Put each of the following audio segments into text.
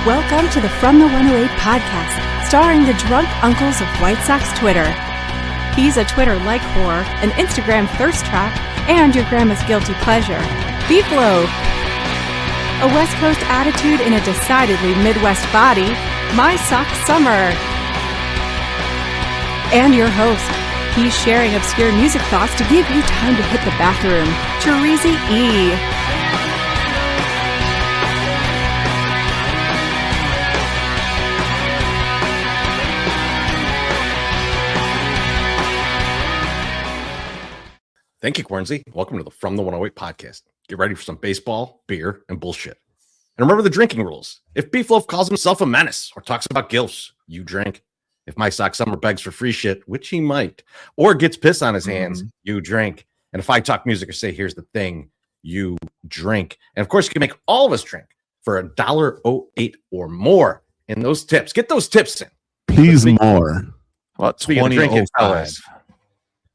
Welcome to the From the 108 podcast, starring the drunk uncles of White Sox Twitter. He's a Twitter-like whore, an Instagram thirst trap, and your grandma's guilty pleasure. Beef loaf. A West Coast attitude in a decidedly Midwest body, My Sock Summer. And your host. He's sharing obscure music thoughts to give you time to hit the bathroom. Terezi E. Thank you, Quarnsey. Welcome to the From the 108 podcast. Get ready for some baseball, beer, and bullshit. And remember the drinking rules. If Beef Loaf calls himself a menace or talks about gilfs, you drink. If My Sock Summer begs for free shit, which he might, or gets piss on his hands, you drink. And if I talk music or say, here's the thing, you drink. And of course, you can make all of us drink for $1.08 or more in those tips. Get those tips in. Please more. About 20.05.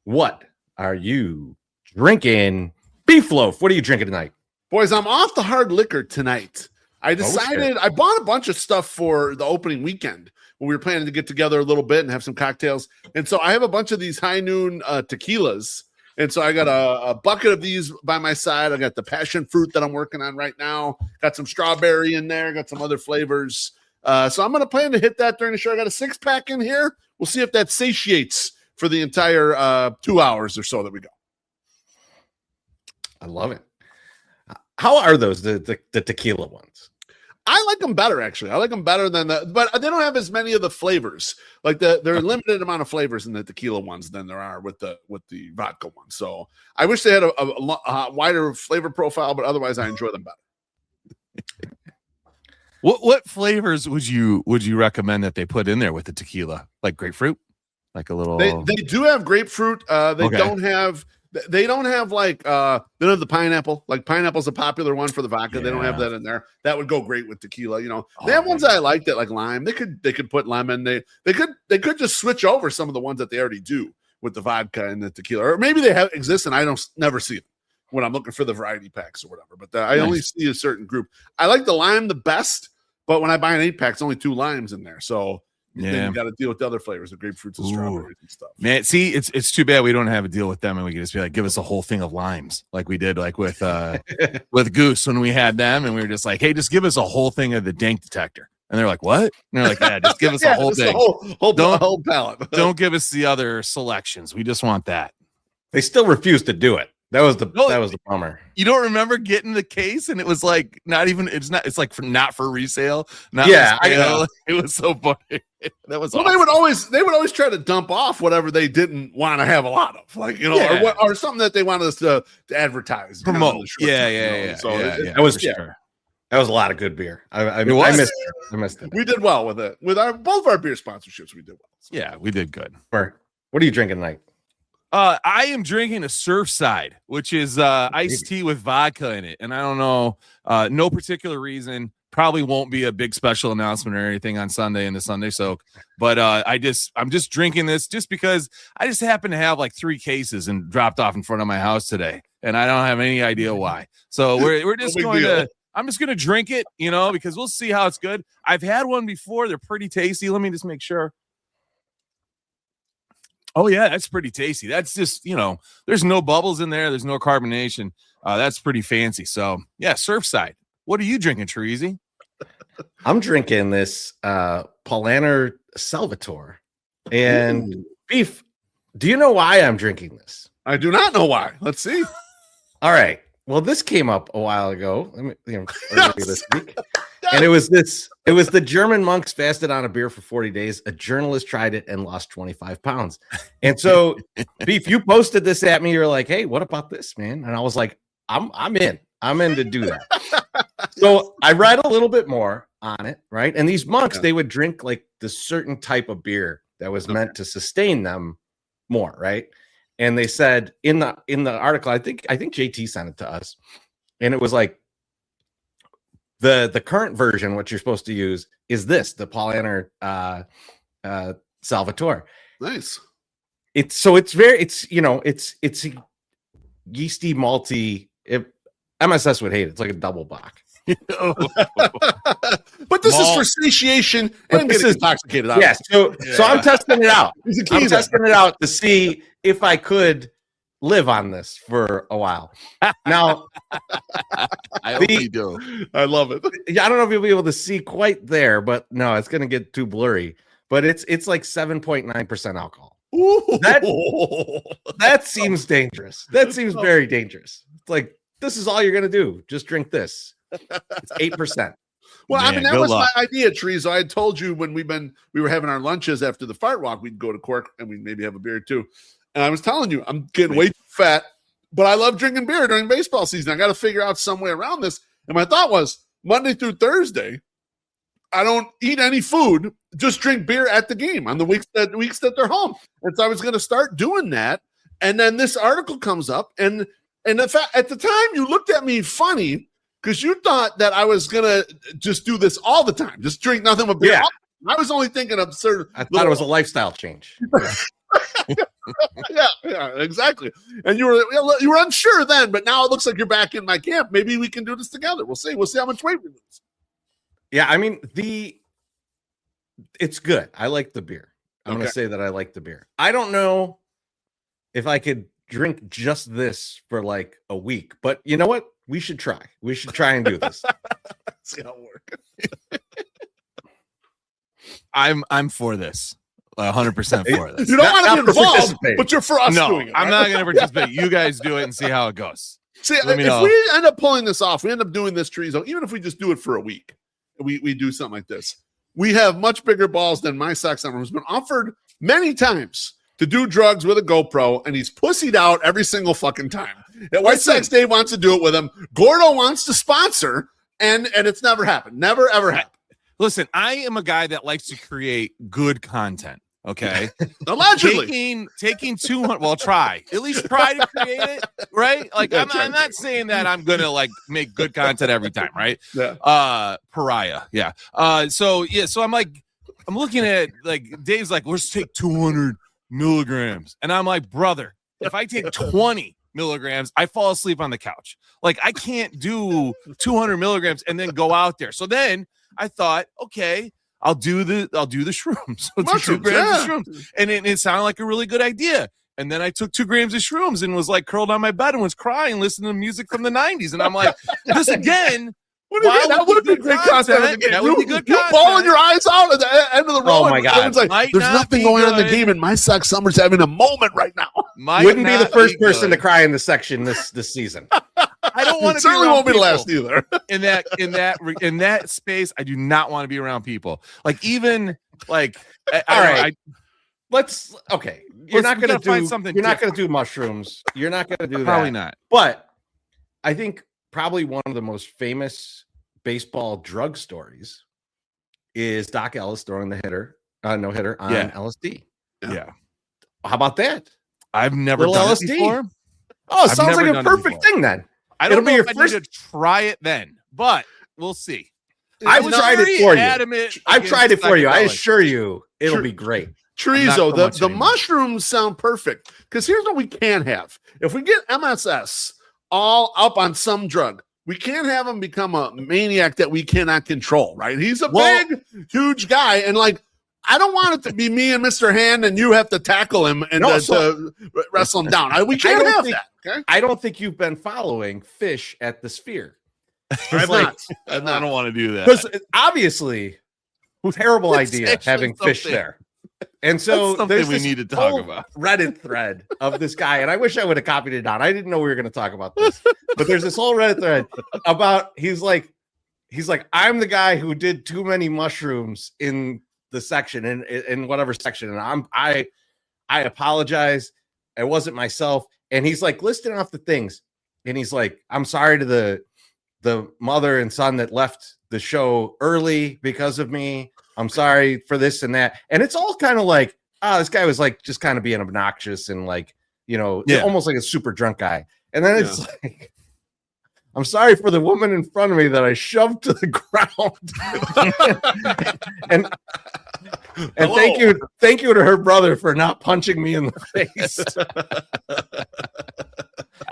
What are you drinking? Beef Loaf, what are you drinking tonight? Boys, I'm off the hard liquor tonight. I decided I bought a bunch of stuff for the opening weekend when we were planning to get together a little bit and have some cocktails. And so I have a bunch of these high noon tequilas. And so I got a bucket of these by my side. I got the passion fruit that I'm working on right now. Got some strawberry in there. Got some other flavors. So I'm going to plan to hit that during the show. I got a 6-pack in here. We'll see if that satiates for the entire 2 hours or so that we go. I love it. How are those, the tequila ones? I like them better, actually. I like them better than but they don't have as many of the flavors. Like there are limited amount of flavors in the tequila ones than there are with the vodka ones. So I wish they had a wider flavor profile, but otherwise I enjoy them better. What flavors would you recommend that they put in there with the tequila? Like grapefruit? Like a little. They do have grapefruit. They don't have like they don't have the pineapple. Like pineapple's a popular one for the vodka. Yeah. They don't have that in there. That would go great with tequila. You know, they have ones that I like that like lime. They could put lemon. They could just switch over some of the ones that they already do with the vodka and the tequila, or maybe they exist and I don't never see them when I'm looking for the variety packs or whatever. But I only see a certain group. I like the lime the best, but when I buy an 8-pack, it's only 2 limes in there. So. Yeah, then you got to deal with the other flavors, the grapefruits and strawberries and stuff. Man, see, it's too bad we don't have a deal with them, and we can just be like, give us a whole thing of limes, like we did, like with with Goose when we had them, and we were just like, hey, just give us a whole thing of the dank detector, and they're like, what? And they're like, yeah, just give us a whole thing, whole palette. Don't give us the other selections. We just want that. They still refuse to do it. That was the bummer. You don't remember getting the case, and it was like it's like not for resale. I know. It was so funny. That was awesome. They would always try to dump off whatever they didn't want to have a lot of, like or something that they wanted us to advertise, promote. Yeah. So that was sure. That was a lot of good beer. I missed it. We did well with it. With both of our beer sponsorships, we did well. So. Yeah, we did good. What are you drinking tonight? I am drinking a Surfside, which is iced tea with vodka in it. And I don't know, no particular reason. Probably won't be a big special announcement or anything on Sunday in the Sunday Soak. But I'm just drinking this just because I just happen to have like 3 cases and dropped off in front of my house today. And I don't have any idea why. So we're just I'm just going to drink it, because we'll see how it's good. I've had one before. They're pretty tasty. Let me just make sure. Oh, yeah, that's pretty tasty. That's just, there's no bubbles in there. There's no carbonation. That's pretty fancy. So, yeah, Surfside. What are you drinking, Terezi? I'm drinking this Paulaner Salvatore. And Beef, do you know why I'm drinking this? I do not know why. Let's see. All right. Well, this came up a while ago. Earlier this week. And it was the German monks fasted on a beer for 40 days. A journalist tried it and lost 25 pounds. And so, Beef, you posted this at me. You're like, hey, what about this, man? And I was like, I'm in. I'm in to do that. So I read a little bit more on it, right? And these monks, they would drink like the certain type of beer that was meant to sustain them more, right? And they said in the article, I think JT sent it to us, and it was like, the current version, what you're supposed to use is this, the Paulaner Salvatore. Nice. It's yeasty, malty. MSS would hate it. It's like a double bock. But this is for satiation and getting intoxicated. Yes. So I'm testing it out. I'm testing it out to see if I could live on this for a while. Now, I hope you do. I love it. I don't know if you'll be able to see quite there, but no, it's going to get too blurry. But it's like 7.9% alcohol. Ooh. That seems dangerous. That seems very dangerous. It's like, this is all you're going to do. Just drink this. It's 8%. Well, man, I mean, that was my idea, Trees. I had told you when we were having our lunches after the fart walk, we'd go to Cork and we'd maybe have a beer too. And I was telling you, I'm getting way too fat, but I love drinking beer during baseball season. I got to figure out some way around this. And my thought was Monday through Thursday, I don't eat any food, just drink beer at the game on the weeks that they're home. And so I was going to start doing that. And then this article comes up, and in fact, at the time you looked at me funny because you thought that I was going to just do this all the time, just drink nothing but beer. Yeah. I was only thinking of certain. I thought it was a lifestyle change. Yeah, exactly. And you were unsure then, but now it looks like you're back in my camp. Maybe we can do this together. We'll see. We'll see how much weight we lose. Yeah, I mean, it's good. I like the beer. I'm going to say that I like the beer. I don't know if I could drink just this for like a week, but you know what? We should try. We should try and do this. See how it works. I'm for this. 100% for this. You don't want to be involved, but you're for us doing it. I'm not going to participate. You guys do it and see how it goes. See, if we end up pulling this off, we end up doing this, Trees, even if we just do it for a week, we do something like this. We have much bigger balls than my Sox Summer, who's been offered many times to do drugs with a GoPro, and he's pussied out every single fucking time. That White Sox Dave wants to do it with him. Gordo wants to sponsor, and it's never happened. Never, ever happened. Listen, I am a guy that likes to create good content. Okay. Allegedly. Taking 200. Well, at least try to create it. Right. Like, I'm not saying that I'm going to like make good content every time. Right. Yeah. Pariah. Yeah. So I'm looking at like Dave's like, let's take 200 milligrams. And I'm like, brother, if I take 20 milligrams, I fall asleep on the couch. Like, I can't do 200 milligrams and then go out there. So then I thought, okay, I'll do the shrooms. So 2 grams of shrooms. And it sounded like a really good idea. And then I took 2 grams of shrooms and was like curled on my bed and was crying, listening to music from the 90s. And I'm like, this again. That would be great content. That would be good content. You bawling your eyes out at the end of the road. Oh my God. Like, there's nothing going on in the game, and my Sox Summer's having a moment right now. Wouldn't be the first person to cry in the section this season. I don't want to. Certainly won't be the last either. In that space, I do not want to be around people. Like, even like, let's. Okay, you're not going to do something. You're not going to do mushrooms. You're not going to do that. Probably not. But I think probably one of the most famous baseball drug stories is Doc Ellis throwing the no hitter on LSD. Yeah. How about that? I've never done LSD before. Oh, it sounds like a perfect thing then. I don't know if I need to try it then, but we'll see. I've tried it for you. I've tried it for you. I assure you it'll be great. Trezo, the mushrooms sound perfect because here's what we can have. If we get MSS all up on some drug, we can't have him become a maniac that we cannot control, right? He's a big, huge guy. And like, I don't want it to be me and Mr. Hand and you have to tackle him and to wrestle him down. We can't have that. Okay? I don't think you've been following Fish at the Sphere. I don't want to do that. Because obviously, terrible idea having Fish there. And so there's we need to talk about Reddit thread of this guy, and I wish I would have copied it down. I didn't know we were going to talk about this, but there's this whole Reddit thread about he's like I'm the guy who did too many mushrooms in the section in whatever section, and I apologize. It wasn't myself. And he's like listing off the things, and he's like, I'm sorry to the mother and son that left the show early because of me. I'm sorry for this and that. And it's all kind of like, this guy was like just kind of being obnoxious and like, almost like a super drunk guy. And then it's like, I'm sorry for the woman in front of me that I shoved to the ground. and thank you to her brother for not punching me in the face.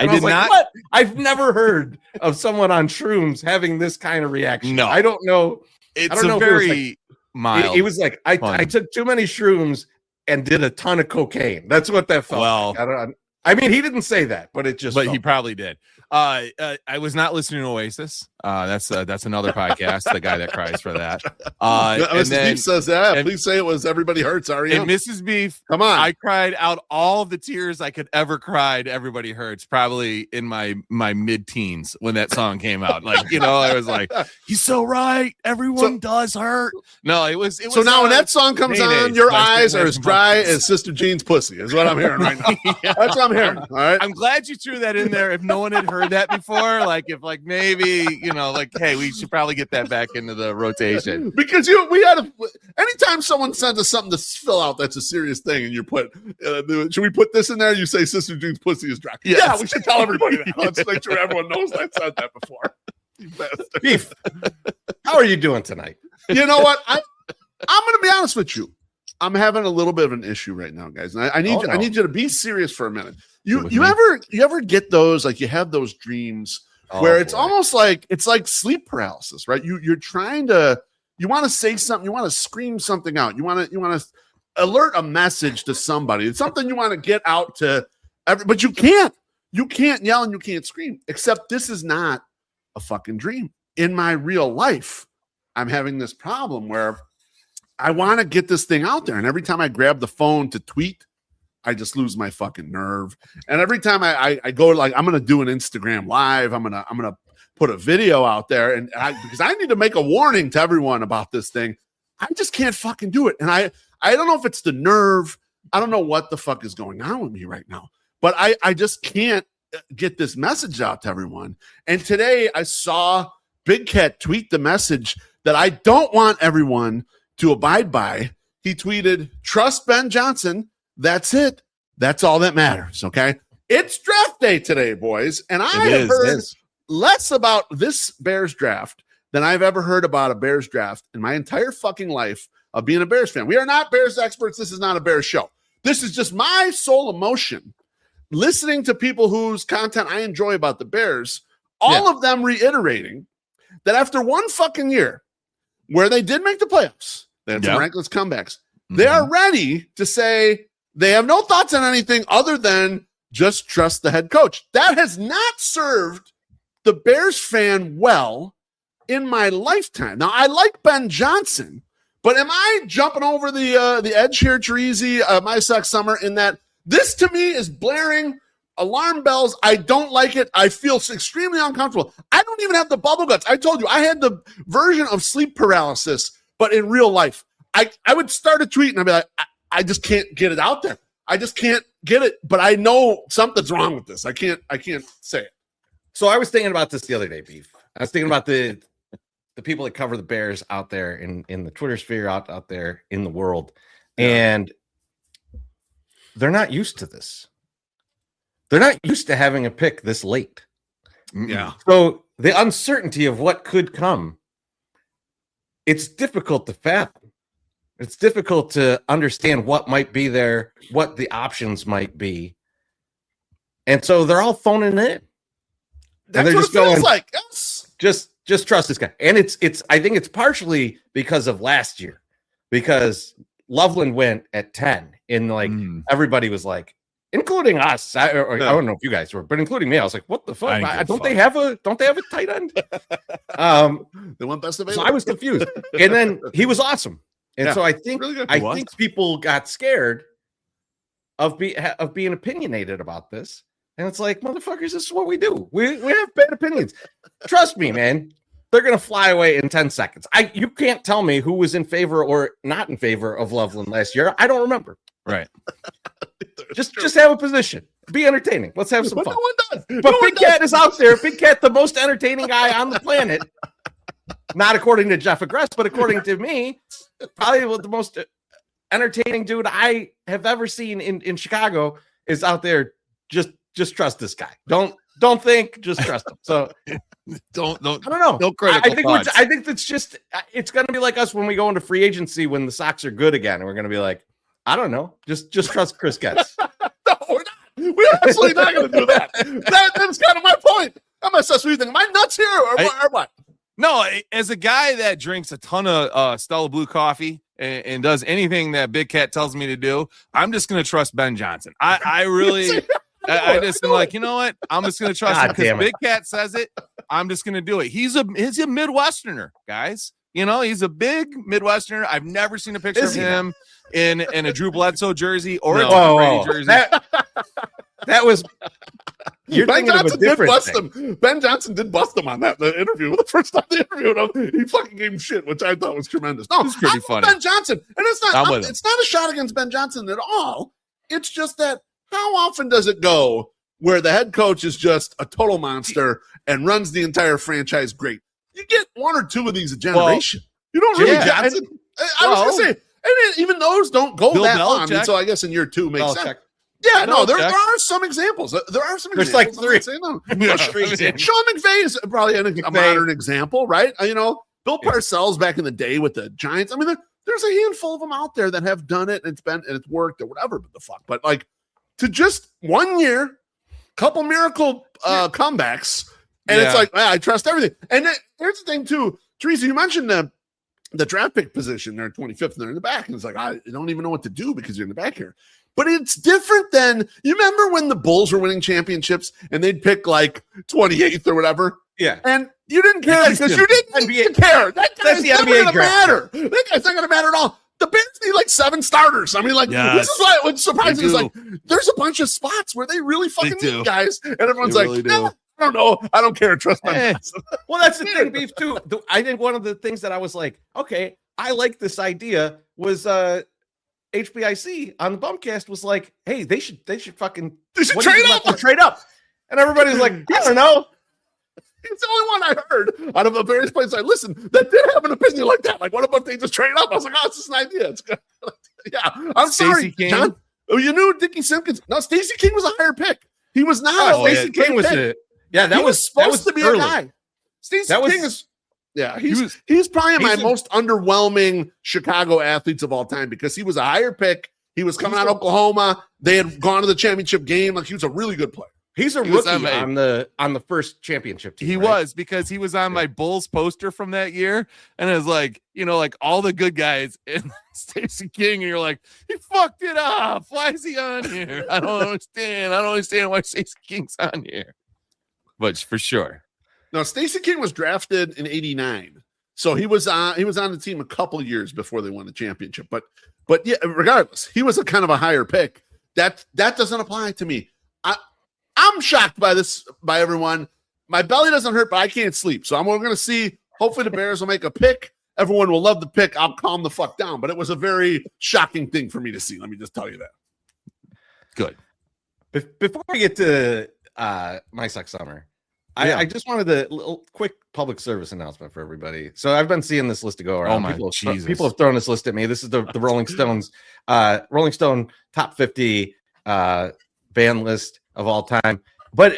I did not. What? I've never heard of someone on shrooms having this kind of reaction. No, I don't know. It's I don't know very mild. He was like, I took too many shrooms and did a ton of cocaine. That's what that felt like. I mean, he didn't say that, but it just. But he probably did. I was not listening to Oasis. That's another podcast. The guy that cries for that. Mrs. Beef says that. Please say it was Everybody Hurts. And Mrs. Beef, come on. I cried out all of the tears I could ever cry to Everybody Hurts. Probably in my mid-teens when that song came out. Like, I was like, he's so right. Everyone does hurt. No, it was. So now when that song comes on, your eyes are as dry as Sister Jean's pussy. Is what I'm hearing right now. Yeah. That's what I'm hearing. All right. I'm glad you threw that in there. If no one had heard that before, like if maybe hey, we should probably get that back into the rotation because we had anytime someone sends us something to fill out that's a serious thing, and you put should we put this in there? You say Sister Jean's pussy is dry. Yes. Yeah, we should tell everybody that. Let's make sure everyone knows I said that before. Beef, how are you doing tonight? You know what? I'm going to be honest with you. I'm having a little bit of an issue right now, guys. And I need you to be serious for a minute. You ever get those, like you have those dreams where it's almost like it's like sleep paralysis, right? You're trying to, you want to say something, you want to scream something out, you want to alert a message to somebody. It's something you want to get out to but you can't yell and you can't scream. Except this is not a fucking dream. In my real life, I'm having this problem where I want to get this thing out there, and every time I grab the phone to tweet, I just lose my fucking nerve. And every time I go, like, I'm gonna do an Instagram live, I'm gonna put a video out there, and because I need to make a warning to everyone about this thing, I just can't fucking do it. And I don't know if it's the nerve, I don't know what the fuck is going on with me right now, but I just can't get this message out to everyone. And today I saw Big Cat tweet the message that I don't want everyone to abide by. He tweeted, "Trust Ben Johnson. That's it. That's all that matters." Okay. It's draft day today, boys. And I have heard less about this Bears draft than I've ever heard about a Bears draft in my entire fucking life of being a Bears fan. We are not Bears experts. This is not a Bears show. This is just my sole emotion. Listening to people whose content I enjoy about the Bears, all of them reiterating that after one fucking year where they did make the playoffs, they had some miraculous comebacks, they are ready to say they have no thoughts on anything other than just trust the head coach. That has not served the Bears fan well in my lifetime. Now, I like Ben Johnson, but am I jumping over the edge here, Treasy, My Sox Summer, in that this to me is blaring alarm bells? I don't like it. I feel extremely uncomfortable. I don't even have the bubble guts. I told you I had the version of sleep paralysis, but in real life. I would start a tweet and I'd be like, I just can't get it out there. I just can't get it. But I know something's wrong with this. I can't say it. So I was thinking about this the other day, Beef. I was thinking about the people that cover the Bears out there in the Twitter sphere, out there in the world. And they're not used to this. They're not used to having a pick this late. Yeah. So the uncertainty of what could come, it's difficult to fathom. It's difficult to understand what might be there, what the options might be. And so they're all phoning it in. That's what it feels like. Yes. Just trust this guy. And it's I think it's partially because of last year, because Loveland went at 10 and everybody was like, including us. I don't know if you guys were, but including me. I was like, what the fuck? Don't they have a tight end? They went best available. So I was confused. And then he was awesome. And so I think think people got scared of being opinionated about this. And it's like, motherfuckers, this is what we do. We have bad opinions. Trust me, man. They're gonna fly away in 10 seconds. You can't tell me who was in favor or not in favor of Loveland last year. I don't remember. Right. Just have a position. Be entertaining. Let's have some fun. No one does. But Big Cat is out there. Big Cat, the most entertaining guy on the planet. Not according to Jeff Agrest, but according to me, probably the most entertaining dude I have ever seen in Chicago is out there. Just trust this guy. Don't think, just trust him. So don't I don't know. No critical thoughts. I think it's gonna be like us when we go into free agency when the Sox are good again, and we're gonna be like, I don't know. Just trust Chris Getz. No, we're not. We We're absolutely not going to do that. That's kind of my point. MSS, what do you think? Am I nuts here or what? No, as a guy that drinks a ton of Stella Blue coffee and does anything that Big Cat tells me to do, I'm just going to trust Ben Johnson. I really, I just am like, you know what? I'm just going to trust him because Big Cat says it. I'm just going to do it. He's a Midwesterner, guys. You know, he's a big Midwesterner. I've never seen a picture of him in a Drew Bledsoe jersey or a Tom Brady jersey. That was you're Ben Johnson did bust him. Ben Johnson did bust him on that interview. The first time they interviewed him, he fucking gave him shit, which I thought was tremendous. No, it's pretty funny. Ben Johnson, and it's not a shot against Ben Johnson at all. It's just that how often does it go where the head coach is just a total monster and runs the entire franchise great? You get one or two of these a generation. You don't really, Johnson. I was gonna say, and even those don't go that long. So I guess in year two makes sense. Yeah, no, there are some examples. There's like three. Sean McVay is probably a modern example, right? You know, Bill Parcells back in the day with the Giants. I mean, there's a handful of them out there that have done it and it's worked or whatever. But the fuck, but like to just 1 year, couple miracle comebacks, and it's like I trust everything. And here's the thing too, Teresa, you mentioned the draft pick position. They're 25th and they're in the back, and it's like I don't even know what to do because you're in the back here. But it's different than you remember when the Bulls were winning championships and they'd pick like 28th or whatever. Yeah. And you didn't care because you didn't care. That guy's not going to matter. That guy's not going to matter at all. The Bears need like 7 starters. I mean, like, this is why what's surprising is like there's a bunch of spots where they really fucking need guys. And everyone's like, I don't know. I don't care. Trust me. Well, that's the thing, Beef, too. I think one of the things that I was like, okay, I like this idea was HBIC on the Bumpcast was like, hey, they should fucking trade up. And everybody was like, I don't know. It's the only one I heard out of the various places I listened that did have an opinion like that. Like, what about they just trade up? I was like, oh, it's just an idea. It's good. I'm sorry, John. Oh, you knew Dickie Simpkins. No, Stacey King was a higher pick. He was not. Stacey King was it. Yeah, that was supposed to be early. A guy. Stacey King is. Yeah, he's probably my most underwhelming Chicago athletes of all time because he was a higher pick. He was coming out of Oklahoma. They had gone to the championship game. Like he was a really good player. He's a rookie on the first championship team. He was because he was on my Bulls poster from that year, and it was like, you know, like all the good guys and Stacey King, and you're like, he fucked it up. Why is he on here? I don't understand why Stacey King's on here. But for sure. No, Stacey King was drafted in '89, so he was on the team a couple of years before they won the championship. But yeah, regardless, he was a kind of a higher pick. That doesn't apply to me. I'm shocked by this by everyone. My belly doesn't hurt, but I can't sleep. So we're going to see. Hopefully, the Bears will make a pick. Everyone will love the pick. I'll calm the fuck down. But it was a very shocking thing for me to see. Let me just tell you that. Good. Before we get to my Sox summer. I just wanted a little quick public service announcement for everybody. So I've been seeing this list go around. People have thrown this list at me. This is the Rolling Stones, Rolling Stone top 50 band list of all time. But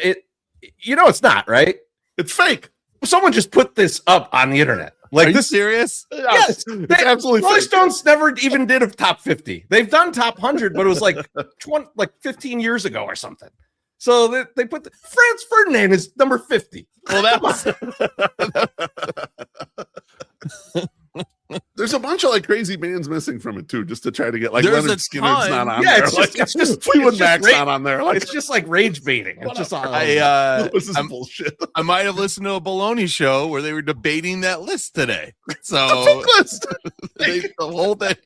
it's not, right? It's fake. Someone just put this up on the internet. Like, are you serious? Yes, absolutely. Rolling Stones never even did a top 50. They've done top 100, but it was like 15 years ago or something. So they put Franz Ferdinand is number 50. Well, that was. There's a bunch of like crazy bands missing from it too, just to try to get like Leonard Skinner's not on there. It's just Fleetwood Mac's not on there. Like, it's just like rage baiting. It's just this is bullshit. I might have listened to a baloney show where they were debating that list today. So the fake list. The whole thing.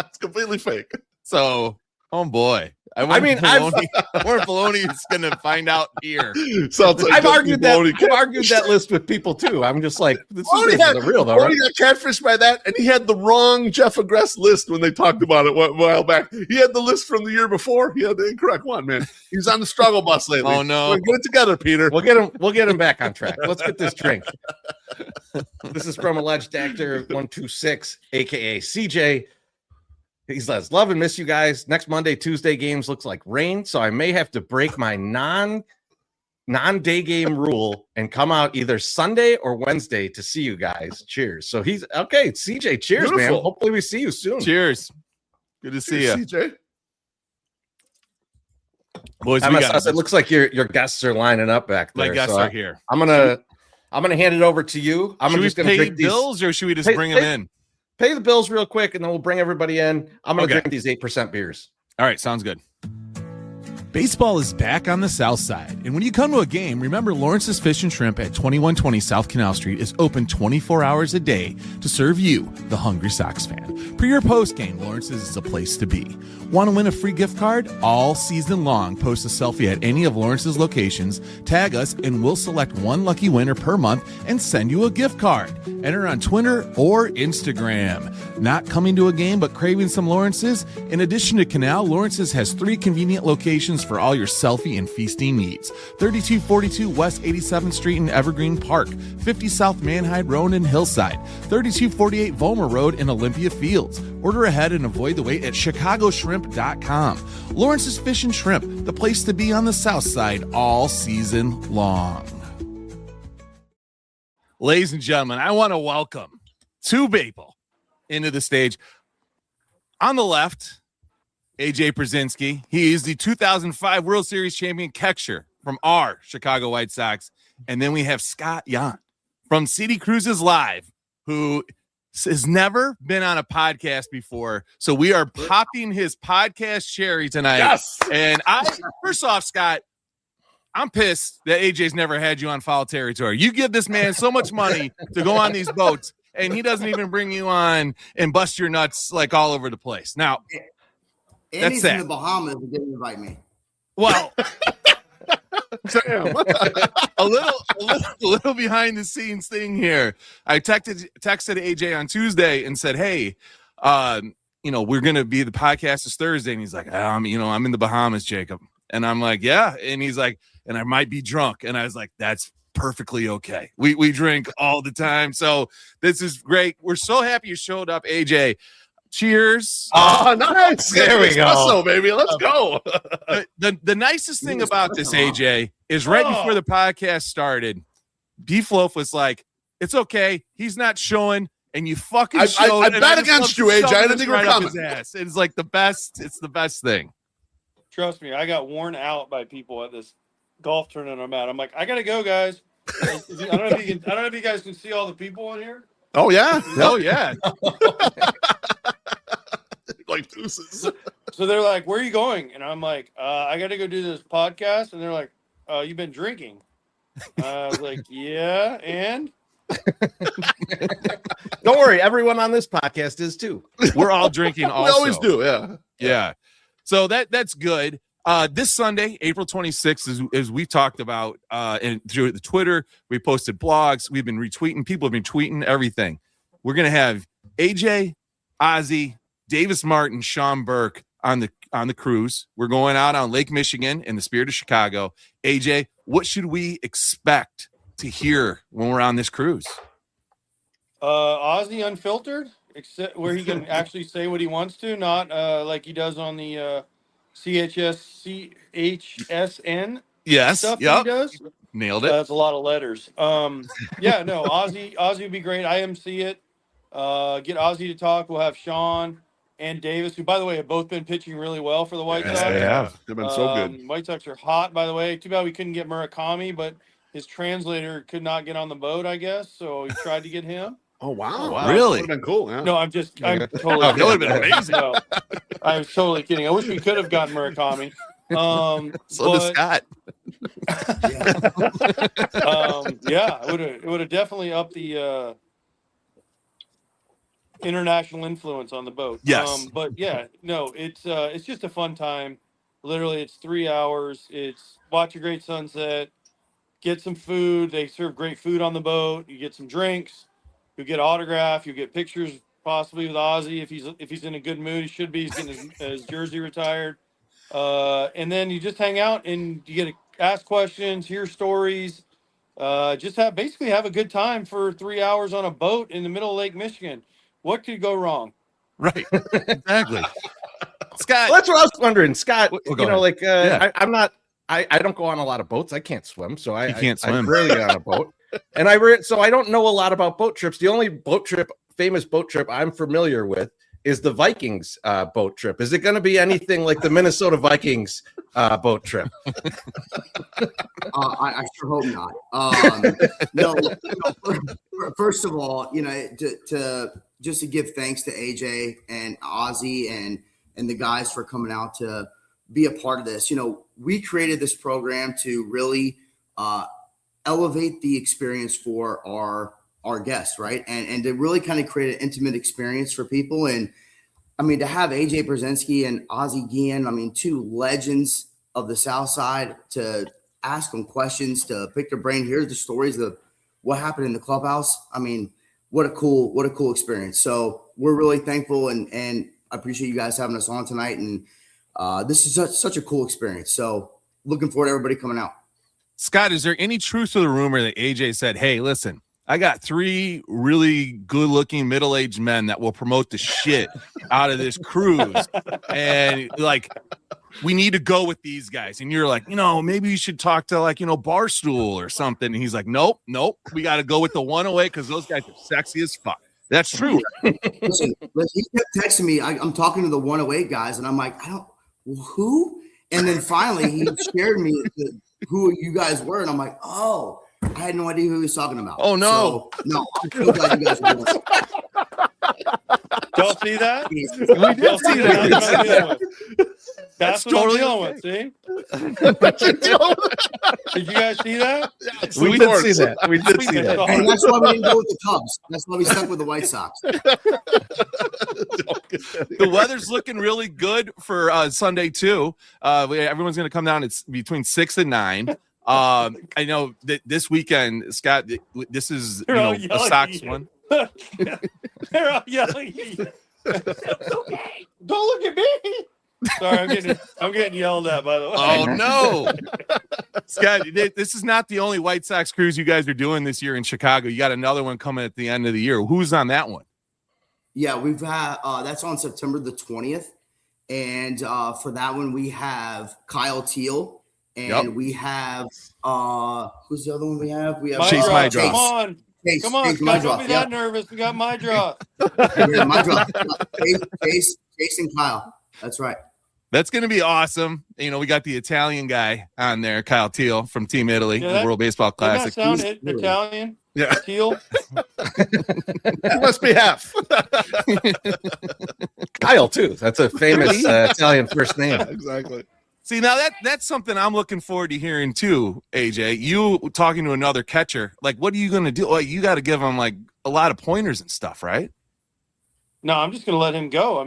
It's completely fake. So, oh boy. Baloney is going to find out here. Sounds like I've argued that list with people too. I'm just like, this is the real though. Right? He got catfished by that, and he had the wrong Jeff Agrest list when they talked about it a while back. He had the list from the year before. He had the incorrect one, man. He's on the struggle bus lately. Oh no, get it together, Peter. We'll get him back on track. Let's get this drink. This is from alleged actor 126, aka CJ. He says, love and miss you guys. Next Monday, Tuesday games looks like rain, so I may have to break my non-day game rule and come out either Sunday or Wednesday to see you guys. Cheers. So he's okay. CJ, cheers, beautiful, man. Hopefully we see you soon. Cheers. Good to see you. CJ. Boys, MSS, it looks like your guests are lining up back there. My guests are here. I'm gonna hand it over to you. Should we pay bills or should we just bring them in? Pay the bills real quick, and then we'll bring everybody in. I'm gonna drink these 8% beers. All right, sounds good. Baseball is back on the South Side, and when you come to a game, remember Lawrence's Fish and Shrimp at 2120 South Canal Street is open 24 hours a day to serve you, the hungry Sox fan. Pre or post game, Lawrence's is a place to be. Want to win a free gift card? All season long, post a selfie at any of Lawrence's locations, tag us, and we'll select one lucky winner per month and send you a gift card. Enter on Twitter or Instagram. Not coming to a game but craving some Lawrence's? In addition to Canal, Lawrence's has 3 convenient locations for all your selfie and feasting needs. 3242 West 87th Street in Evergreen Park, 50 South Manhide Road in Hillside, 3248 Vollmer Road in Olympia Fields. Order ahead and avoid the wait at chicagoshrimp.com. Lawrence's Fish and Shrimp, the place to be on the South Side all season long. Ladies and gentlemen, I want to welcome 2 people into the stage. On the left, AJ Pierzynski. He is the 2005 World Series champion catcher from our Chicago White Sox. And then we have Scott Yon from CD Cruises Live, who has never been on a podcast before. So we are popping his podcast cherry tonight. Yes. And first off, Scott, I'm pissed that AJ's never had you on foul territory. You give this man so much money to go on these boats, and he doesn't even bring you on and bust your nuts like all over the place. Now, and he's in the Bahamas and didn't invite me. Well, a little behind the scenes thing here. I texted AJ on Tuesday and said, "Hey, we're gonna be the podcast is Thursday," and he's like, I'm in the Bahamas, Jacob, and I'm like, yeah, and he's like, and I might be drunk, and I was like, that's perfectly okay. We drink all the time, so this is great. We're so happy you showed up, AJ. Cheers. Oh, nice. There we go. Espresso, baby. Let's go. The nicest thing about this, AJ, is right before the podcast started, D-Floaf was like, it's okay. He's not showing, and you fucking showed. I bet against you, AJ. I didn't think you were coming. It's like the best. It's the best thing. Trust me, I got worn out by people at this golf tournament I'm at. I'm like, I got to go, guys. I don't know if you guys can see all the people in here. Oh, yeah. Oh, yeah. Like deuces. So they're like, where are you going? And I'm like, I got to go do this podcast. And they're like, you've been drinking. I was like, yeah, and? Don't worry. Everyone on this podcast is too. We're all drinking also. We always do, yeah. Yeah. So that's good. This Sunday, April 26th, as we talked about, and through the Twitter, we posted blogs. We've been retweeting. People have been tweeting everything. We're going to have AJ, Ozzy, Davis Martin, Sean Burke on the cruise. We're going out on Lake Michigan in the spirit of Chicago. AJ, what should we expect to hear when we're on this cruise? Ozzy unfiltered, except where he can actually say what he wants to, not like he does on the CHSN Yes. stuff Yep. he does. Nailed it. That's a lot of letters. Yeah, no, Ozzy would be great. IMC it. Get Ozzy to talk. We'll have Sean and Davis, who, by the way, have both been pitching really well for the White Sox. They have. They've been so good. White Sox are hot, by the way. Too bad we couldn't get Murakami, but his translator could not get on the boat, I guess. So we tried to get him. Oh, wow. Really? That would have been cool. Yeah. No, I'm totally That would have been amazing. No, I was totally kidding. I wish we could have gotten Murakami. So does Scott. Yeah, it would have definitely upped the international influence on the boat. Yes. But yeah, no, it's just a fun time. Literally, it's 3 hours. It's watch a great sunset, get some food. They serve great food on the boat. You get some drinks. You get autograph. You get pictures possibly with Ozzy if he's in a good mood. He should be. He's getting his jersey retired. And then you just hang out and you get to ask questions, hear stories, just have a good time for 3 hours on a boat in the middle of Lake Michigan. What could go wrong? Right. Exactly. Scott. Well, that's what I was wondering, Scott. Yeah. I'm not. I don't go on a lot of boats. I can't swim, so I can't swim. I rarely get on a boat, and so I don't know a lot about boat trips. The only famous boat trip I'm familiar with is the Vikings boat trip. Is it going to be anything like the Minnesota Vikings boat trip? I sure hope not. No, first of all, to give thanks to AJ and Ozzy and the guys for coming out to be a part of this. We created this program to really elevate the experience for our guests, right? And to really kind of create an intimate experience for people. And I mean, to have AJ Pierzynski and Ozzy Guillen, two legends of the South Side, to ask them questions, to pick their brain, hear the stories of what happened in the clubhouse. What a cool experience. So we're really thankful and I appreciate you guys having us on tonight. And this is such a cool experience. So looking forward to everybody coming out. Scott, is there any truth to the rumor that AJ said, hey, listen, I got 3 really good-looking middle-aged men that will promote the shit out of this cruise, and we need to go with these guys. And you're like, maybe you should talk to Barstool or something. And he's like, nope, we got to go with the 108 because those guys are sexy as fuck. That's true. Listen, he kept texting me. I'm talking to the 108 guys, and I'm like, who? And then finally he shared me who you guys were, and I'm like, oh. I had no idea who he was talking about. Oh, no. So, no, I'm so glad you guys were doing it. Don't see that? We did see that. That's what totally I'm dealing with, see? Did you guys see that? We did see that. We did see that. And that's why we didn't go with the Cubs. That's why we stuck with the White Sox. The weather's looking really good for Sunday, too. Everyone's going to come down. It's between 6 and 9. I know that this weekend, Scott, this is a Sox one. They're all yelling at you. Okay. Don't look at me. Sorry, I'm getting yelled at, by the way. Oh no. Scott, this is not the only White Sox cruise you guys are doing this year in Chicago. You got another one coming at the end of the year. Who's on that one? Yeah, we've had that's on September the 20th. And for that one, we have Kyle Teal. And we have who's the other one we have? We have Chase Mydra. Come on. Come on, Scott, don't be that nervous. We got Mydra. Chase and Kyle. That's right. That's going to be awesome. We got the Italian guy on there, Kyle Teal from Team Italy, the World Baseball Classic. Doesn't that sound Italian? Yeah. Teal? It must be half. Kyle, too. That's a famous Italian first name. Exactly. See, now that's something I'm looking forward to hearing too, AJ. You talking to another catcher, what are you going to do? You got to give him a lot of pointers and stuff, right? No, I'm just going to let him go.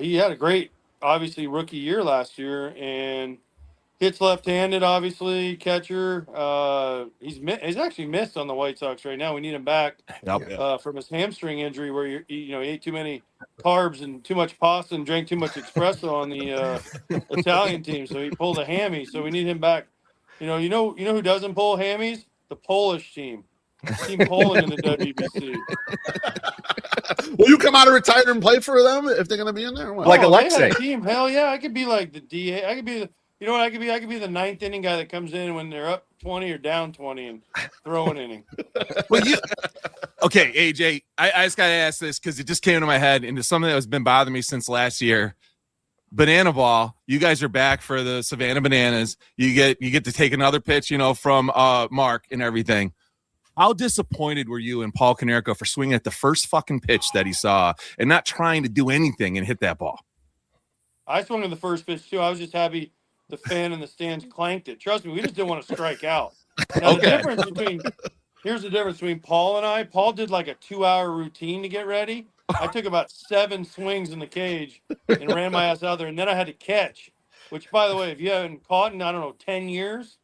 He had a great, obviously, rookie year last year, and hits left-handed, obviously, catcher. He's actually missed on the White Sox right now. We need him back from his hamstring injury where he ate too many carbs and too much pasta and drank too much espresso on the Italian team. So he pulled a hammy. So we need him back. You know who doesn't pull hammies? The Polish team. Team Poland in the WBC. Will you come out of retirement and play for them if they're going to be in there? Or what? Like Alexei. Team, hell yeah! I could be like the DA. I could be I could be the 9th inning guy that comes in when they're up 20 or down 20 and throw an inning. Well, okay, AJ, I just got to ask this because it just came to my head and it's something that has been bothering me since last year. Banana ball, you guys are back for the Savannah Bananas. You get to take another pitch, from Mark and everything. How disappointed were you in Paul Konerko for swinging at the first fucking pitch that he saw and not trying to do anything and hit that ball? I swung at the first pitch too. I was just happy the fan in the stands clanked it. Trust me, we just didn't want to strike out. Now, here's the difference between Paul and I. Paul did like a 2-hour routine to get ready. I took about 7 swings in the cage and ran my ass out there, and then I had to catch, which, by the way, if you haven't caught in, 10 years,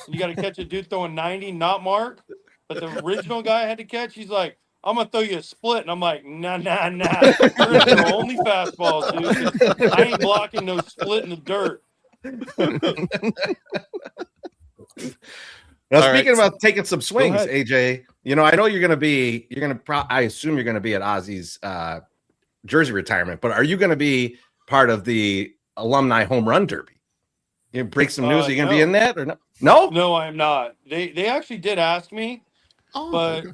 you got to catch a dude throwing 90, not Mark, but the original guy I had to catch, he's like, I'm going to throw you a split. And I'm like, nah. You're going to throw only fastballs, dude. I ain't blocking no split in the dirt. Now, speaking about taking some swings, AJ, I know I assume you're going to be at Ozzy's jersey retirement, but are you going to be part of the alumni home run derby? You break some news. Are you going to be in that or no? No, I am not. They actually did ask me, but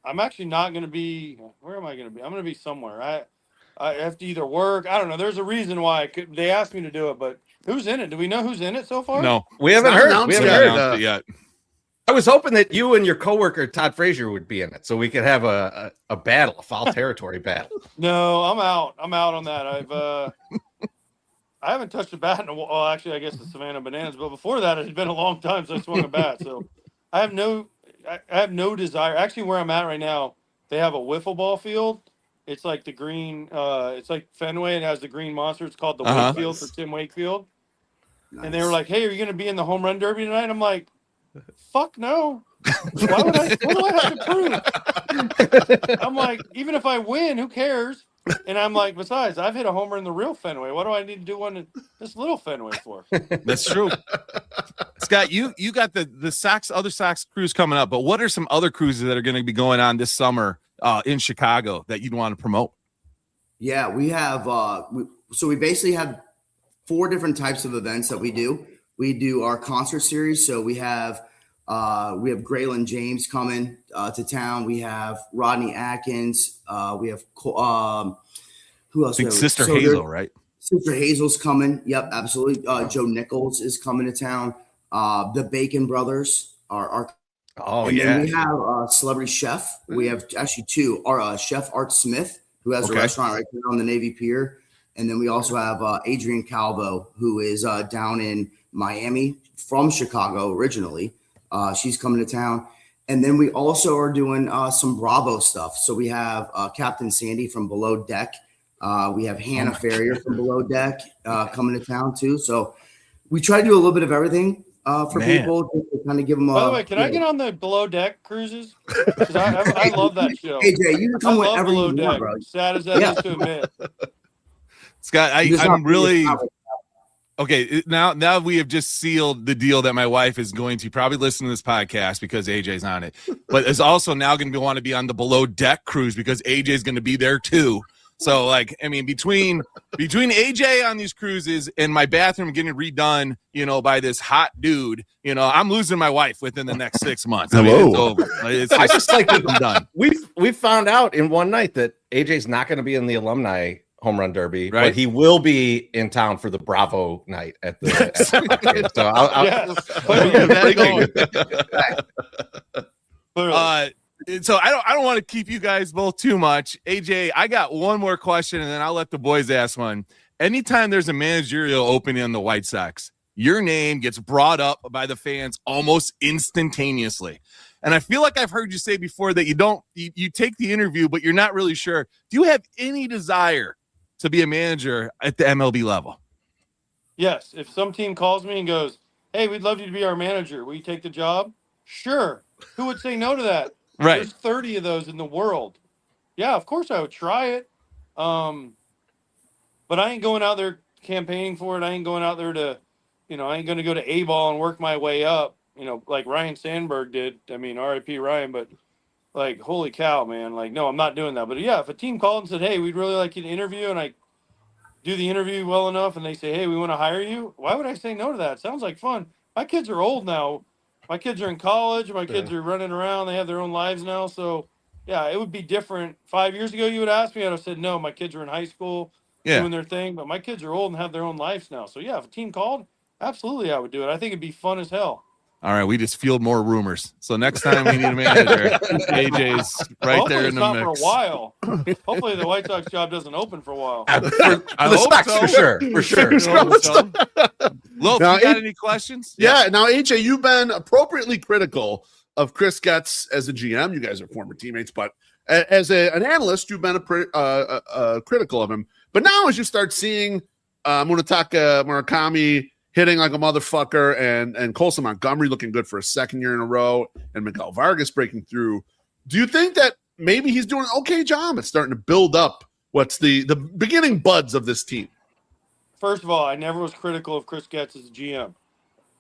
I'm actually not going to be. Where am I going to be? I'm going to be somewhere. I have to either work. I don't know. There's a reason why they asked me to do it, but who's in it? Do we know who's in it so far? No, we haven't not heard. announced We we haven't haven't heard. announced it yet. I was hoping that you and your coworker Todd Frazier would be in it, so we could have a battle, a foul territory battle. No, I'm out. I'm out on that. I haven't touched a bat in a while. Well, actually, I guess the Savannah Bananas, but before that, it had been a long time since I swung a bat. So I have no desire. Actually, where I'm at right now, they have a wiffle ball field. It's like the green. It's like Fenway. It has the green monster. It's called the Wakefield for Tim Wakefield. Nice. And they were like, "Hey, are you going to be in the home run derby tonight?" I'm like, "Fuck no." Why would I? What do I have to prove? I'm like, even if I win, who cares? And I'm like, besides, I've hit a homer in the real Fenway. What do I need to do one in this little Fenway for? That's true. Scott, you got the Sox, other Sox cruise coming up, but what are some other cruises that are going to be going on this summer in Chicago that you'd want to promote? Yeah, we have. We basically have 4 different types of events that we do. We do our concert series. So we have Graylin James coming to town. We have Rodney Atkins. We have who else? Big Sister Hazel, right? Sister Hazel's coming. Yep, absolutely. Joe Nichols is coming to town. The Bacon Brothers are. Oh, and yeah. then we have Celebrity Chef. We have actually 2. Our Chef Art Smith, who has a restaurant right there on the Navy Pier. And then we also have Adrian Calvo, who is down in Miami from Chicago originally. She's coming to town. And then we also are doing some Bravo stuff. So we have Captain Sandy from Below Deck. We have Hannah Ferrier from Below Deck coming to town too. So we try to do a little bit of everything for people to kind of give them. By the way, can I get on the Below Deck cruises? Because I love that show. AJ, you can come I love whenever Below you Deck. want, bro. Sad as that is to admit. Scott, I'm really okay. Now we have just sealed the deal that my wife is going to probably listen to this podcast because AJ's on it, but is also now going to want to be on the Below Deck cruise because AJ's going to be there too. So, like, I mean, between AJ on these cruises and my bathroom getting redone, by this hot dude, I'm losing my wife within the next 6 months. I mean, it's over. I just like I'm done. We found out in one night that AJ's not going to be in the alumni home run derby, right? But he will be in town for the Bravo night at the. So So I don't want to keep you guys both too much. AJ, I got one more question, and then I'll let the boys ask one. Anytime there's a managerial opening on the White Sox, your name gets brought up by the fans almost instantaneously. And I feel like I've heard you say before that you take the interview, but you're not really sure. Do you have any desire to be a manager at the MLB level? Yes. If some team calls me and goes, "Hey, we'd love you to be our manager. Will you take the job?" Sure. Who would say no to that? Right. There's 30 of those in the world. Yeah, of course I would try it. But I ain't going out there campaigning for it. I ain't going out there to, I ain't going to go to A-ball and work my way up, like Ryan Sandberg did. I mean, RIP Ryan, but like, holy cow, man. Like, no, I'm not doing that. But yeah, if a team called and said, "Hey, we'd really like you to interview," and I do the interview well enough and they say, "Hey, we want to hire you," why would I say no to that? It sounds like fun. My kids are old now. My kids are in college. My kids are running around. They have their own lives now. So, yeah, it would be different. 5 years ago, you would ask me, I'd have said no. My kids are in high school doing their thing. But my kids are old and have their own lives now. So, yeah, if a team called, absolutely I would do it. I think it'd be fun as hell. All right, we just field more rumors. So next time we need a manager, AJ's right there in the mix. For a while. Hopefully the White Sox job doesn't open for a while. I hope so. For sure. Lil, you got any questions? Yeah. Now, AJ, you've been appropriately critical of Chris Getz as a GM. You guys are former teammates, but as an analyst, you've been critical of him. But now, as you start seeing Munetaka Murakami hitting like a motherfucker and Colson Montgomery looking good for a second year in a row and Miguel Vargas breaking through, do you think that maybe he's doing an okay job at starting to build up what's the beginning buds of this team? First of all, I never was critical of Chris Getz as a GM.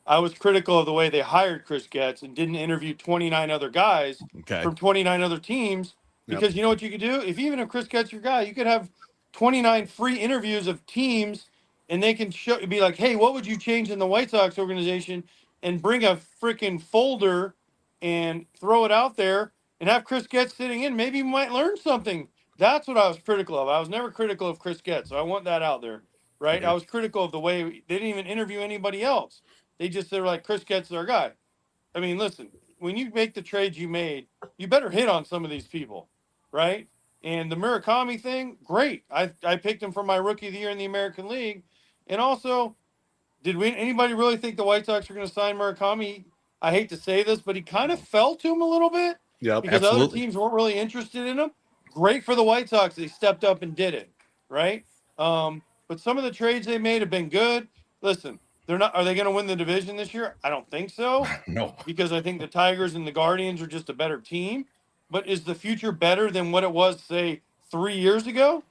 I was critical of the way they hired Chris Getz and didn't interview 29 other guys from 29 other teams because you know what you could do? Even if Chris Getz your guy, you could have 29 free interviews of teams and they can be like, "Hey, what would you change in the White Sox organization?" and bring a freaking folder and throw it out there. and have Chris Getz sitting in. Maybe you might learn something. That's what I was critical of. I was never critical of Chris Getz, so I want that out there, right? I was critical of the way they didn't even interview anybody else. They were like, Chris Getz is our guy. I mean, listen, when you make the trades you made, you better hit on some of these people, right? And the Murakami thing, great. I picked him for my rookie of the year in the American League. And also, anybody really think the White Sox are going to sign Murakami? I hate to say this, but he kind of fell to him a little bit. Yep, because other teams weren't really interested in him. Great for the White Sox. They stepped up and did it, right? But some of the trades they made have been good. Listen, they're not. Are they going to win the division this year? I don't think so. No, because I think the Tigers and the Guardians are just a better team. But is the future better than what it was, say, 3 years ago?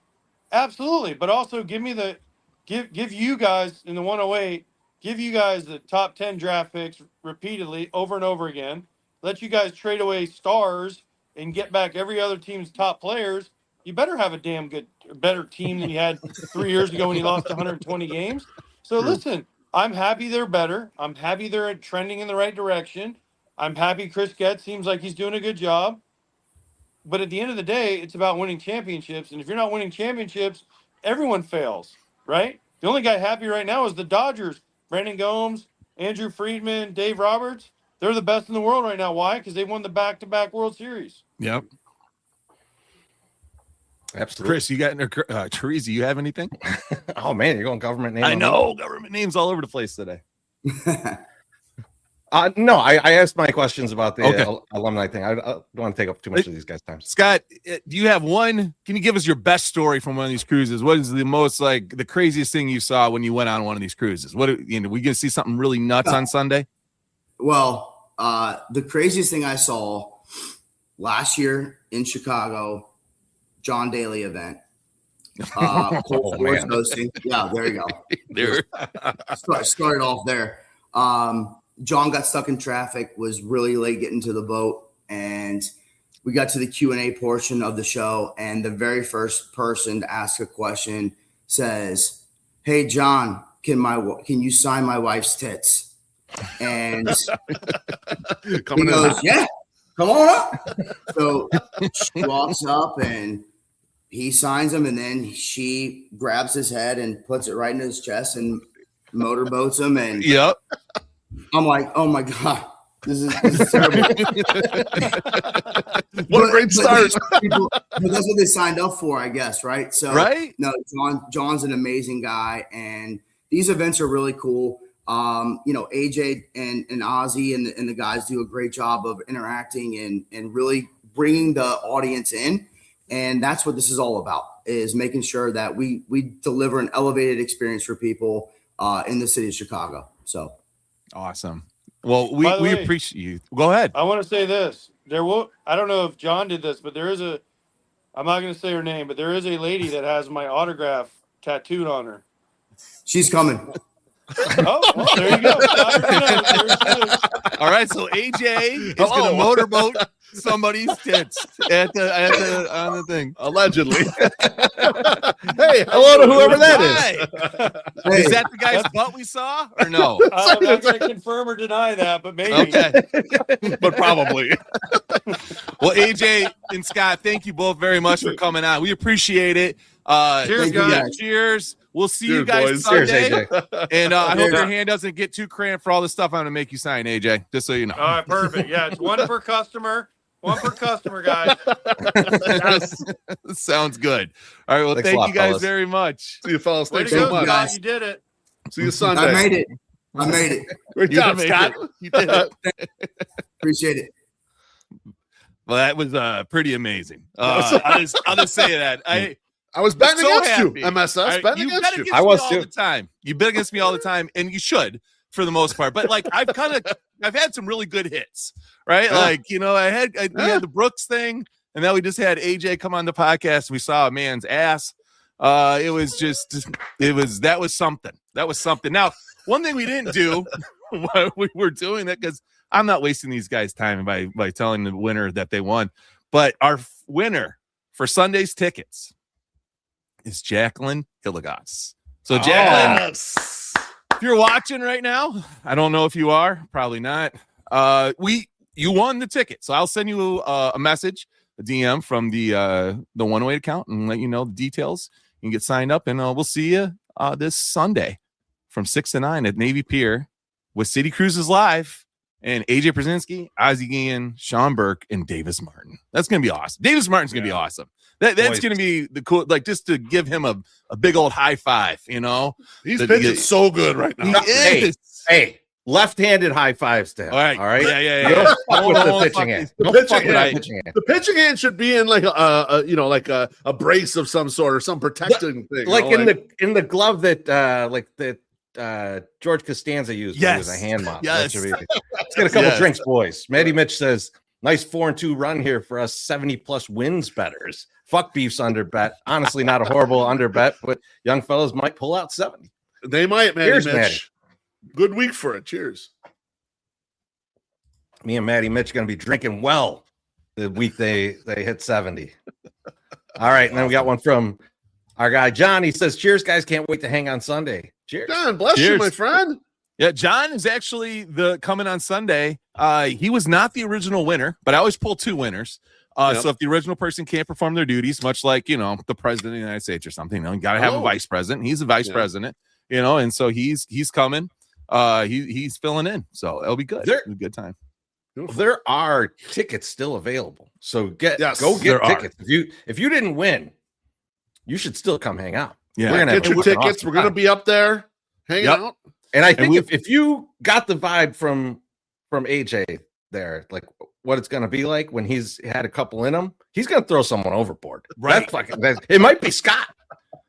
Absolutely. But also give you guys in the 108, give you guys the top 10 draft picks repeatedly over and over again. Let you guys trade away stars and get back every other team's top players. You better have a damn good, better team than you had 3 years ago when you lost 120 games. So listen, I'm happy they're better. I'm happy they're trending in the right direction. I'm happy Chris Getz seems like he's doing a good job. But at the end of the day, it's about winning championships. And if you're not winning championships, everyone fails, right? The only guy happy right now is the Dodgers. Brandon Gomes, Andrew Friedman, Dave Roberts. They're the best in the world right now. Why? Because they won the back-to-back World Series. Yep. absolutely. Chris, you got Teresa, you have anything? Oh man, you're going government name. I know government names all over the place today. No, I asked my questions about the alumni thing. I don't want to take up too much of these guys' time. Scott, do you have one? Can you give us your best story from one of these cruises? What is the most the craziest thing you saw when you went on one of these cruises? We going to see something really nuts on Sunday? Well, the craziest thing I saw last year in Chicago, John Daly event. Hosting. Yeah, there you go. Started off there. John got stuck in traffic, was really late getting to the boat, and we got to the Q&A portion of the show, and the very first person to ask a question says, "Hey, John, can you sign my wife's tits?" And he goes, "Yeah, come on up." So she walks up, and he signs them, and then she grabs his head and puts it right in his chest and motorboats him, and yep. I'm like, oh my God, this is terrible. What a great start. But that's what they signed up for, I guess, right? So, right? No, John's an amazing guy, and these events are really cool. AJ and Ozzy and the guys do a great job of interacting and really bringing the audience in. And that's what this is all about, is making sure that we deliver an elevated experience for people in the city of Chicago. So. Awesome. Well, we appreciate you. Go ahead. I want to say this. I don't know if John did this, but I'm not going to say her name, but there is a lady that has my autograph tattooed on her. She's coming. Oh, well, there you go. All right, so AJ is going to motorboat somebody's tits on the thing. Allegedly. Hey, hello to whoever that is. Hey. Is that the guy's butt we saw or no? I'm not going to confirm or deny that, but maybe. Okay. But probably. Well, AJ and Scott, thank you both very much for coming on. We appreciate it. Cheers, guys. Cheers. We'll see you Cheers, guys boys. Sunday. Cheers, And I hope your hand doesn't get too cramped for all the stuff I'm going to make you sign, AJ, just so you know. All right, perfect. Yeah, it's one per customer. One per customer, guys. Yes. Sounds good. All right, well, Thanks thank a lot, you guys fellas. very much. See you, fellas. Way Thanks to so go, much. Scott. You did it. See you Sunday. I made it. Great You job, made Scott. it. You did it. Appreciate it. Well, that was pretty amazing. I'll just say that. I was betting so against happy. you, MSS. You Betting bet against you. against I me was all too. the time. You bet against me all the time, and you should for the most part. But I've had some really good hits, right? Yeah. We had the Brooks thing, and then we just had AJ come on the podcast. We saw a man's ass. That was something. That was something. Now, one thing we didn't do while we were doing that, because I'm not wasting these guys' time by telling the winner that they won. But our winner for Sunday's tickets is Jacqueline Hilligoss. So, Jacqueline, if you're watching right now, I don't know if you are, probably not. We you won the ticket. So I'll send you a message, a DM from the 108 account, and let you know the details. You can get signed up, and we'll see you this Sunday from 6 to 9 at Navy Pier with City Cruises Live and AJ Pierzynski, Ozzie Guillen, Sean Burke, and Davis Martin. That's gonna be awesome. Davis Martin's gonna be awesome. That's gonna be the cool, like, just to give him a big old high five. He's pitching so good right now. Hey, left-handed high fives to him. All right. Yeah. Don't fuck with the pitching hand. The pitching hand should be in like a brace of some sort or some protecting thing. Like in the glove that George Costanza used when he was a hand mod. Yes. Let's get a couple drinks, boys. Matty Mitch says, nice 4-2 run here for us 70+ wins betters. Fuck Beef's under bet. Honestly, not a horrible under bet, but young fellas might pull out 70. They might, Matty Cheers, Mitch. Matty. Good week for it. Cheers. Me and Matty Mitch are going to be drinking well the week they hit 70. All right, and then we got one from our guy John. He says, cheers, guys. Can't wait to hang on Sunday. Cheers. John, bless you, my friend. Yeah, John is actually coming on Sunday. He was not the original winner, but I always pull 2 winners. So if the original person can't perform their duties, much like, the president of the United States or something, you got to have a vice president. He's a vice president, and so he's coming. He's filling in, so it'll be good. It'll be a good time. There are tickets still available, so go get tickets. If you didn't win, you should still come hang out. Yeah, we're gonna get your tickets. Awesome. We're gonna be up there hanging out. And I think if you got the vibe from AJ there, like what it's gonna be like when he's had a couple in him, he's gonna throw someone overboard. Right? It might be Scott.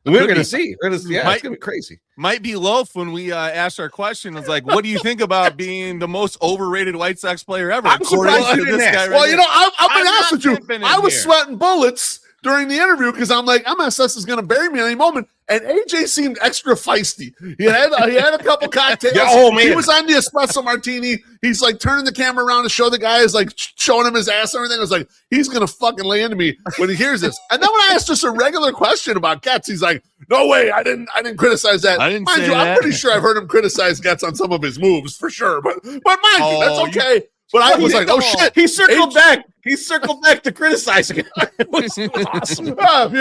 We're gonna see. It's gonna be crazy. Might be Loaf when we asked our question. It's like, what do you think about being the most overrated White Sox player ever? I'm surprised you didn't ask. Well, I'm be honest with you. I was sweating bullets during the interview because I'm like, MSS is going to bury me at any moment. And AJ seemed extra feisty. He had a couple cocktails. He was on the espresso martini. He's like turning the camera around to show the guys, like showing him his ass and everything. I was like, he's going to fucking lay into me when he hears this. And then when I asked just a regular question about Getz, he's like, no way, I didn't criticize that. I didn't say that. I'm pretty sure I've heard him criticize Getz on some of his moves for sure. But mind you, that's okay. But I was like, oh shit. He circled back. He circled back to criticizing it. It was awesome. You got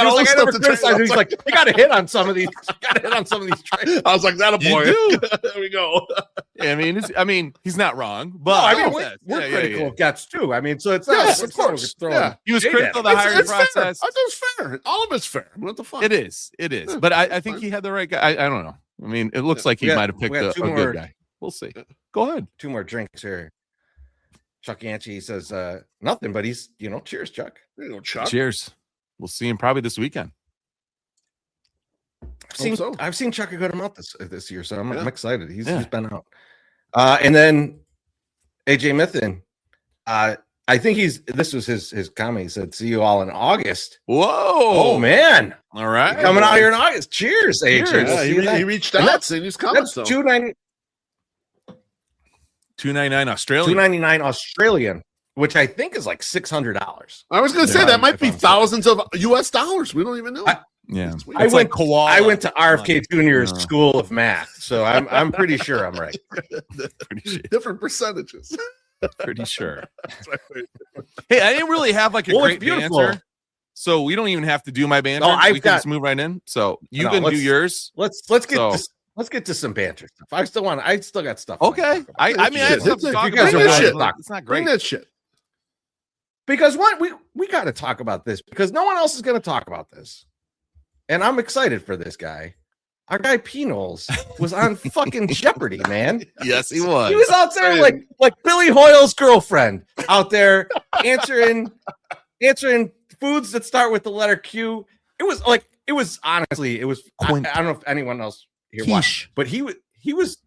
all this stuff to criticize. He's like, you got to hit on some of these. Trades. I was like, that a boy. There we go. Yeah, I mean, he's not wrong, but we're critical of Getz too. I mean, so it's not. Of course. He was critical of the hiring process. I think it's fair. All of it's fair. What the fuck? It is. But I think he had the right guy. I don't know. I mean, it looks like he might have picked a good guy. We'll see. Go ahead. 2 more drinks here. Chuck Yancey says nothing, but he's, cheers, Chuck. There you go, Chuck. Cheers. We'll see him probably this weekend. I've seen Chuck a good amount this year, so I'm excited. He's been out. And then AJ Mithin, I think this was his comment. He said, see you all in August. Whoa. Oh, man. All right. Coming out here in August. Cheers, AJ. Yeah, he reached out saying he's coming. That's $2.99 Australian. $2.99 Australian, which I think is like $600. I was going to say that might be thousands of US dollars. We don't even know. I went to RFK Jr.'s School of Math, so I'm pretty sure I'm right. Different percentages. Pretty sure. Hey, I didn't really have like a great banter, so we don't even have to do my banter. No, we can just move right in. So you can do yours. Let's get to some banter stuff. I still got stuff. Okay. I mean, I have stuff to talk about. It's not great. Bring that shit. Because we got to talk about this because no one else is going to talk about this. And I'm excited for this guy. Our guy P. Knowles was on fucking Jeopardy, man. Yes, he was. He was out there like Billy Hoyle's girlfriend out there answering foods that start with the letter Q. It was honestly, I don't know if anyone else here watched, but he was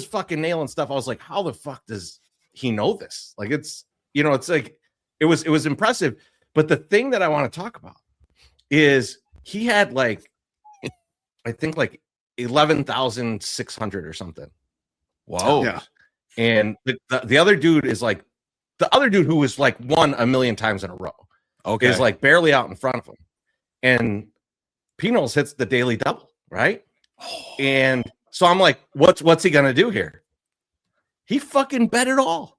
fucking nailing stuff. I was like, how the fuck does he know this? Like it's like it was impressive. But the thing that I want to talk about is he had I think 11,600 or something. Whoa. Yeah. And the other dude is the other dude who was won a million times in a row. Okay. Is barely out in front of him. And P. Knowles hits the daily double, right? And so I'm like, what's he gonna do here? He fucking bet it all.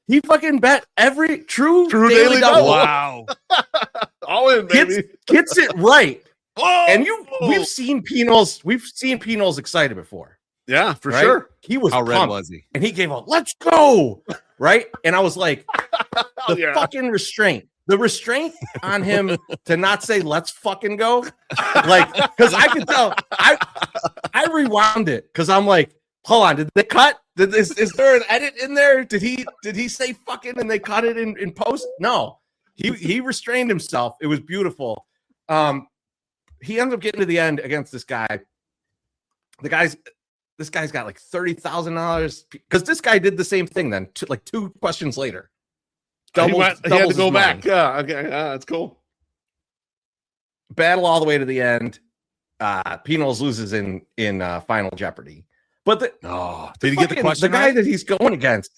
He fucking bet every true daily double. Wow. All in, baby. Gets it right. Whoa! And we've seen Penals excited before. Yeah, for right? sure. He was How red pumped, was he? and he gave a "let's go," right? And I was like, the fucking restraint, the restraint on him to not say "let's fucking go," like, because I could tell. I rewound it because I'm like, hold on, did they cut? Is there an edit in there? Did he say fucking and they cut it in post? No, he restrained himself. It was beautiful. He ends up getting to the end against this guy. This guy's got like $30,000 because this guy did the same thing then, like 2 questions later. He had to go back. Money. Yeah, okay, that's cool. Battle all the way to the end. Penals loses in Final Jeopardy. But did he get the question? The guy that he's going against,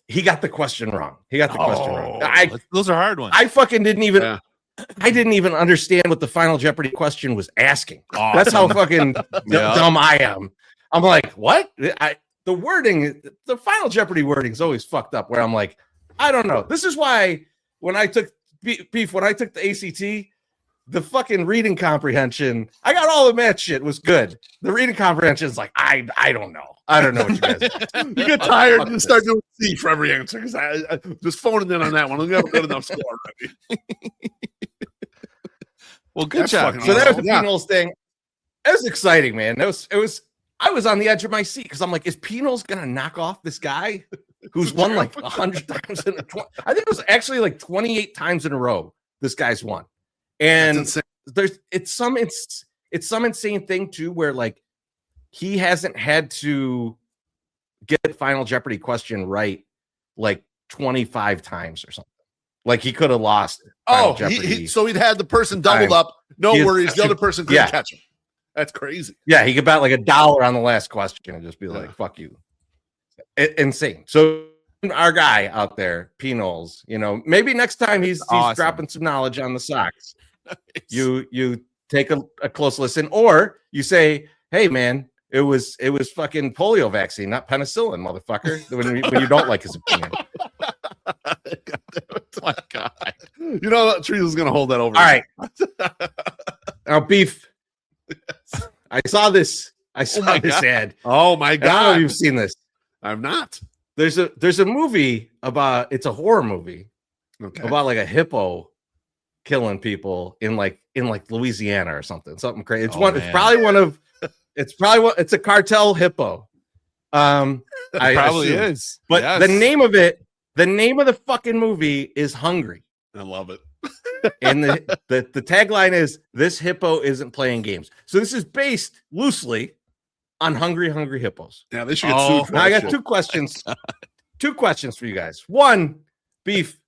he got the question wrong. Those are hard ones. I fucking didn't even. Yeah. I didn't even understand what the Final Jeopardy question was asking. Awesome. That's how fucking dumb I am. I'm like, what? The wording, the Final Jeopardy wording is always fucked up. Where I'm like, I don't know. This is why when I took the ACT, the fucking reading comprehension, I got all the math shit was good. The reading comprehension is like, I don't know. I don't know what you guys are. You get tired and start doing C for every answer because I just phoning in on that one. We have a good enough score already. Well, good job. So that was the Penals thing. It was exciting, man. It was. I was on the edge of my seat because I'm like, is Penals gonna knock off this guy who's won like 100 times I think it was actually like 28 times in a row. This guy's won, and it's some insane thing too, where like he hasn't had to get the Final Jeopardy question right like 25 times or something. Like he could have lost. So he'd had the person doubled up. No worries, the other person couldn't catch him. That's crazy. Yeah, he could bet like $1 on the last question and just be like, "Fuck you." Insane. So our guy out there, Penals, maybe next time he's dropping some knowledge on the Sox. Nice. You take a close listen, or you say, "Hey, man, it was fucking polio vaccine, not penicillin, motherfucker." when you don't like his opinion. My God. Trees gonna hold that over. All right. Now, Beef. I saw this this ad. Oh my God. I don't know if you've seen this. I'm not. There's a movie it's a horror movie about like a hippo killing people in Louisiana or something crazy. It's a cartel hippo. It probably is. But yes. The name of the fucking movie is Hungry. I love it. And the tagline is, "This hippo isn't playing games." So this is based loosely on Hungry Hippos. Yeah, they should get sued for now I got 2 questions. 2 questions for you guys. One, Beef,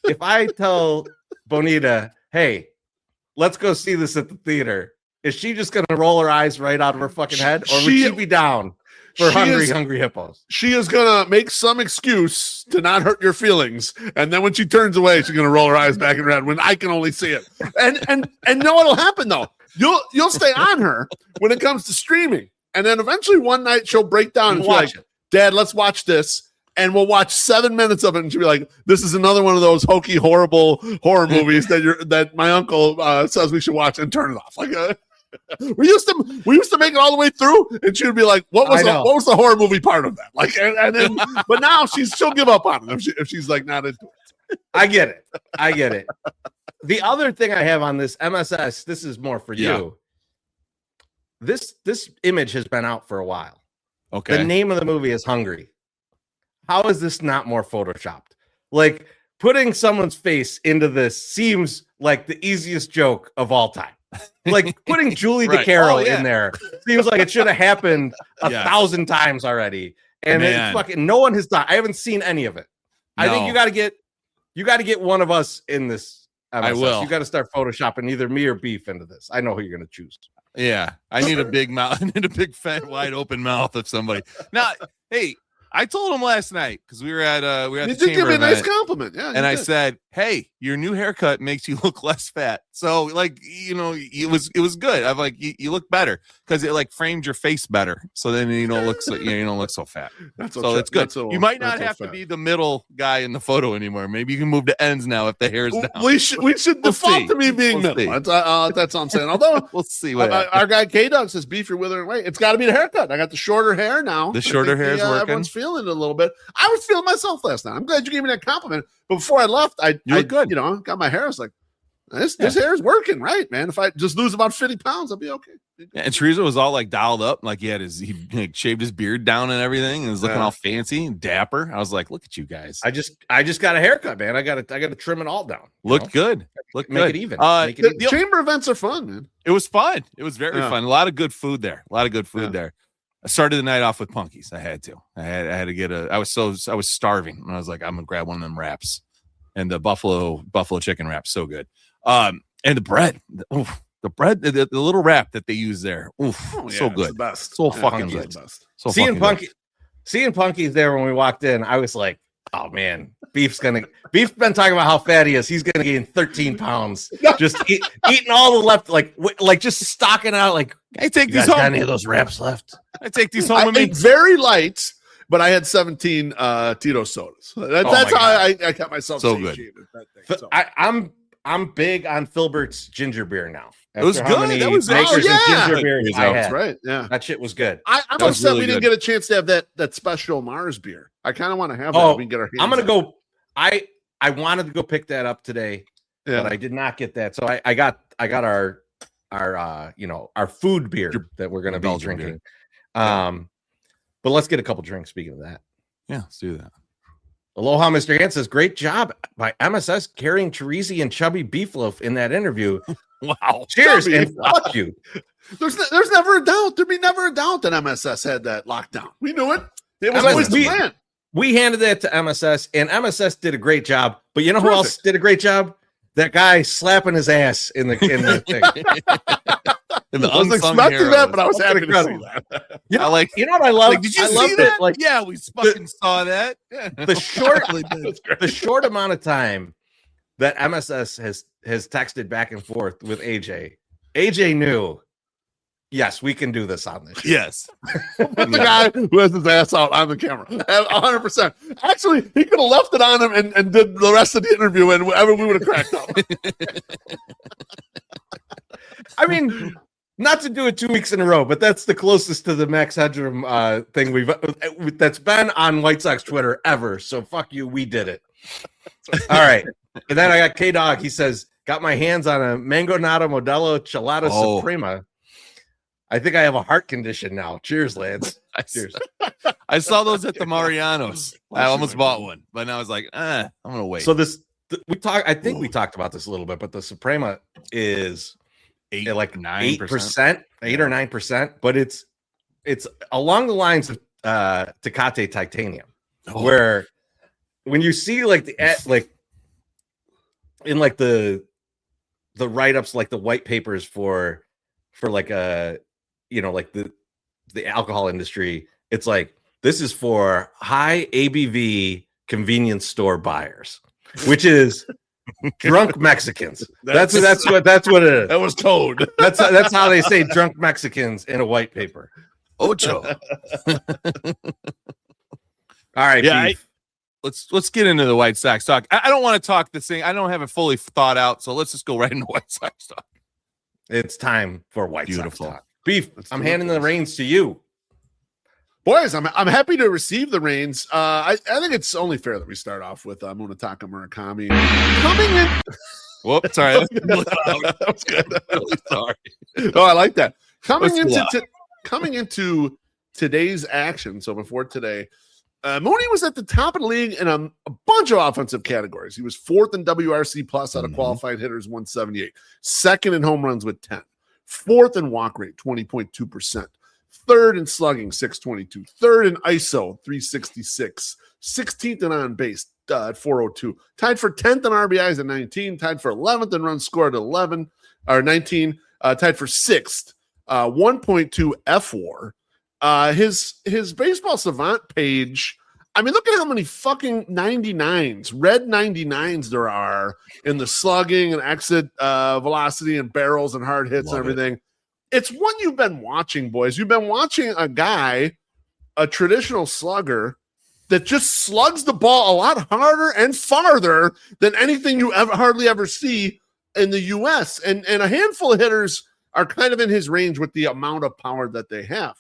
if I tell Bonita, "Hey, let's go see this at the theater," is she just gonna roll her eyes right out of her fucking head, or would she be down for Hungry Hippos? She is gonna make some excuse to not hurt your feelings, and then when she turns away, she's gonna roll her eyes back in her head when I can only see it. And know what'll happen though? You'll stay on her when it comes to streaming, and then eventually one night she'll break down and be like, "Dad, let's watch this." And we'll watch 7 minutes of it, and she'll be like, "This is another one of those hokey, horrible horror movies that my uncle says we should watch," and turn it off. We used to make it all the way through, and she would be like, "What was the horror movie part of that?" Like, and then, but now she'll give up on it if she's like not into it. I get it. The other thing I have on this MSS, this is more for you. This image has been out for a while. Okay. The name of the movie is Hungry. How is this not more photoshopped? Like, putting someone's face into this seems like the easiest joke of all time. Like putting Julie DeCaro in there seems like it should have happened 1,000 times already. And it's fucking no one has done. I haven't seen any of it. No. I think you got to get one of us in this. MSS. I will. You got to start photoshopping either me or Beef into this. I know who you're going to choose. Yeah, I need a big mouth. I need a big, fat, wide open mouth of somebody. Now, hey, I told him last night because we were at the chamber did give me a nice event, compliment. Yeah, and I said, hey, your new haircut makes you look less fat. So like, it was good. I'm like, you look better because it like framed your face better. So then you don't look so fat. It's good. You might not have to be the middle guy in the photo anymore. Maybe you can move to ends now if the hair's down. We should default to me being middle. That's what I'm saying. Although we'll see our guy K-Dog says, beef, you're withering away. It's got to be the haircut. I got the shorter hair now. The shorter hair is working. Everyone's feeling it a little bit. I was feeling myself last night. I'm glad you gave me that compliment. But before I left, I look good. Got my hair. I was like, this hair is working, right, man? If I just lose about 50 pounds, I'll be okay. Yeah, and Teresa was all like dialed up, like he like, shaved his beard down and everything, and was looking all fancy and dapper. I was like, look at you guys. I just got a haircut, man. I got to trim it all down. Looked good. Make it even. The chamber events are fun, man. It was fun. It was very fun. A lot of good food there. I started the night off with Punkies. I had to. I had to get I was starving, and I was like, I'm gonna grab one of them wraps, and the buffalo chicken wrap, so good. And the bread, the bread, the little wrap that they use there, so good. The best. So fucking good. So seeing Punkies there when we walked in, I was like, oh man, Beef's been talking about how fat he is. He's gonna gain 13 pounds. Just eating all the left, like just stocking out. Like, I take these home. Got any of those wraps left? I take these home. I ate very light, but I had 17 Tito sodas. That's how I kept myself so good. I'm big on Filbert's ginger beer now. It was good. That was ginger beer. That's right. Yeah, that shit was good. I'm upset we didn't get a chance to have that special Mars beer. I kind of want to have that. We can get our hands. I'm gonna go. I wanted to go pick that up today, but I did not get that. So I got our food beer that we're gonna be drinking. But let's get a couple drinks. Speaking of that, let's do that. Aloha, Mr. Ant says, great job by MSS carrying Teresi and Chubby Beefloaf in that interview. Wow. Cheers and fuck you. There's never a doubt. There'd be never a doubt that MSS had that lockdown. We knew it. It was always the plan. We handed that to MSS, and MSS did a great job. But you know who else did a great job? That guy slapping his ass in the thing. I was expecting that, but I was happy to see that. You know what I love? Did you see that? We fucking saw that. The short amount of time that MSS has texted back and forth with AJ. AJ knew, yes, we can do this on this. Yes. The guy who has his ass out on the camera. 100%. Actually, he could have left it on him and did the rest of the interview, and we would have cracked up. I mean, not to do it 2 weeks in a row, but that's the closest to the Max Headroom thing that's been on White Sox Twitter ever. So fuck you, we did it. All right. And then I got K-Dog. He says, got my hands on a Mango Nata Modelo Chelada Suprema. I think I have a heart condition now. Cheers, Lance. Cheers. I saw those at the Marianos. I almost bought one, but now I was like, I'm gonna wait. So I think we talked about this a little bit, but the Suprema is 8 or 9%, but it's along the lines of Tecate Titanium, where when you see in the write-ups, like the white papers for like the alcohol industry, it's like, this is for high ABV convenience store buyers, which is drunk Mexicans. That's what it is. That was told. That's how they say drunk Mexicans in a white paper. Ocho. All right. Yeah. Let's get into the White Sox talk. I don't want to talk this thing. I don't have it fully thought out, so let's just go right into White Sox talk. It's time for White Sox talk. Beef, I'm handing the reins to you. Boys, I'm happy to receive the reins. I think it's only fair that we start off with Munetaka Murakami coming in. Whoops, sorry. That was good. Really sorry. Oh, I like that. Coming into today's action. So before today, Mune was at the top of the league in a bunch of offensive categories. He was fourth in WRC plus out of qualified hitters, 178. Second in home runs with 10. Fourth in walk rate, 20.2%. Third in slugging, 622. Third in ISO, 366. 16th in on base, at 402. Tied for 10th in RBIs at 19. Tied for 11th in runs scored at 19. Tied for 6th, 1.2 F WAR. His baseball savant page, I mean, look at how many fucking 99s, red 99s there are in the slugging and exit velocity and barrels and hard hits and everything. It's what you've been watching, boys. You've been watching a guy, a traditional slugger, that just slugs the ball a lot harder and farther than anything you hardly ever see in the U.S. And a handful of hitters are kind of in his range with the amount of power that they have.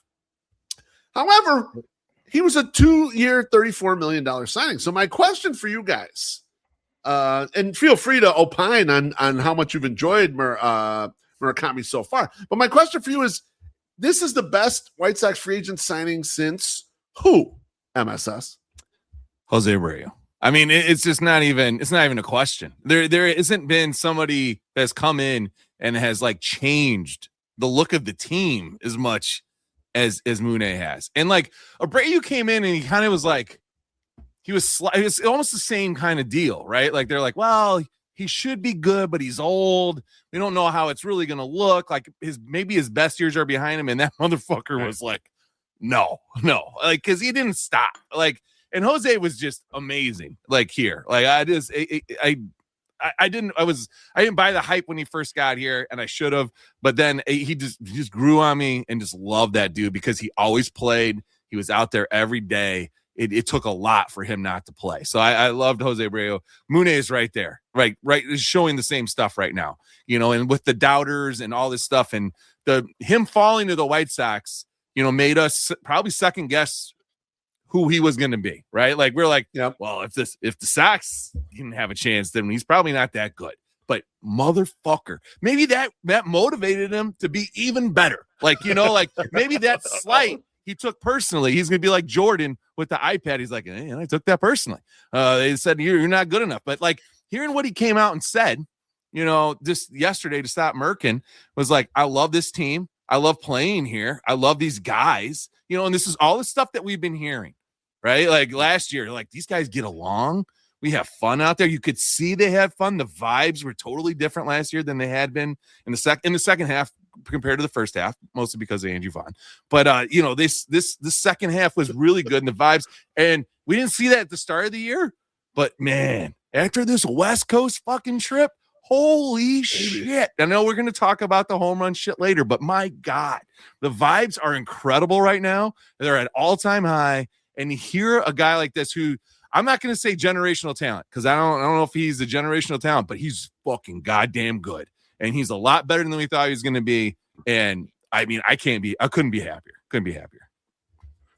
However, he was a 2-year, $34 million signing. So my question for you guys, and feel free to opine on how much you've enjoyed Murakami so far. But my question for you is, this is the best White Sox free agent signing since who? MSS. Jose Abreu. I mean, it's just not even a question. There hasn't been somebody that's come in and has like changed the look of the team as much as Mune has. And like Abreu came in and he kind of was like, it was almost the same kind of deal, right? Like they're like, well, he should be good, but he's old. We don't know how it's really going to look. Like maybe his best years are behind him. And that motherfucker was like, no, like, cause he didn't stop. Like, and Jose was just amazing. Like here, like I didn't buy the hype when he first got here, and I should have. But then he just grew on me, and just loved that dude because he always played. He was out there every day. It took a lot for him not to play. So I loved Jose Abreu. Mune is right there, right, is showing the same stuff right now. You know, and with the doubters and all this stuff, and him falling to the White Sox, you know, made us probably second guess who he was going to be, right? Like we're like, well, if the Sox didn't have a chance, then he's probably not that good. But motherfucker, maybe that motivated him to be even better. Like, you know, like maybe that slight he took personally. He's going to be like Jordan with the iPad. He's like, hey, I took that personally. They said you're not good enough. But like hearing what he came out and said, you know, just yesterday to stop Merkin was like, I love this team. I love playing here. I love these guys, you know, and this is all the stuff that we've been hearing. Right? Like last year, like these guys get along. We have fun out there. You could see they had fun. The vibes were totally different last year than they had been in the second half compared to the first half, mostly because of Andrew Vaughn. But you know, this second half was really good in the vibes. And we didn't see that at the start of the year. But man, after this West Coast fucking trip, holy shit. I know we're going to talk about the home run shit later, but my God, the vibes are incredible right now. They're at all-time high. And you hear a guy like this who I'm not going to say generational talent because I don't know if he's a generational talent, but he's fucking goddamn good. And he's a lot better than we thought he was going to be. And I mean, I couldn't be happier. Couldn't be happier.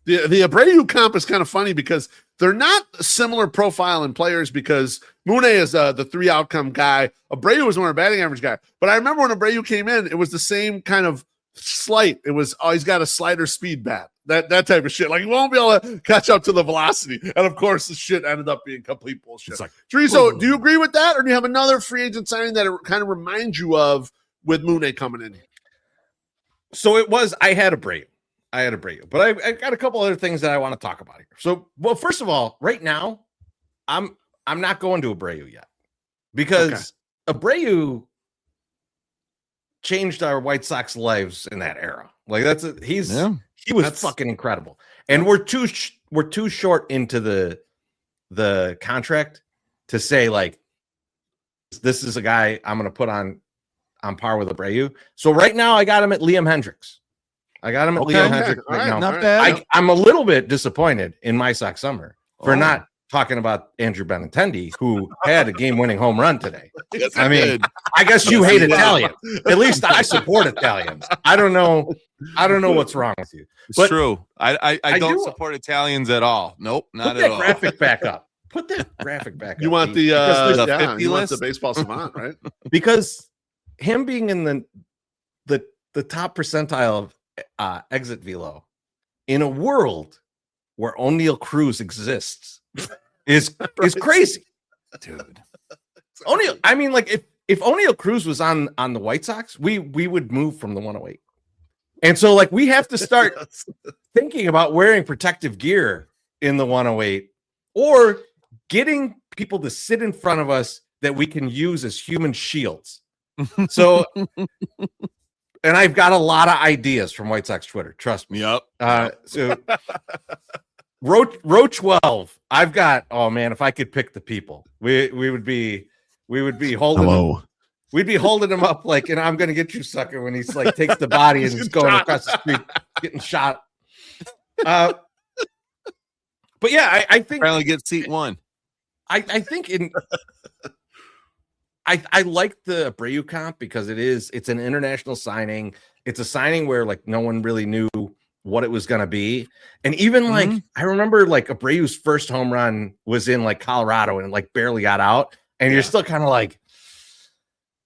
The Abreu comp is kind of funny because they're not a similar profile in players because Mune is the 3 outcome guy. Abreu was more a batting average guy. But I remember when Abreu came in, it was the same kind of slight. It was, he's got a slider speed bat. That type of shit. Like, he won't be able to catch up to the velocity. And, of course, the shit ended up being complete bullshit. It's like, Chorizo, do you agree with that? Or do you have another free agent signing that it kind of reminds you of with Mune coming in here? So I had Abreu. But I got a couple other things that I want to talk about here. So, well, first of all, right now, I'm not going to Abreu yet. Because Abreu changed our White Sox lives in that era. Like he was fucking incredible. And we're too short into the contract to say like this is a guy I'm going to put on par with Abreu. So right now I got him at Liam Hendricks. Liam Hendricks right now. Not bad. I'm a little bit disappointed in My Sox Summer for not talking about Andrew Benintendi, who had a game-winning home run today. I mean, I guess you hate Italians. At least I support Italians. I don't know what's wrong with you. It's true. I don't support Italians at all. Nope, not at all. Put that graphic back up. You want the 50 list? The baseball savant, right? Because him being in the top percentile of exit velo in a world where O'Neal Cruz exists is crazy, dude. O'Neal, I mean, like if O'Neal Cruz was on the White Sox, we would move from the 108. And so like we have to start thinking about wearing protective gear in the 108 or getting people to sit in front of us that we can use as human shields. So and I've got a lot of ideas from White Sox Twitter, trust me. Yep. So row 12. I've got. Oh man, if I could pick the people, we would be holding. Hello. We'd be holding him up like, and I'm gonna get you, sucker, when he's like takes the body and he's going across the street getting shot. But yeah, I think finally get seat 1. I think I like the Abreu comp because it's an international signing. It's a signing where like no one really knew what it was gonna be, and even like I remember like Abreu's first home run was in like Colorado and like barely got out, and you're still kind of like,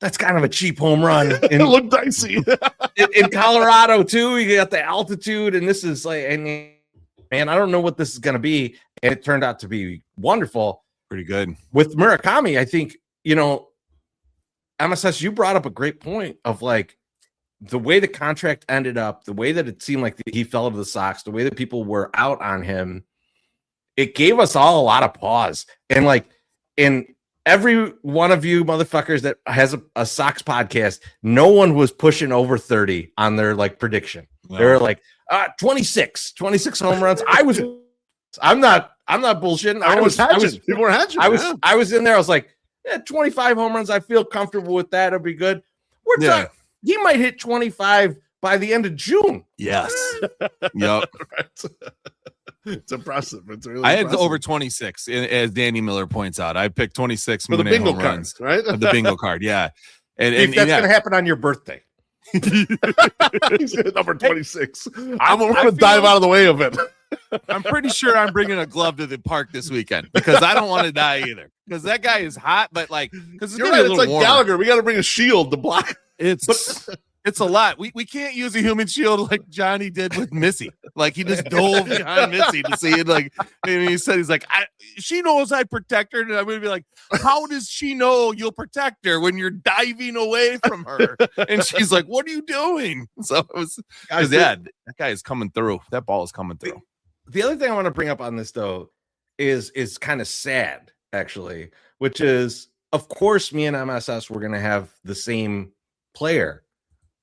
that's kind of a cheap home run. It looked dicey in Colorado too. You got the altitude, and this is like, and man, I don't know what this is gonna be, and it turned out to be wonderful, pretty good with Murakami. I think MSS, you brought up a great point of like the way the contract ended up, the way that it seemed like he fell to the Sox, the way that people were out on him. It gave us all a lot of pause, and like in every one of you motherfuckers that has a Sox podcast, no one was pushing over 30 on their like prediction. No. They were like 26 home runs. I'm not bullshitting. People were hedging. I was in there. I was like, 25 home runs. I feel comfortable with that. It'll be good. He might hit 25 by the end of June. Yes. Yep. Right. It's impressive. It's really I impressive. had over 26, as Danny Miller points out. I picked 26 for the Mune bingo home card, runs, right? The bingo card, yeah. And that's going to happen on your birthday. He's number 26. I'm going to dive out of the way of it. I'm pretty sure I'm bringing a glove to the park this weekend because I don't want to die either. Because that guy is hot, but like, because you're right. It's like warm. Gallagher. We got to bring a shield to block. It's a lot. We can't use a human shield like Johnny did with Missy. Like he just dove behind Missy to see it. Like, and he said, he's like, she knows I protect her. And I'm going to be like, how does she know you'll protect her when you're diving away from her? And she's like, what are you doing? So it was, that guy is coming through. That ball is coming through. The other thing I want to bring up on this though is kind of sad actually, which is, of course, me and MSS were going to have the same player,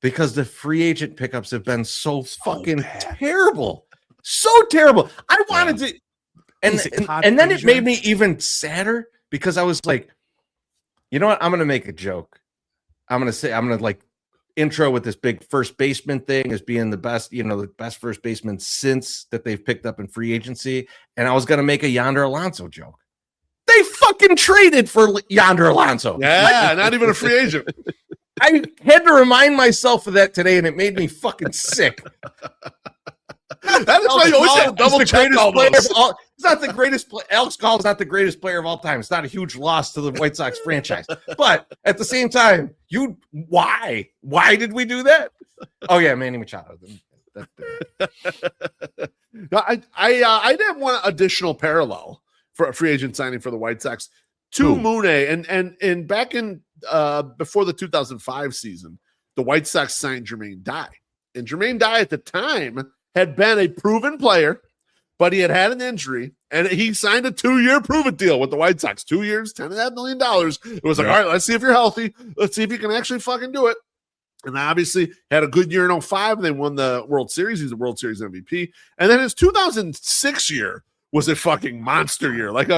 because the free agent pickups have been so fucking terrible. So terrible. I wanted to, and then it made me even sadder because I was like, you know what? I'm going to make a joke. I'm going to like intro with this big first baseman thing as being the best, the best first baseman since that they've picked up in free agency. And I was going to make a Yonder Alonso joke. They fucking traded for Yonder Alonso. Yeah, not even a free agent. I had to remind myself of that today, and it made me fucking sick. That is why you always have to double check all those. It's not the greatest player. Alex Gall is not the greatest player of all time. It's not a huge loss to the White Sox franchise. But at the same time, why? Why did we do that? Oh yeah, Manny Machado. I did have one additional parallel for a free agent signing for the White Sox to Mune, and back in before the 2005 season, the White Sox signed Jermaine Dye, and Jermaine Dye at the time had been a proven player, but he had an injury, and he signed a 2-year prove-it deal with the White Sox. 2 years, $10.5 million. It was like, all right, let's see if you're healthy. Let's see if you can actually fucking do it. And obviously had a good year in 2005. They won the World Series. He's a World Series MVP. And then his 2006 year was a fucking monster year. Like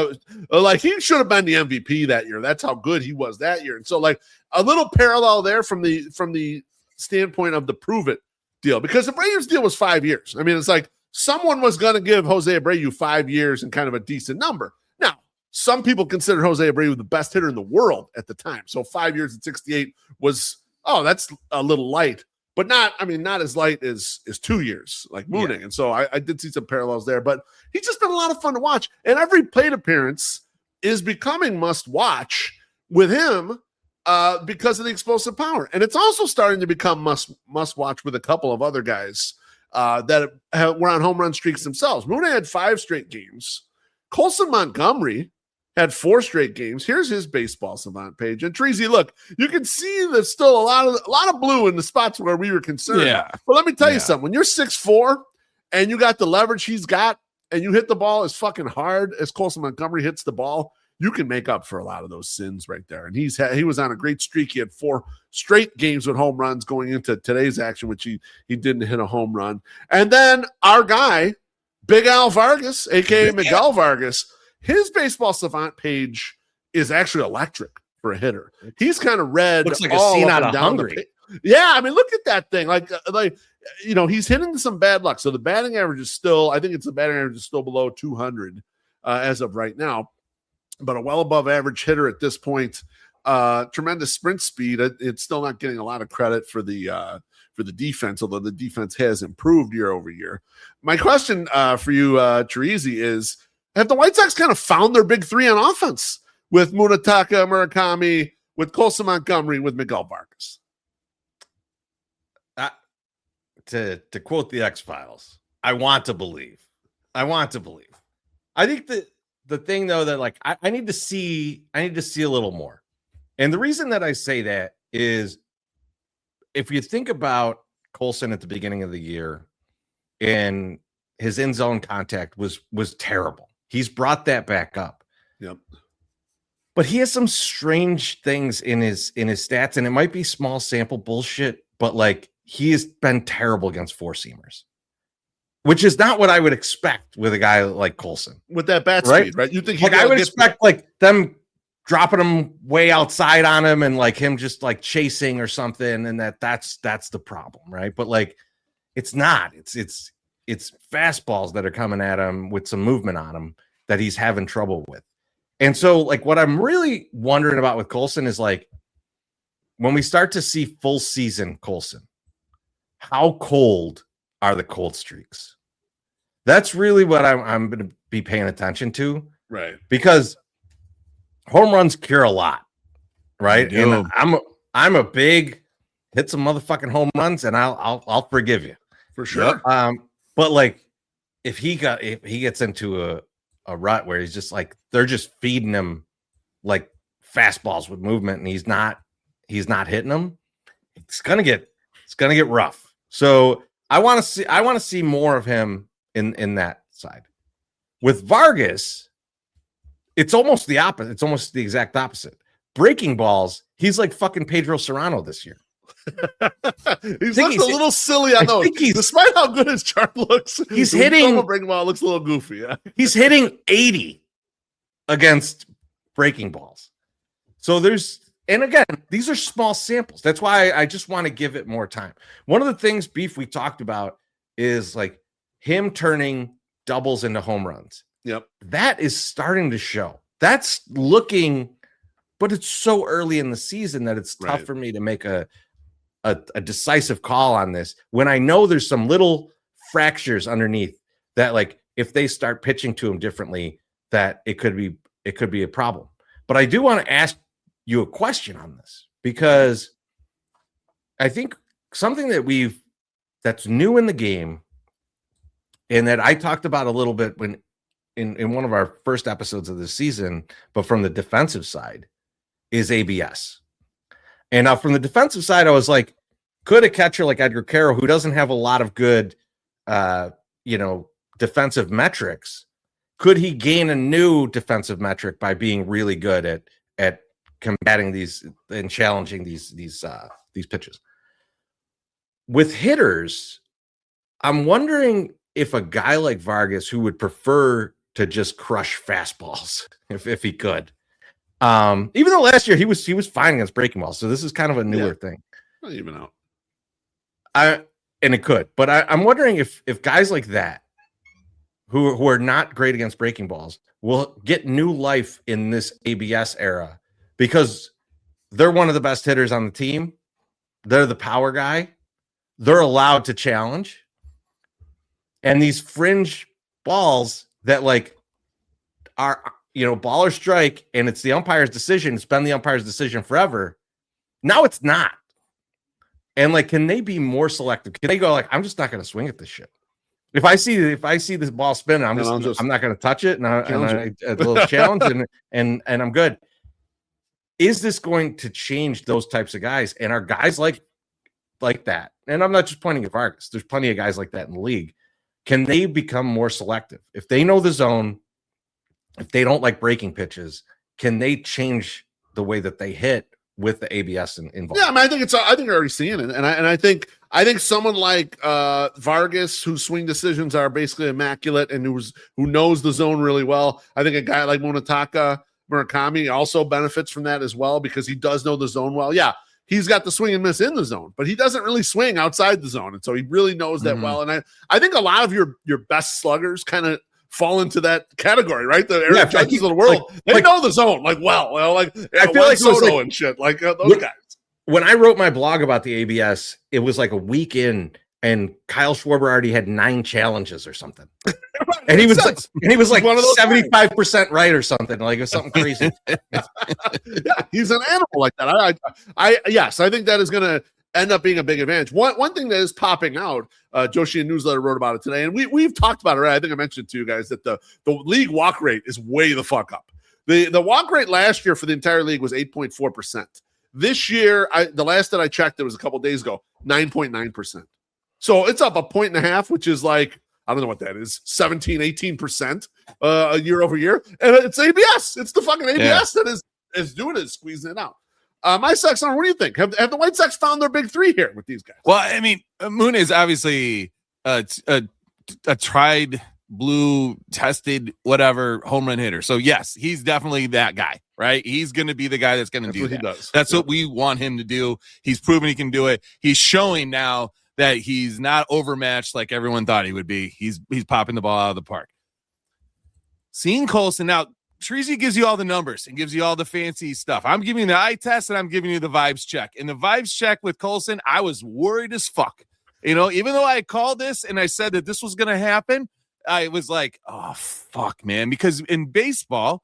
he should have been the MVP that year. That's how good he was that year. And so like a little parallel there from the standpoint of the prove it deal, because Abreu's deal was 5 years. I mean, it's like someone was going to give Jose Abreu 5 years and kind of a decent number. Now, some people consider Jose Abreu the best hitter in the world at the time. So 5 years at 68 was, that's a little light, but not as light as 2 years like Mune. Yeah. And so I did see some parallels there, but he's just been a lot of fun to watch. And every plate appearance is becoming must watch with him because of the explosive power. And it's also starting to become must watch with a couple of other guys that were on home run streaks themselves. Mune had 5 straight games. Colson Montgomery had 4 straight games. Here's his baseball savant page. And Treasy, look, you can see there's still a lot of blue in the spots where we were concerned. Yeah. But let me tell you something. When you're 6'4" and you got the leverage he's got, and you hit the ball as fucking hard as Colson Montgomery hits the ball, you can make up for a lot of those sins right there. And he was on a great streak. He had 4 straight games with home runs going into today's action, which he didn't hit a home run. And then our guy, Big Al Vargas, aka Miguel Vargas, his Baseball Savant page is actually electric for a hitter. He's kind of red. Looks like a scene out of Hungry. Yeah, I mean, look at that thing. Like he's hitting some bad luck. So the batting average is still, I think it's the batting average is still below 200 as of right now, but a well above average hitter at this point. Tremendous sprint speed. It's still not getting a lot of credit for the defense, although the defense has improved year over year. My question for you, Terezi, is have the White Sox kind of found their big three on offense with Munetaka Murakami, with Colson Montgomery, with Miguel Vargas? To quote the X-Files, I want to believe. I think that the thing though that like I need to see a little more. And the reason that I say that is if you think about Colson at the beginning of the year and his in zone contact was terrible. He's brought that back up. Yep. But he has some strange things in his stats, and it might be small sample bullshit, but like he has been terrible against four-seamers, which is not what I would expect with a guy like Colson. With that bat speed, right? You think like I would expect like them dropping him way outside on him and like him just like chasing or something, and that's the problem, right? But like it's not. It's fastballs that are coming at him with some movement on him that he's having trouble with. And so like what I'm really wondering about with Colson is like when we start to see full season Colson, how cold are the cold streaks? That's really what I'm going to be paying attention to. Right. Because home runs cure a lot. Right. And I'm a big hit some motherfucking home runs and I'll forgive you. For sure. But like if he gets into a rut where he's just like they're just feeding him like fastballs with movement and he's not hitting them, it's gonna get rough. So I want to see more of him in that side. With Vargas, it's almost the opposite. It's almost the exact opposite. Breaking balls, he's like fucking Pedro Serrano this year. He's a little silly on those. Despite how good his chart looks, he's hitting breaking ball looks a little goofy. Yeah. He's hitting 80 against breaking balls. So and again, these are small samples. That's why I just want to give it more time. One of the things, Beef, we talked about is like him turning doubles into home runs. Yep. That is starting to show. That's looking, but it's so early in the season that it's tough for me to make a decisive call on this when I know there's some little fractures underneath that, like, if they start pitching to him differently, that it could be a problem. But I do want to ask you a question on this because I think something that's new in the game and that I talked about a little bit when in one of our first episodes of this season, but from the defensive side, is ABS. And now from the defensive side, I was like, could a catcher like Edgar Carroll, who doesn't have a lot of good, defensive metrics, could he gain a new defensive metric by being really good at combating these and challenging these pitches? With hitters, I'm wondering if a guy like Vargas, who would prefer to just crush fastballs if he could, even though last year he was fine against breaking balls, so this is kind of a newer thing. Not even out. And it could, but I'm wondering if guys like that who are not great against breaking balls will get new life in this ABS era because they're one of the best hitters on the team. They're the power guy. They're allowed to challenge. And these fringe balls that like are, ball or strike, and it's the umpire's decision. It's been the umpire's decision forever. Now it's not. And like, can they be more selective? Can they go like, I'm just not going to swing at this shit. If I see this ball spinning, I'm not going to touch it. And a little challenge and I'm good. Is this going to change those types of guys? And are guys like that? And I'm not just pointing at Vargas. There's plenty of guys like that in the league. Can they become more selective? If they know the zone, if they don't like breaking pitches, can they change the way that they hit with the ABS involved. Yeah, I mean, I think you're already seeing it, and I think someone like Vargas, whose swing decisions are basically immaculate and who knows the zone really well. I think a guy like Munetaka Murakami also benefits from that as well because he does know the zone well. Yeah, he's got the swing and miss in the zone, but he doesn't really swing outside the zone, and so he really knows that well. And I think a lot of your best sluggers kind of fall into that category, right? The Aaron Judges of the world, they know the zone like well. I feel like Soto and shit, like those guys. When I wrote my blog about the ABS, it was like a week in, and Kyle Schwarber already had 9 challenges or something, and he was like 75% right or something. Like it was something crazy. Yeah, he's an animal like that. Yes, I think that is going to end up being a big advantage. One thing that is popping out, Joshi Newsletter wrote about it today, and we've talked about it, right? I think I mentioned to you guys that the league walk rate is way the fuck up. The walk rate last year for the entire league was 8.4%. This year, the last that I checked, it was a couple days ago, 9.9%. So it's up 1.5 points, which is like, I don't know what that is, 17, 18% year over year. And it's ABS. It's the fucking ABS that is doing it, squeezing it out. My Sox, what do you think? Have the White Sox found their big 3 here with these guys? Well, I mean, Mune is obviously a tried, blue, tested, whatever home run hitter. So yes, he's definitely that guy, right? He's going to be the guy that's going to do that. Does. That's what we want him to do. He's proven he can do it. He's showing now that he's not overmatched like everyone thought he would be. He's popping the ball out of the park. Seeing Colson now. Treasy gives you all the numbers and gives you all the fancy stuff. I'm giving you the eye test and I'm giving you the vibes check. And the vibes check with Colson, I was worried as fuck. You know, even though I called this and I said that this was going to happen, I was like, oh, fuck, man. Because in baseball,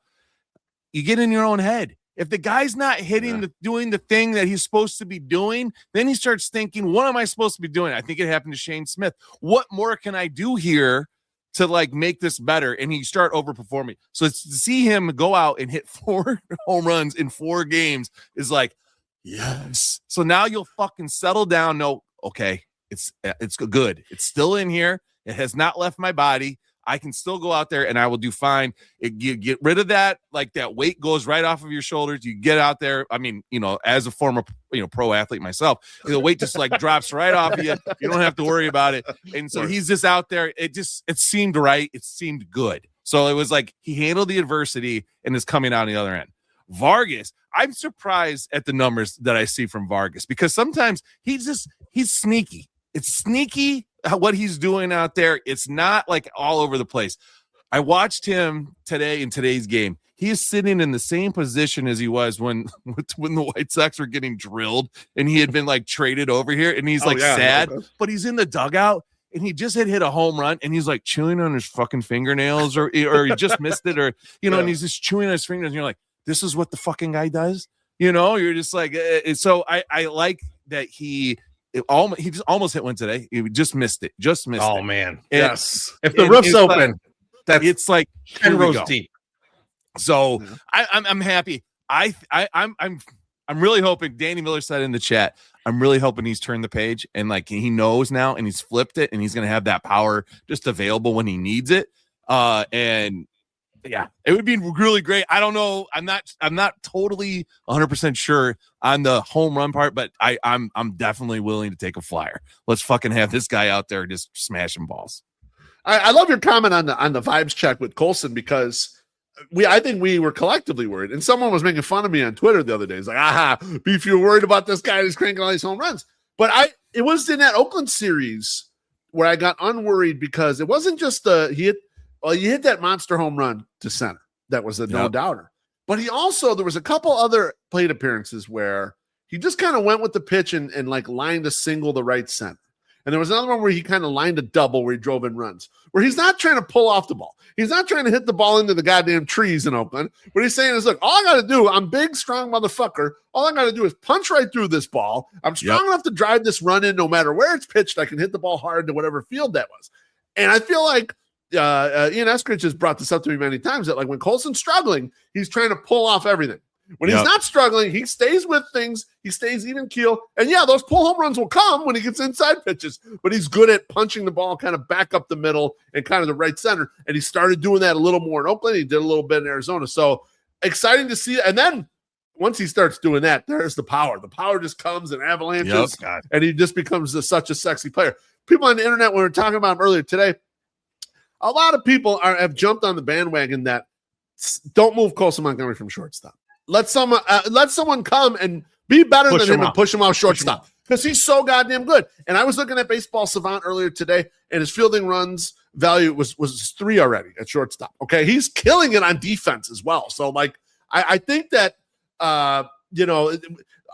you get in your own head. If the guy's not hitting, doing the thing that he's supposed to be doing, then he starts thinking, what am I supposed to be doing? I think it happened to Shane Smith. What more can I do here to like make this better? And he start overperforming. So to see him go out and hit 4 home runs in 4 games is like, yes. So now you'll fucking settle down. No, okay, it's good. It's still in here. It has not left my body. I can still go out there and I will do fine. You get rid of that, like that weight goes right off of your shoulders. You get out there. I mean, you know, as a former, pro athlete myself, the weight just like drops right off of you. You don't have to worry about it. And so he's just out there. It seemed right. It seemed good. So it was like he handled the adversity and is coming out on the other end. Vargas, I'm surprised at the numbers that I see from Vargas because sometimes he's sneaky. It's sneaky what he's doing out there. It's not like all over the place. I watched him today in today's game. He is sitting in the same position as he was when the White Sox were getting drilled and he had been like traded over here and he's sad, but he's in the dugout and he just had hit a home run and he's like chewing on his fucking fingernails or he just missed it or, and he's just chewing on his fingernails and you're like, this is what the fucking guy does. You're just like, so I like that he just almost hit one today. He just missed it. Oh, man. Yes. If the roof's open, it's like 10 rows deep. So I'm happy. I'm really hoping Danny Miller said in the chat, I'm really hoping he's turned the page and like he knows now and he's flipped it and he's going to have that power just available when he needs it. And yeah, it would be really great. I don't know. I'm not totally 100% sure on the home run part, but I'm definitely willing to take a flyer. Let's fucking have this guy out there just smashing balls. I love your comment on the vibes check with Colson because I think we were collectively worried, and someone was making fun of me on Twitter the other day. It's like, Beef, you're worried about this guy who's cranking all these home runs. But it was in that Oakland series where I got unworried because it wasn't just you hit that monster home run to center. That was a no-doubter. But there was a couple other plate appearances where he just kind of went with the pitch and like lined a single to right center. And there was another one where he kind of lined a double where he drove in runs, where he's not trying to pull off the ball. He's not trying to hit the ball into the goddamn trees in Oakland. What he's saying is, look, all I got to do, I'm big, strong motherfucker. All I got to do is punch right through this ball. I'm strong enough to drive this run in no matter where it's pitched. I can hit the ball hard to whatever field that was. And I feel like Ian Eskridge has brought this up to me many times that like when Colson's struggling, he's trying to pull off everything. When he's not struggling, he stays with things. He stays even keel. And those pull home runs will come when he gets inside pitches. But he's good at punching the ball kind of back up the middle and kind of the right center. And he started doing that a little more in Oakland. He did a little bit in Arizona. So exciting to see. And then once he starts doing that, there's the power. The power just comes in avalanches, and he just becomes such a sexy player. People on the internet, when we were talking about him earlier today, a lot of people have jumped on the bandwagon that don't move Colson Montgomery from shortstop. Let someone come and be better than him and push him out shortstop because he's so goddamn good. And I was looking at Baseball Savant earlier today, and his fielding runs value was 3 already at shortstop. Okay, he's killing it on defense as well. So, like, I think that a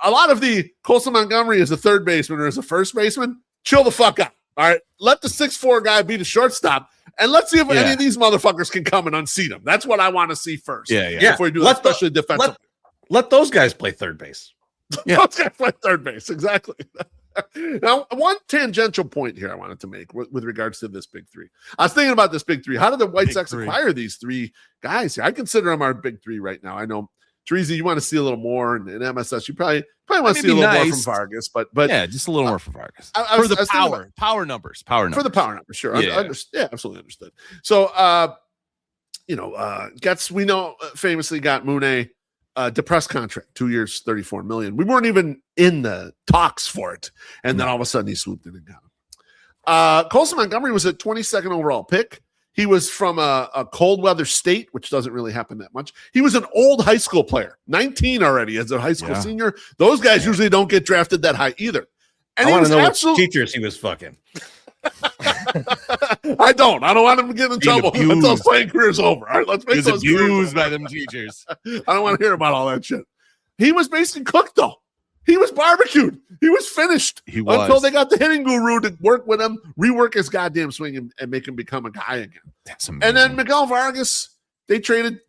lot of the Colson Montgomery as a third baseman or as a first baseman, chill the fuck out. All right, let the 6'4" guy be the shortstop, and let's see if any of these motherfuckers can come and unseat him. That's what I want to see first. Before we do that, especially defensively. Let those guys play third base. Those guys play third base, exactly. Now, one tangential point here I wanted to make with regards to this big three. I was thinking about this big three. How did the White Sox acquire these 3 guys here? I consider them our big 3 right now. I know, Teresa, you want to see a little more, and MSS, you probably want to see a little more from Vargas, but yeah, just a little more from Vargas for the power numbers for the power numbers. Sure, absolutely understood. So, Getz, we know famously got Mune depressed contract, 2 years, $34 million. We weren't even in the talks for it, and then all of a sudden he swooped in and got him. Colson Montgomery was a 22nd overall pick. He was from a cold weather state, which doesn't really happen that much. He was an old high school player, 19 already as a high school senior. Those guys usually don't get drafted that high either. And I want to know what teachers he was fucking. I don't want him to get in trouble until his playing career's over. All right, let's make those abused by them teachers. I don't want to hear about all that shit. He was basically cooked, though. He was barbecued. He was finished until they got the hitting guru to work with him, rework his goddamn swing, and make him become a guy again. That's amazing. And then Miguel Vargas, they traded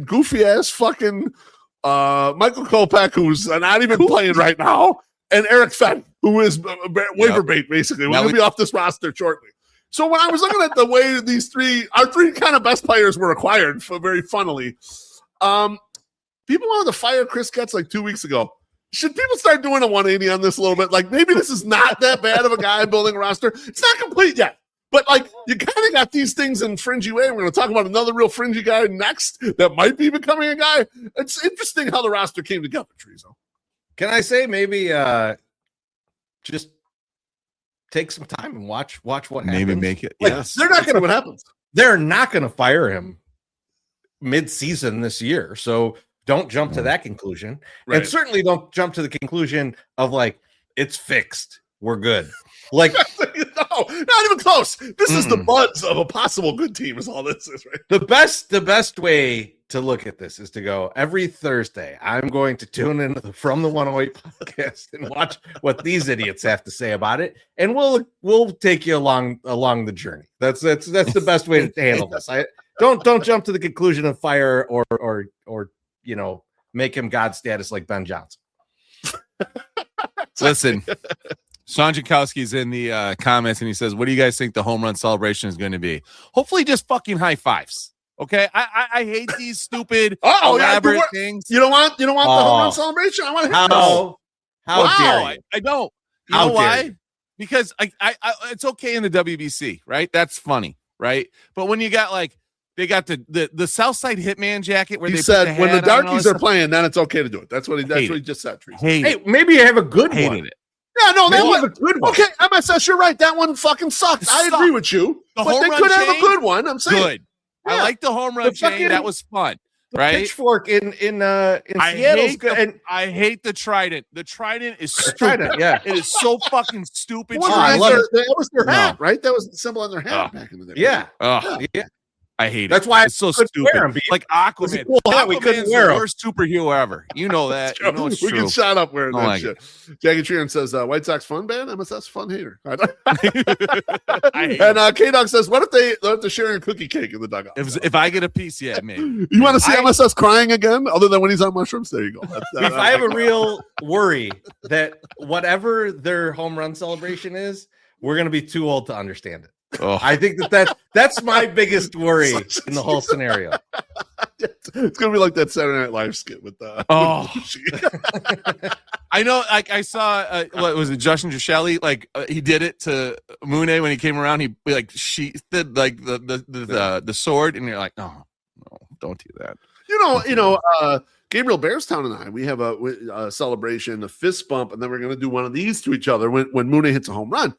goofy ass fucking Michael Kopech, who's not even playing right now, and Eric Fenn, who is waiver bait basically. We're gonna be off this roster shortly. So when I was looking at the way our 3 kind of best players were acquired, very funnily, people wanted to fire Chris Getz like 2 weeks ago. Should people start doing a 180 on this a little bit? Like, maybe this is not that bad of a guy building a roster. It's not complete yet. But, like, you kind of got these things in fringy way. We're going to talk about another real fringy guy next that might be becoming a guy. It's interesting how the roster came together, Trezo. Can I say maybe just take some time and watch what happens? Maybe make it. Like, they're not going to what happens. They're not going to fire him mid-season this year. So don't jump to that conclusion. Right. And certainly don't jump to the conclusion of, like, it's fixed. We're good. Like, no, not even close. This is the buds of a possible good team is all this is, right? The best way to look at this is to go every Thursday. I'm going to tune into the From the 108 podcast and watch what these idiots have to say about it. And we'll take you along the journey. That's the best way to handle this. Don't jump to the conclusion of fire or make him God status like Ben Johnson. Listen, Sean Jankowski's in the comments and he says, what do you guys think the home run celebration is going to be? Hopefully just fucking high fives. Okay. I hate these stupid elaborate things. You don't want the home run celebration? I want to hit How dare you? I don't. You know why? Because I it's okay in the WBC, right? That's funny, right? But when you got like they got the Southside Hitman jacket where he they said when the darkies are playing, then it's okay to do it. That's what he just said. Hey, maybe you have a good one. Hated it. Yeah, no, that was a good one. Okay, MSS, you're right. That one fucking sucked. I agree with you. But they could have a good one. I'm saying good. Yeah. I like the home run chain. That was fun. Right? Pitchfork in Seattle. I hate the trident. The trident is stupid. Yeah, it is so fucking stupid. That was their hat, right? That was the symbol on their hat back in the day. Yeah. Yeah. I hate it. That's why it's so stupid. Like Aquaman. We couldn't wear the worst superhero ever. You know that. You know it's we true. can shut up wearing that shit. Jackie Trian says, White Sox fun band? MSS fun hater. And K-Dog says, what if they're sharing a cookie cake in the dugout? If I get a piece, yeah, maybe. You want to see MSS crying again? Other than when he's on mushrooms? There you go. If I have a real worry that whatever their home run celebration is, we're going to be too old to understand it. Oh. I think that's my biggest worry in the whole scenario. It's gonna be like that Saturday Night Live skit with I know. Like I saw, what was it, Justin Gishelli? Like he did it to Mune when he came around. He like sheathed like the sword, and you're like, oh no, don't do that. Gabriel Bearstown and I, we have a celebration, a fist bump, and then we're going to do one of these to each other when Mune hits a home run.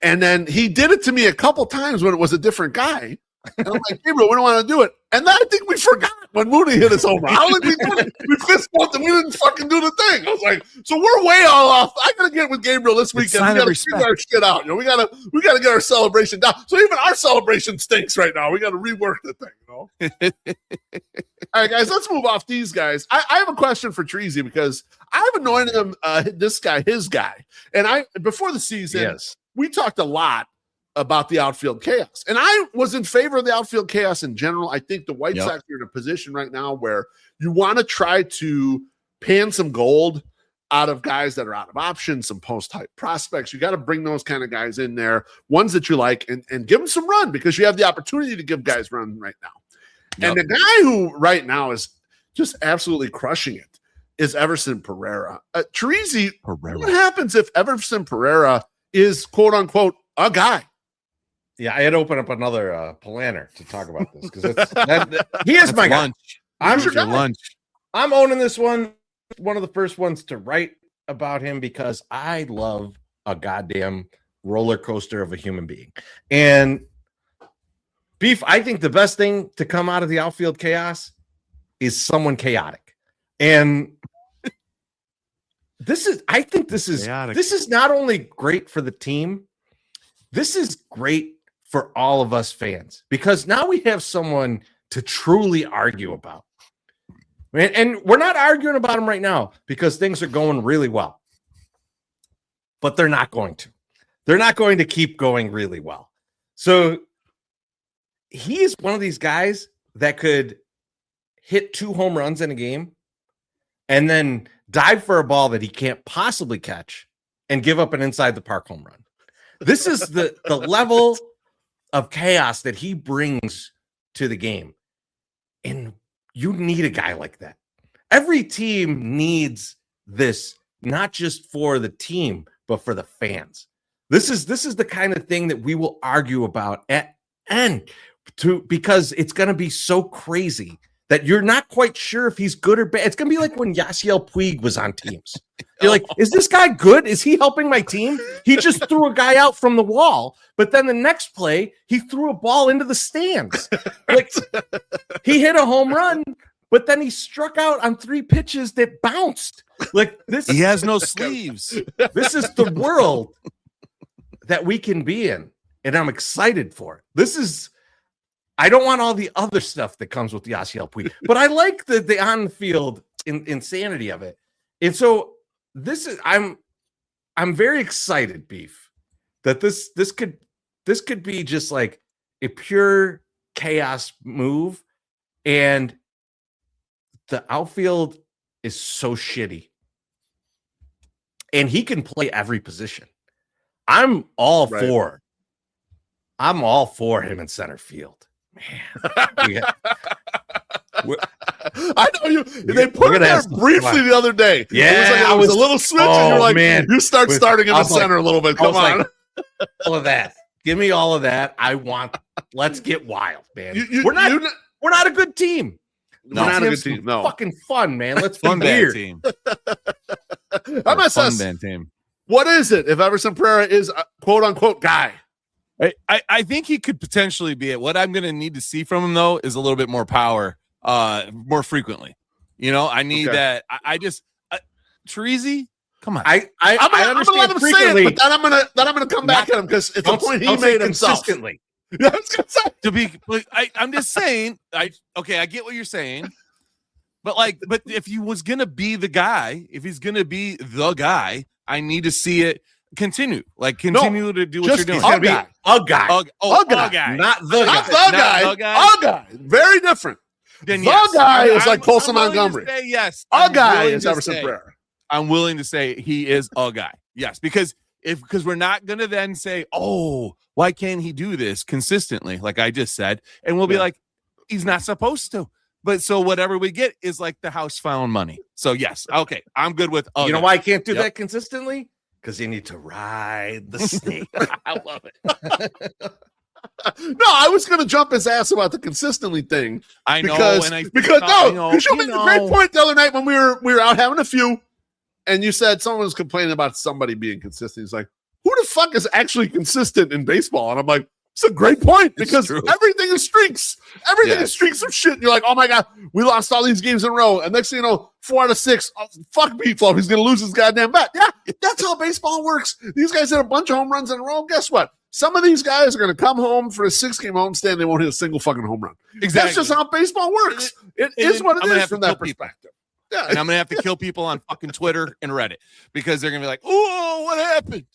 And then he did it to me a couple times when it was a different guy. And I'm like, Gabriel, we don't want to do it. And then I think we forgot when Mune hit his home run. I don't think we fist bumped and we didn't fucking do the thing. I was like, so we're way all off. I got to get with Gabriel this weekend. We got to figure our shit out. We got to get our celebration down. So even our celebration stinks right now. We got to rework the thing. All right, guys, let's move off these guys. I have a question for Treasy because I've anointed him this guy, his guy. And before the season, we talked a lot about the outfield chaos. And I was in favor of the outfield chaos in general. I think the White Sox are in a position right now where you want to try to pan some gold out of guys that are out of options, some post-type prospects. You got to bring those kind of guys in there, ones that you like, and give them some run because you have the opportunity to give guys run right now. And the guy who right now is just absolutely crushing it is Everson Pereira. Treasy, what happens if Everson Pereira is, quote-unquote, a guy? Yeah, I had opened up another planner to talk about this because he is my lunch. I'm owning this one. One of the first ones to write about him because I love a goddamn roller coaster of a human being. And Beef, I think the best thing to come out of the outfield chaos is someone chaotic. And I think this is not only great for the team, this is great for all of us fans because now we have someone to truly argue about. And we're not arguing about him right now because things are going really well. But they're not going to. They're not going to keep going really well. So he is one of these guys that could hit 2 home runs in a game and then dive for a ball that he can't possibly catch and give up an inside the park home run. This is the level of chaos that he brings to the game. And you need a guy like that. Every team needs this, not just for the team, but for the fans. This is the kind of thing that we will argue about at end because it's going to be so crazy that you're not quite sure if he's good or bad. It's going to be like when Yasiel Puig was on teams. You're like, is this guy good? Is he helping my team? He just threw a guy out from the wall, but then the next play, he threw a ball into the stands. Like he hit a home run, but then he struck out on 3 pitches that bounced. Like this, he has no sleeves. This is the world that we can be in, and I'm excited for it. I don't want all the other stuff that comes with the Yasiel Puig, but I like the on-field insanity of it. And so I'm very excited, Beef, that this could be just like a pure chaos move, and the outfield is so shitty, and he can play every position. I'm all for him in center field. Man, I know you. They put it there briefly the other day. Yeah, it was a little switch, and you're like, man, you start starting in the center a little bit. Come on, like, all of that. Give me all of that. Let's get wild, man. We're not a good team. No, we're not a good team. No, fucking fun, man. Let's be weird. Team. MSS band team. What is it if Everson Pereira is a quote unquote guy? I think he could potentially be it. What I'm going to need to see from him, though, is a little bit more power more frequently. I need that. I just Treasy, come on. I'm gonna let him say it, but then I'm gonna come back at him because it's a point he made himself. Consistently. I'm just saying. I get what you're saying, but if he was gonna be the guy, if he's gonna be the guy, I need to see it continue. Continue to do what you're doing. A guy. A guy. Not the guy. A guy. Very different. Then the guy is like Colson Montgomery. Yes. A guy is Everson Pereira. I'm willing to say he is a guy. Yes, because we're not going to then say, oh, why can't he do this consistently? Like I just said, and we'll be like, he's not supposed to. But so whatever we get is like the house found money. So yes, okay, I'm good with. You know why I can't do that consistently? Because you need to ride the snake. I love it. No, I was going to jump his ass about the consistently thing. I know, because you made a great point the other night when we were out having a few, and you said someone was complaining about somebody being consistent. He's like, who the fuck is actually consistent in baseball? And I'm like, it's a great point because everything is streaks. Everything is streaks of shit. And you're like, oh my God, we lost all these games in a row. And next thing you know, 4 out of 6, fuck Beeflo. He's going to lose his goddamn bat. Yeah, that's how baseball works. These guys hit a bunch of home runs in a row. Guess what? Some of these guys are going to come home for a 6-game homestand. They won't hit a single fucking home run. Exactly. That's just how baseball works. It is what it is from that perspective. Yeah. And I'm going to have to kill people on fucking Twitter and Reddit because they're going to be like, oh, what happened?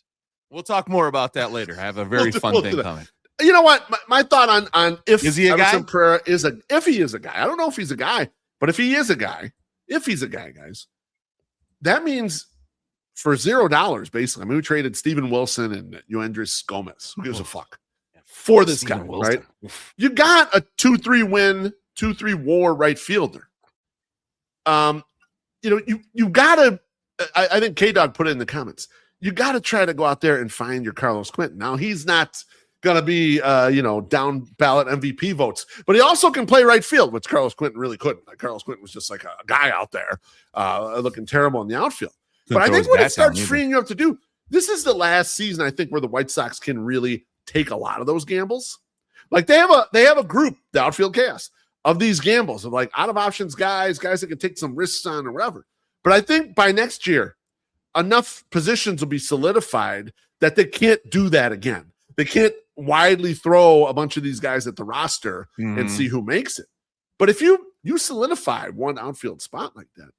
We'll talk more about that later. I have a very fun thing coming. You know what? My thought on if is he a Everson guy? Pereira if he is a guy. I don't know if he's a guy, but if he is a guy, guys, that means for $0, basically. I mean, we traded Steven Wilson and Yoendris Gomez. Who gives a fuck for this guy, right? You got a 2-3 win, 2-3 WAR right fielder. You gotta. I think K-Dog put it in the comments. You got to try to go out there and find your Carlos Quentin. Now he's not gonna be down ballot MVP votes, but he also can play right field, which Carlos Quentin really couldn't. Like Carlos Quentin was just like a guy out there looking terrible in the outfield. But I think what it starts freeing you up to do, this is the last season I think where the White Sox can really take a lot of those gambles. Like they have a group, the outfield chaos, of these gambles of like out of options guys that can take some risks on or whatever. But I think by next year, enough positions will be solidified that they can't do that again. They can't widely throw a bunch of these guys at the roster and see who makes it. But if you solidify one outfield spot like that,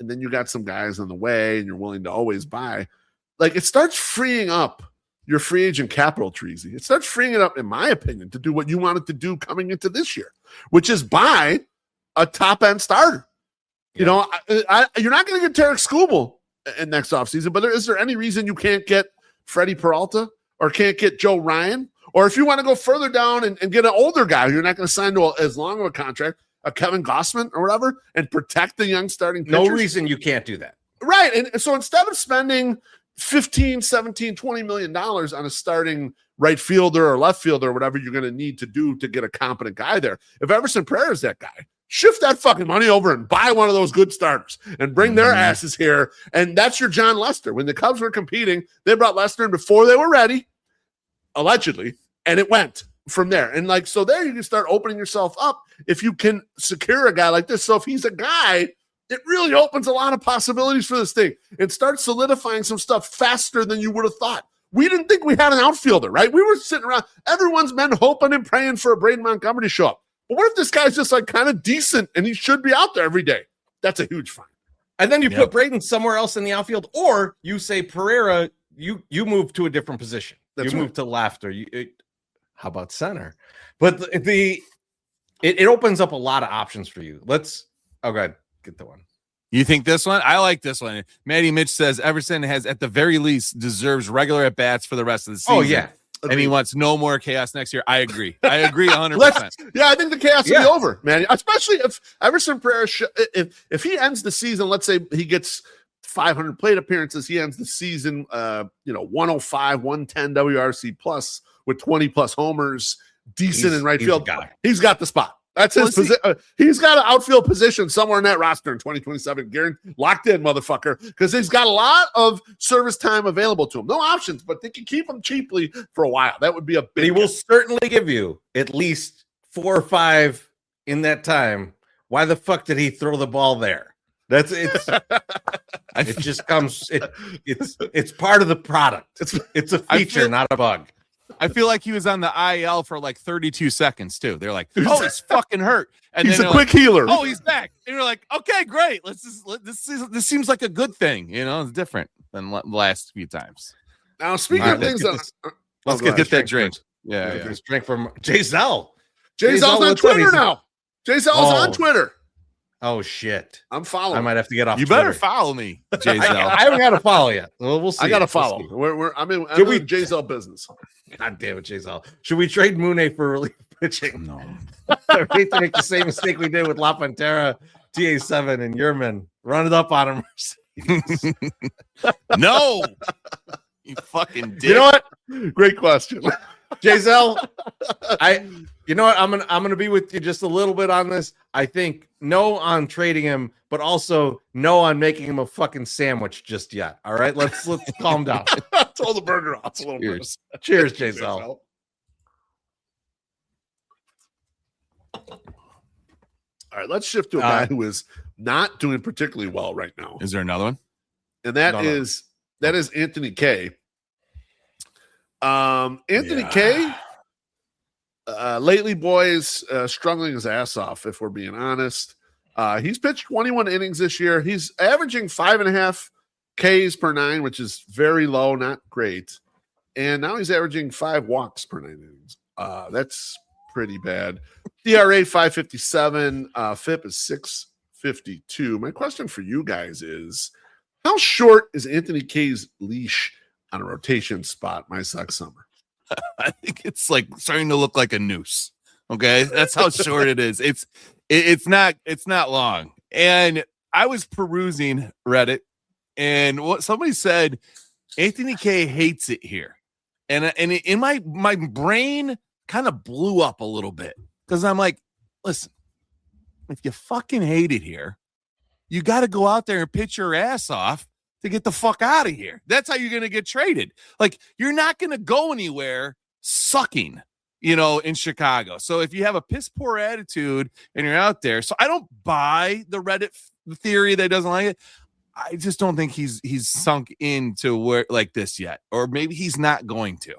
and then you got some guys on the way and you're willing to always buy, like it starts freeing up your free agent capital, Treasy. It starts freeing it up, in my opinion, to do what you wanted to do coming into this year, which is buy a top-end starter. Yeah. You're not going to get Tarek Skubal in next offseason, but is there any reason you can't get Freddie Peralta or can't get Joe Ryan? Or if you want to go further down and get an older guy who you're not going to sign to as long of a contract, a Kevin Gossman or whatever, and protect the young starting pitchers. No reason you can't do that. Right. And so instead of spending $15, $17, $20 million on a starting right fielder or left fielder or whatever you're going to need to do to get a competent guy there, if Everson Pereira is that guy, shift that fucking money over and buy one of those good starters and bring their asses here. And that's your John Lester. When the Cubs were competing, they brought Lester in before they were ready, allegedly, and it went from there. And like, so there you can start opening yourself up if you can secure a guy like this. So if he's a guy, it really opens a lot of possibilities for this thing and starts solidifying some stuff faster than you would have thought. We didn't think we had an outfielder, right? We were sitting around, everyone's been hoping and praying for a Braden Montgomery to show up. But what if this guy's just like kind of decent and he should be out there every day? That's a huge find. And then you put Braden somewhere else in the outfield, or you say Pereira, you move to a different position. You move to left, or how about center? But it opens up a lot of options for you. Go ahead, get the one. You think this one? I like this one. Matty Mitch says Everson has, at the very least, deserves regular at bats for the rest of the season. Oh yeah. And he wants no more chaos next year. I agree 100%. Yeah, I think the chaos will be over, man. Especially if Everson Pereira, if he ends the season, let's say he gets 500 plate appearances, he ends the season, 105, 110 WRC plus with 20 plus homers, decent in right field. He's got the spot. That's his position. He's got an outfield position somewhere in that roster in 2027. Locked in, motherfucker, because he's got a lot of service time available to him. No options, but they can keep him cheaply for a while. That would be a big. He will certainly give you at least 4 or 5 in that time. Why the fuck did he throw the ball there? It just comes. It's part of the product. It's a feature, not a bug. I feel like he was on the IL for like 32 seconds too. They're like, "Oh, he's fucking hurt," and he's then a quick healer. Oh, he's back, and you're like, "Okay, great. This seems like a good thing. It's different than the last few times." Now, speaking of things, let's get that drink. Yeah, this drink from Jay Zell. Jay Zell's on Twitter now. Jay Zell's on Twitter. Oh shit! I'm following. I might have to get off. You Twitter. Better follow me, Jay Zell. I haven't got to follow yet. We'll see. I got to follow. I'm in Jay Zell business. God damn it, Jay Zell. Should we trade Mune for relief pitching? No. I hate to make the same mistake we did with La Pantera, TA7, and Yerman. Run it up on him. No. You fucking dick. You know what? Great question. Giselle, you know what? I'm gonna be with you just a little bit on this. I think no on trading him, but also no on making him a fucking sandwich just yet. All right, let's calm down. Throw the burger off a little bit. Cheers, Giselle. All right, let's shift to a guy who is not doing particularly well right now. Is there another one? And that is Anthony K. Anthony K. Lately, boys, struggling his ass off. If we're being honest, he's pitched 21 innings this year. He's averaging 5.5 Ks per 9, which is very low, not great. And now he's averaging 5 walks per 9 innings. That's pretty bad. DRA 557. FIP is 652. My question for you guys is, how short is Anthony K's leash on a rotation spot my Sox summer? I think it's like starting to look like a noose. Okay, that's how short it is. It's not long. And I was perusing Reddit, and what somebody said, Anthony K hates it here, and in my brain kind of blew up a little bit because I'm like, listen, if you fucking hate it here, you got to go out there and pitch your ass off to get the fuck out of here. That's how you're going to get traded. Like, you're not going to go anywhere sucking, in Chicago. So if you have a piss poor attitude and you're out there, so I don't buy the Reddit theory that he doesn't like it. I just don't think he's sunk into where like this yet, or maybe he's not going to,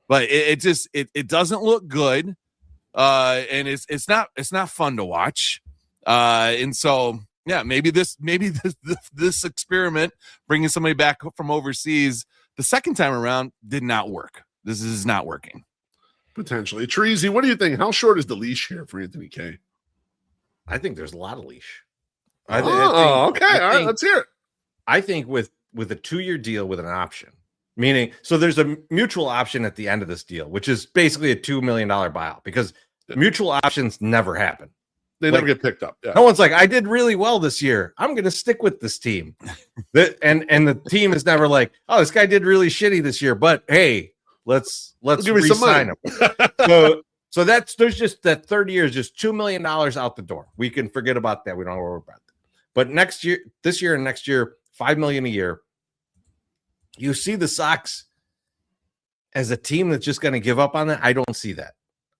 but it doesn't look good. And it's not fun to watch. And so, yeah, maybe this experiment, bringing somebody back from overseas the second time around, did not work. This is not working. Potentially. Treasy, what do you think? How short is the leash here for Anthony K? I think there's a lot of leash. Okay. All right, let's hear it. I think with a 2-year deal with an option, meaning, so there's a mutual option at the end of this deal, which is basically a $2 million buyout, because mutual options never happen. They never get picked up. Yeah. No one's like, I did really well this year, I'm going to stick with this team. and the team is never like, oh, this guy did really shitty this year, but hey, let's give me some money. Him. So there's just that third year is just $2 million out the door. We can forget about that. We don't worry about that. But this year and next year, $5 million a year. You see the Sox as a team that's just going to give up on that? I don't see that.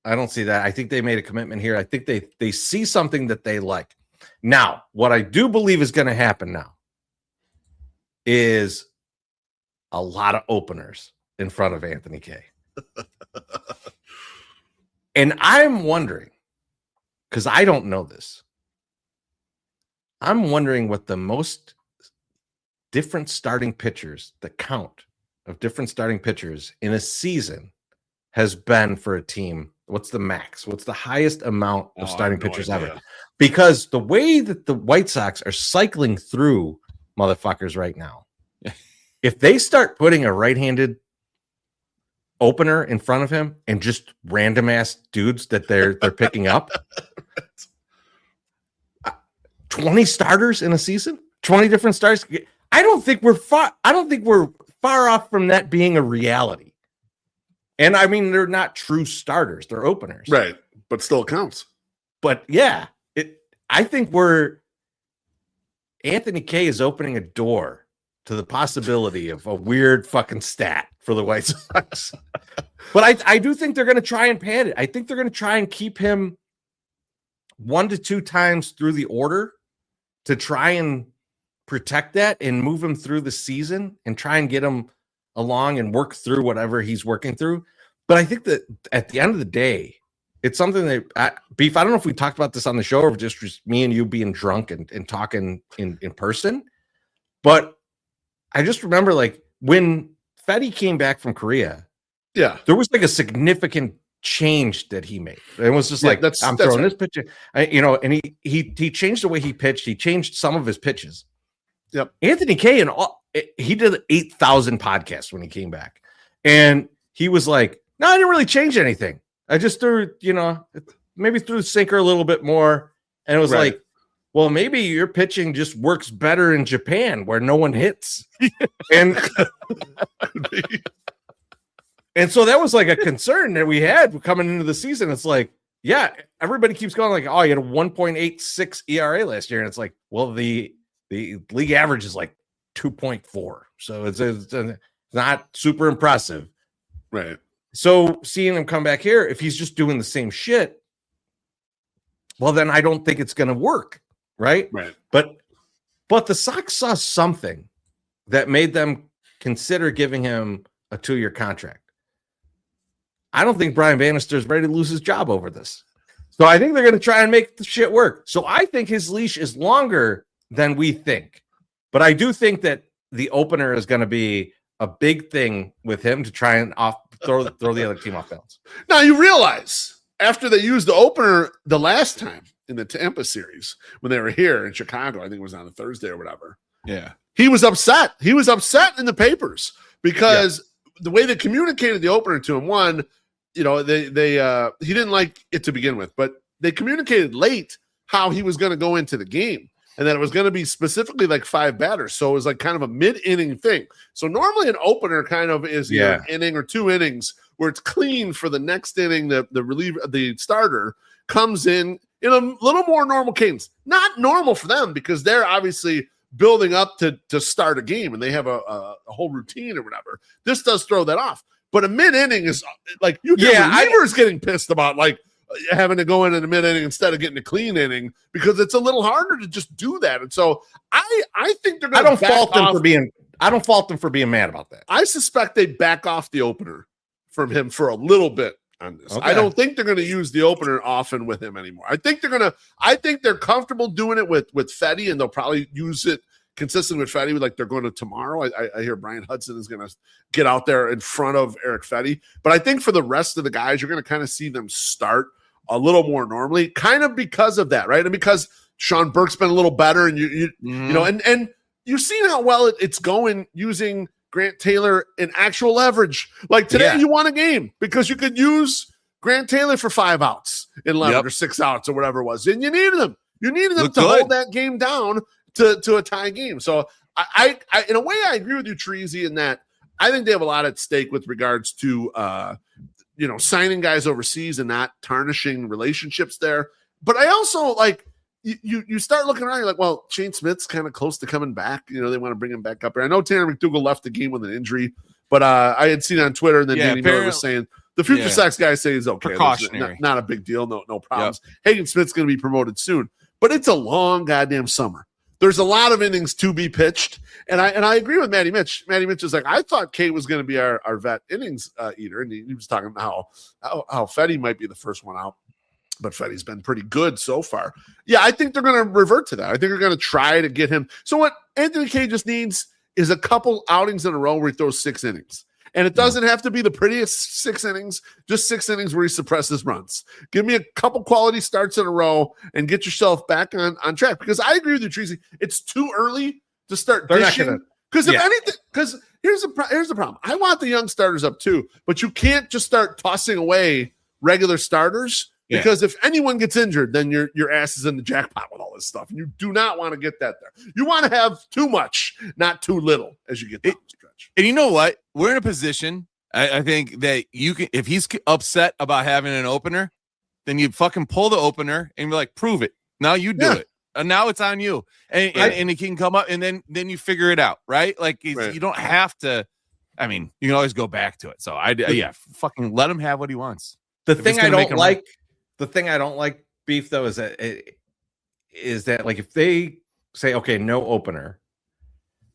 I think they made a commitment here. I think they see something that they like. Now, what I do believe is going to happen now is a lot of openers in front of Anthony K. And I'm wondering, because I don't know this, I'm wondering what the most different starting pitchers, the count of different starting pitchers in a season has been for a team. What's the max? What's the highest amount of starting pitchers ever? Because the way that the White Sox are cycling through motherfuckers right now, if they start putting a right-handed opener in front of him and just random ass dudes that they're picking up, 20 starters in a season, 20 different starts. I don't think we're far off from that being a reality. And I mean, they're not true starters; they're openers, right? But still counts. But yeah, I think Anthony K is opening a door to the possibility of a weird fucking stat for the White Sox. But I do think they're going to try and pad it. I think they're going to try and keep him 1 to 2 times through the order to try and protect that and move him through the season and try and get him along and work through whatever he's working through. But I think that at the end of the day, it's something that Beef, I don't know if we talked about this on the show or just me and you being drunk and talking in person, but I just remember like when Fetty came back from Korea, there was like a significant change that he made. It was just like, I'm throwing this pitch, and he changed the way he pitched. He changed some of his pitches. Yep. Anthony K. He did 8,000 podcasts when he came back, and he was like, "No, I didn't really change anything. I just threw, maybe threw the sinker a little bit more." And it was like, well, maybe your pitching just works better in Japan where no one hits. And And so that was like a concern that we had coming into the season. It's like, yeah, everybody keeps going like, oh, you had a 1.86 ERA last year. And it's like, well, the league average is like 2.4. So it's not super impressive. Right. So seeing him come back here, if he's just doing the same shit, well, then I don't think it's going to work. Right. Right. But the Sox saw something that made them consider giving him a 2-year contract. I don't think Brian Bannister is ready to lose his job over this. So I think they're going to try and make the shit work. So I think his leash is longer than we think. But I do think that the opener is going to be a big thing with him to try and throw the other team off balance. Now you realize after they used the opener the last time in the Tampa series when they were here in Chicago, I think it was on a Thursday or whatever. Yeah. He was upset. He was upset in the papers because the way they communicated the opener to him, one, you know, they he didn't like it to begin with, but they communicated late how he was going to go into the game and that it was going to be specifically like 5 batters. So it was like kind of a mid-inning thing. So normally an opener kind of is either an inning or 2 innings where it's clean for the next inning. The starter comes in a little more normal cadence. Not normal for them because they're obviously building up to start a game and they have a whole routine or whatever. This does throw that off. But a mid-inning is like you get relievers getting pissed about like having to go in a mid-inning instead of getting a clean inning because it's a little harder to just do that. And so I think they're going to I don't fault them for being mad about that. I suspect they back off the opener from him for a little bit on this. Okay. I don't think they're going to use the opener often with him anymore. I think they're comfortable doing it with Fetty, and they'll probably use it consistent with Fetty, like they're going to tomorrow. I hear Brian Hudson is going to get out there in front of Eric Fetty. But I think for the rest of the guys, you're going to kind of see them start a little more normally, kind of because of that, right? And because Sean Burke's been a little better, and you know, and you've seen how well it's going using Grant Taylor in actual leverage. Like today, you won a game because you could use Grant Taylor for 5 outs in 11 or 6 outs or whatever it was, and you needed them. You needed them to hold that game down to a tie game. So I in a way, I agree with you, Treasy, in that I think they have a lot at stake with regards to signing guys overseas and not tarnishing relationships there. But I also like you start looking around, you're like, well, Shane Smith's kind of close to coming back. You know, they want to bring him back up here. I know Tanner McDougal left the game with an injury, but I had seen on Twitter, and then Danny Miller was saying the future Sox guys say he's okay. Precautionary. Not a big deal. No problems. Hagen Smith's going to be promoted soon, but it's a long goddamn summer. There's a lot of innings to be pitched, and I agree with Matty Mitch. Matty Mitch is like, I thought Kate was going to be our vet innings eater, and he was talking about how Fetty might be the first one out, but Fetty's been pretty good so far. Yeah, I think they're going to revert to that. I think they're going to try to get him. So what Anthony Kay just needs is a couple outings in a row where he throws 6 innings. And it doesn't have to be the prettiest 6 innings, just 6 innings where he suppresses runs. Give me a couple quality starts in a row and get yourself back on track. Because I agree with you, Treasy. It's too early to start dishing. Because if anything, because here's the problem. I want the young starters up too, but you can't just start tossing away regular starters. Because if anyone gets injured, then your ass is in the jackpot with all this stuff. And you do not want to get that there. You want to have too much, not too little as you get down the stretch. And you know what? We're in a position, I think, that you can, if he's upset about having an opener, then you fucking pull the opener and be like, prove it. Now you do it. And now it's on you. And he can come up and then you figure it out, right? Like you don't have to. I mean, you can always go back to it. So fucking let him have what he wants. The thing I don't like, Beef, though, is that like if they say, okay, no opener,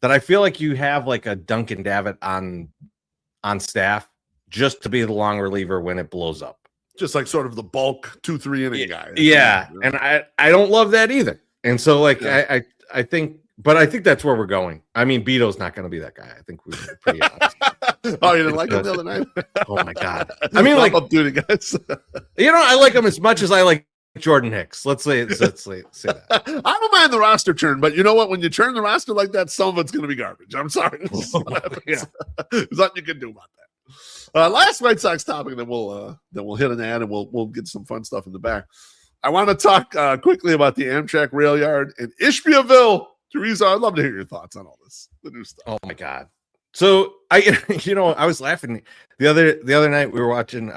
that I feel like you have like a Duncan Davitt on staff just to be the long reliever when it blows up. Just like sort of the bulk 2-3 inning guy. Yeah. And I don't love that either. And so like I think, but I think that's where we're going. I mean, Beto's not going to be that guy. I think we're pretty honest. Oh, you didn't like him the other night? Oh my God. I mean, like, up duty guys. I like him as much as I like Jordan Hicks. Let's say that. I don't mind the roster turn, but you know what? When you turn the roster like that, some of it's going to be garbage. I'm sorry. There's nothing you can do about that. Last White Sox topic, then we'll hit an ad and we'll get some fun stuff in the back. I want to talk quickly about the Amtrak Railyard in Ishbiaville. Teresa, I'd love to hear your thoughts on all this, the new stuff. Oh my God. So I was laughing the other night. We were watching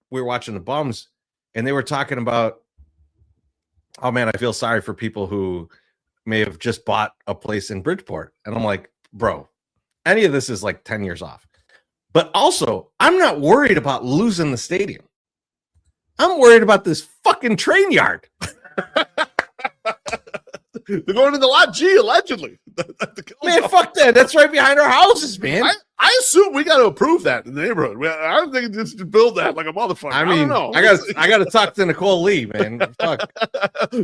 the Bums, and they were talking about, oh man, I feel sorry for people who may have just bought a place in Bridgeport. And I'm like, bro, any of this is like 10 years off. But also, I'm not worried about losing the stadium. I'm worried about this fucking train yard. They're going to the Lot G, allegedly. Man, fuck that. That's right behind our houses, man. I assume we got to approve that in the neighborhood. I don't think just to build that like a motherfucker. I mean, don't know. I got to talk to Nicole Lee, man. Fuck.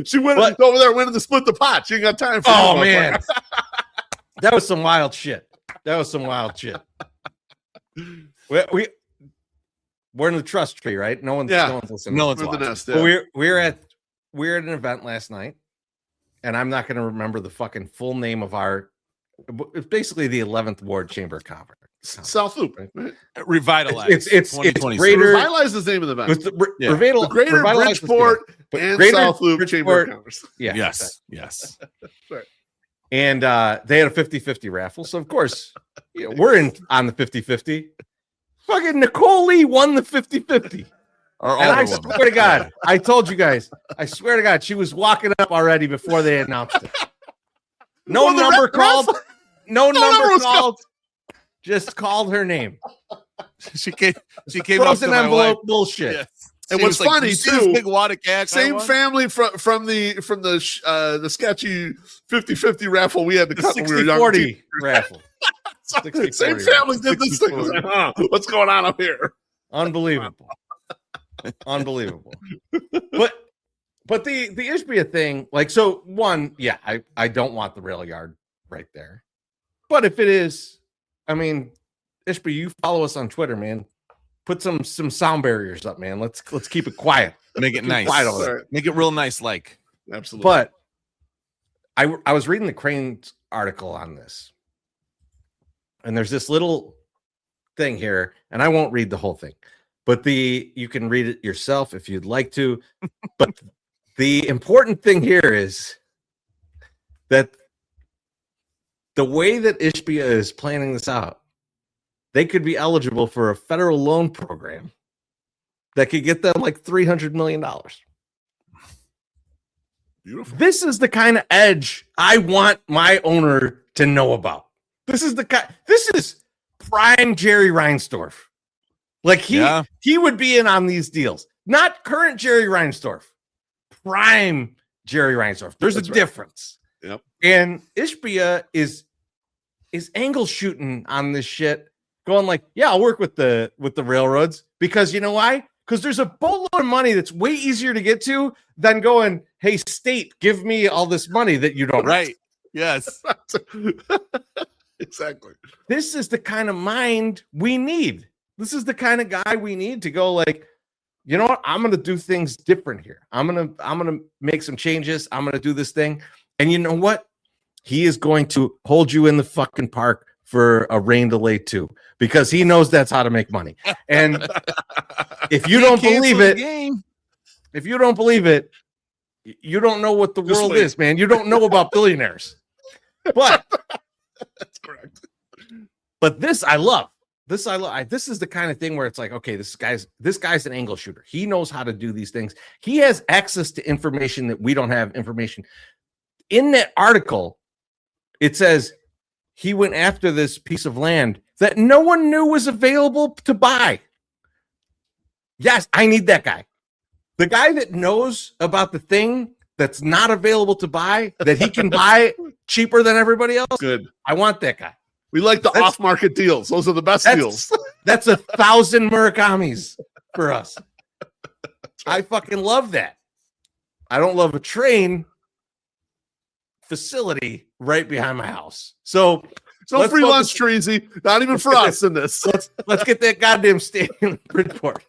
She went over there winning to split the pot. She ain't got time for Oh, man. That was some wild shit. We're in the trust tree, right? No one's listening. No one's watching. Nest, We're at an event last night, and I'm not going to remember the fucking full name of it's basically the 11th Ward Chamber Conference. South Loop, right? Revitalize. It's greater. Revitalize is the name of the event. It's the Greater Bridgeport and Greater South Loop Bridgeport, Chamber of Commerce. Yeah. Yes. Right. And they had a 50-50 raffle. So, of course, we're in on the 50-50. Fucking Nicole Lee won the 50-50. And I swear to God, I told you guys, I swear to God, she was walking up already before they announced it. No number called. No number called. Just called her name. She came Frozen envelope bullshit. Yes. And what's funny too, big wad of cash same family from the sketchy 50-50 raffle we had to cut when we were young. 60-40 raffle. Same family did this thing. Like, what's going on up here? Unbelievable. But the Ishbia thing, like, so one, yeah, I don't want the rail yard right there. But if it is, I mean, Ishbia, you follow us on Twitter, man. Put some sound barriers up, man. Let's keep it quiet. Make it nice. Make it real nice, like. Absolutely. But I was reading the Cranes article on this, and there's this little thing here, and I won't read the whole thing, but you can read it yourself if you'd like to. But the important thing here is that the way that Ishbia is planning this out, they could be eligible for a federal loan program that could get them like $300 million. Beautiful. This is the kind of edge I want my owner to know about. This is prime Jerry Reinsdorf. Like he would be in on these deals. Not current Jerry Reinsdorf. Prime Jerry Reinsdorf. There's a difference. Yep. And Ishbia is angle shooting on this shit, going like, yeah, I'll work with the railroads, because you know why? Because there's a boatload of money that's way easier to get to than going, hey, state, give me all this money that you don't. Right. Yes. Exactly. This is the kind of mind we need. This is the kind of guy we need to go like, you know what? I'm going to do things different here. I'm going to make some changes. I'm going to do this thing. And you know what? He is going to hold you in the fucking park for a rain delay too, because he knows that's how to make money. And if you don't believe it, you don't know what the world is, man. You don't know about billionaires. But that's correct. But this I love. This is the kind of thing where it's like, okay, this guy's an angle shooter. He knows how to do these things. He has access to information that we don't have information. In that article, it says he went after this piece of land that no one knew was available to buy. Yes, I need that guy. The guy that knows about the thing that's not available to buy, that he can buy cheaper than everybody else. Good. I want that guy. We like the off-market deals. Those are the best deals. That's 1,000 Murakamis for us. I fucking love that. I don't love a train facility right behind my house. So no free lunch, Treasy. Not even for us in this. Let's get that goddamn stadium in Bridgeport.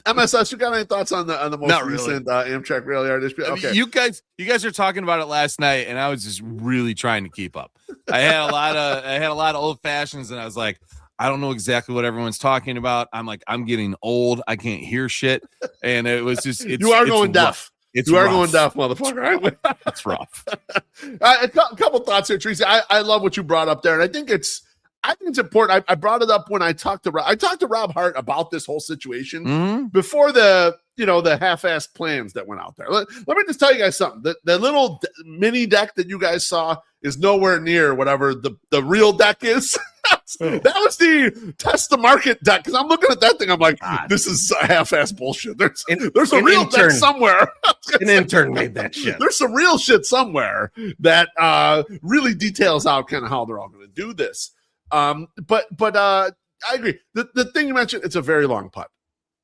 MSS, you got any thoughts on the most recent Amtrak Railyard? Okay, you guys are talking about it last night, and I was just really trying to keep up. I had a lot of old fashions, and I was like, I don't know exactly what everyone's talking about. I'm getting old. I can't hear shit, and it was just you are going deaf. You are going deaf, motherfucker. It's rough. A couple thoughts here, Tracy. I love what you brought up there, and I think it's important. I brought it up when I talked to Rob Hart about this whole situation before the half-assed plans that went out there. Let me just tell you guys something. The little mini deck that you guys saw is nowhere near whatever the real deck is. That was the test the market deck, because I'm looking at that thing. I'm like, this is half-ass bullshit. There's a real deck somewhere. An intern made that shit. There's some real shit somewhere that really details out kind of how they're all going to do this. But I agree. The thing you mentioned, it's a very long putt.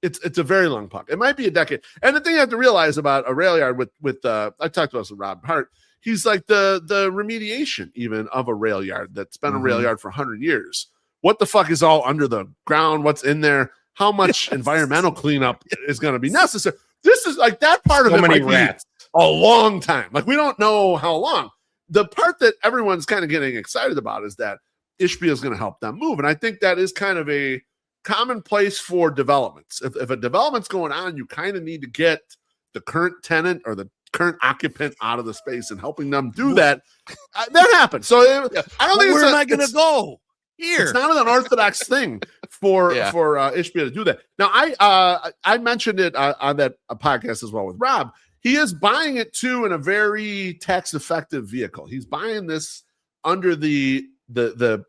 It's a very long putt. It might be a decade. And the thing you have to realize about a Railyard with I talked about this with Rob Hart. He's like the remediation even of a Railyard that's been a Railyard for 100 years. What the fuck is all under the ground? What's in there? How much environmental cleanup is going to be necessary? This is like that part of it might be a long time. Like, we don't know how long. The part that everyone's kind of getting excited about is that Ishbiaville is going to help them move. And I think that is kind of a commonplace for developments. If a development's going on, you kind of need to get the current tenant or the current occupant out of the space and helping them do that. That happens. So I don't think where am I going to go here? It's not an unorthodox thing for Ishbiaville to do that. Now, I mentioned it on that podcast as well with Rob. He is buying it too in a very tax effective vehicle. He's buying this under the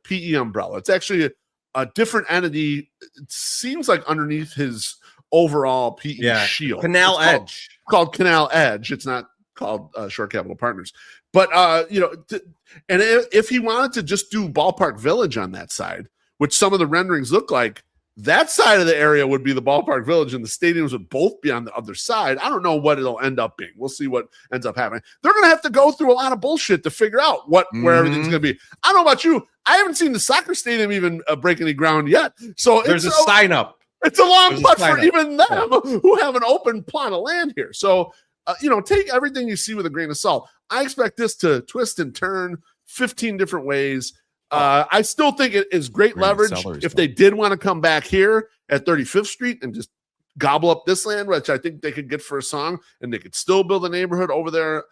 PE umbrella. It's actually a different entity. It seems like underneath his overall PE shield. Canal Edge. Called Canal Edge. It's not called Shore Capital Partners. But, and if he wanted to just do Ballpark Village on that side, which some of the renderings look like, that side of the area would be the Ballpark Village and the stadiums would both be on the other side. I don't know what it'll end up being. We'll see what ends up happening. They're going to have to go through a lot of bullshit to figure out where everything's going to be. I don't know about you. I haven't seen the soccer stadium even break any ground yet. So there's a sign up. It's a long putt for even them who have an open plot of land here. So, take everything you see with a grain of salt. I expect this to twist and turn 15 different ways. I still think it is great leverage if they did want to come back here at 35th Street and just gobble up this land, which I think they could get for a song, and they could still build a neighborhood over there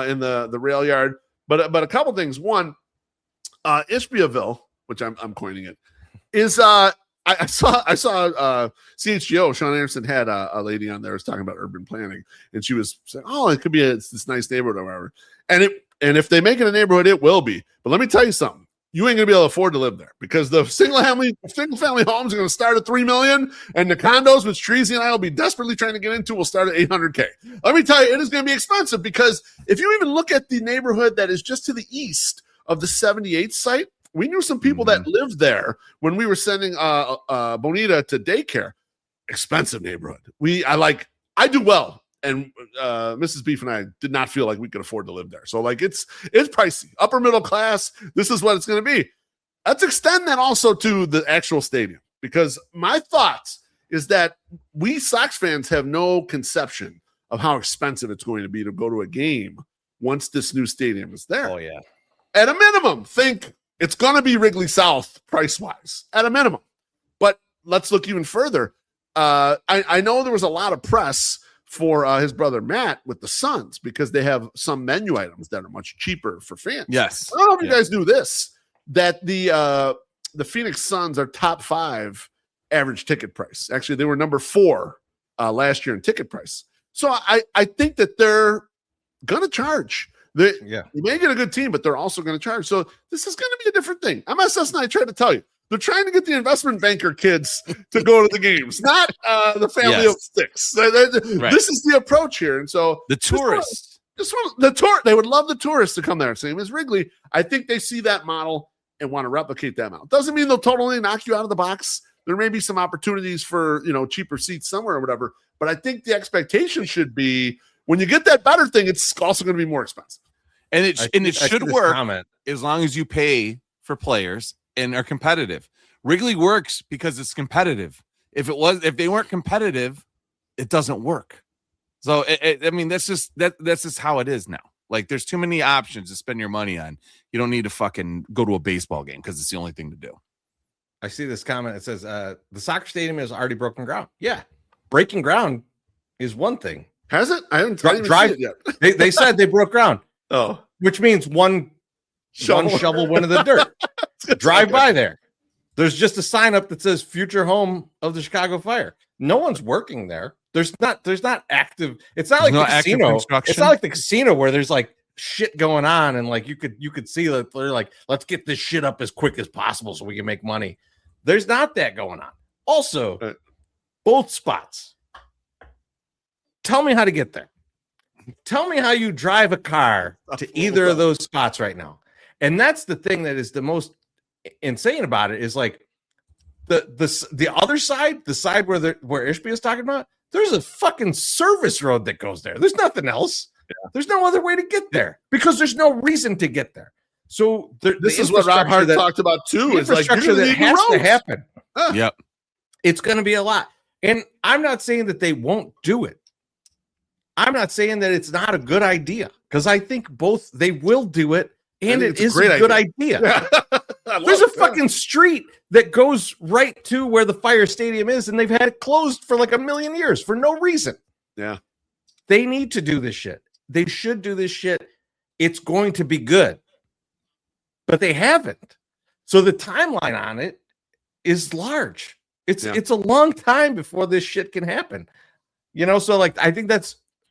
in the Railyard. But a couple things. One, Ishbiaville, which I'm coining it, is I saw CHGO, Sean Anderson had a lady on there was talking about urban planning, and she was saying, "Oh, it could be this nice neighborhood or whatever." And if they make it a neighborhood, it will be. But let me tell you something: you ain't gonna be able to afford to live there, because the single family homes are gonna start at $3 million, and the condos, which Treasy and I will be desperately trying to get into, will start at $800K. Let me tell you, it is gonna be expensive, because if you even look at the neighborhood that is just to the east of the 78th site. We knew some people that lived there when we were sending Bonita to daycare. Expensive neighborhood. I do well, and Mrs. Beef and I did not feel like we could afford to live there. So it's pricey. Upper middle class. This is what it's going to be. Let's extend that also to the actual stadium, because my thoughts is that we Sox fans have no conception of how expensive it's going to be to go to a game once this new stadium is there. Oh yeah. At a minimum, think. It's going to be Wrigley South price-wise, at a minimum. But let's look even further. I know there was a lot of press for his brother Matt with the Suns, because they have some menu items that are much cheaper for fans. Yes. I don't know if you guys knew this, that the Phoenix Suns are top 5 average ticket price. Actually, they were number 4 last year in ticket price. So I think that they're going to charge. You may get a good team, but they're also going to charge. So this is going to be a different thing. MSS and I tried to tell you. They're trying to get the investment banker kids to go to the games, not the family of 6. This is the approach here. And so the tourists. They would love the tourists to come there. Same as Wrigley. I think they see that model and want to replicate that model. Doesn't mean they'll totally knock you out of the box. There may be some opportunities for cheaper seats somewhere or whatever. But I think the expectation should be, when you get that better thing, it's also going to be more expensive. And it should work as long as you pay for players and are competitive. Wrigley works because it's competitive. If they weren't competitive, it doesn't work. So that's just how it is now. Like, there's too many options to spend your money on. You don't need to fucking go to a baseball game because it's the only thing to do. I see this comment. It says the soccer stadium is already broken ground. Yeah, breaking ground is one thing. Has it? I haven't seen it yet. They said they broke ground. Oh, which means one shovel went in the dirt. Drive by there. There's just a sign up that says future home of the Chicago Fire. No one's working there. There's not active. It's not like the casino. It's not like the casino where there's like shit going on and like you could see that they're like, let's get this shit up as quick as possible so we can make money. There's not that going on. Also, both spots. Tell me how to get there. Tell me how you drive a car to either of those spots right now. And that's the thing that is the most insane about it is like the other side, the side where Ishbia is talking about, there's a fucking service road that goes there. There's nothing else. Yeah. There's no other way to get there because there's no reason to get there. So this is what Rob Hart talked about too. Is like that has to happen. Yep. It's going to be a lot. And I'm not saying that they won't do it. I'm not saying that it's not a good idea because I think both they will do it and it is a good idea. Yeah. There's a fucking street that goes right to where the fire stadium is, and they've had it closed for like 1,000,000 years for no reason. Yeah. They need to do this shit. They should do this shit. It's going to be good. But they haven't. So the timeline on it is large. It's a long time before this shit can happen. You know, so like I think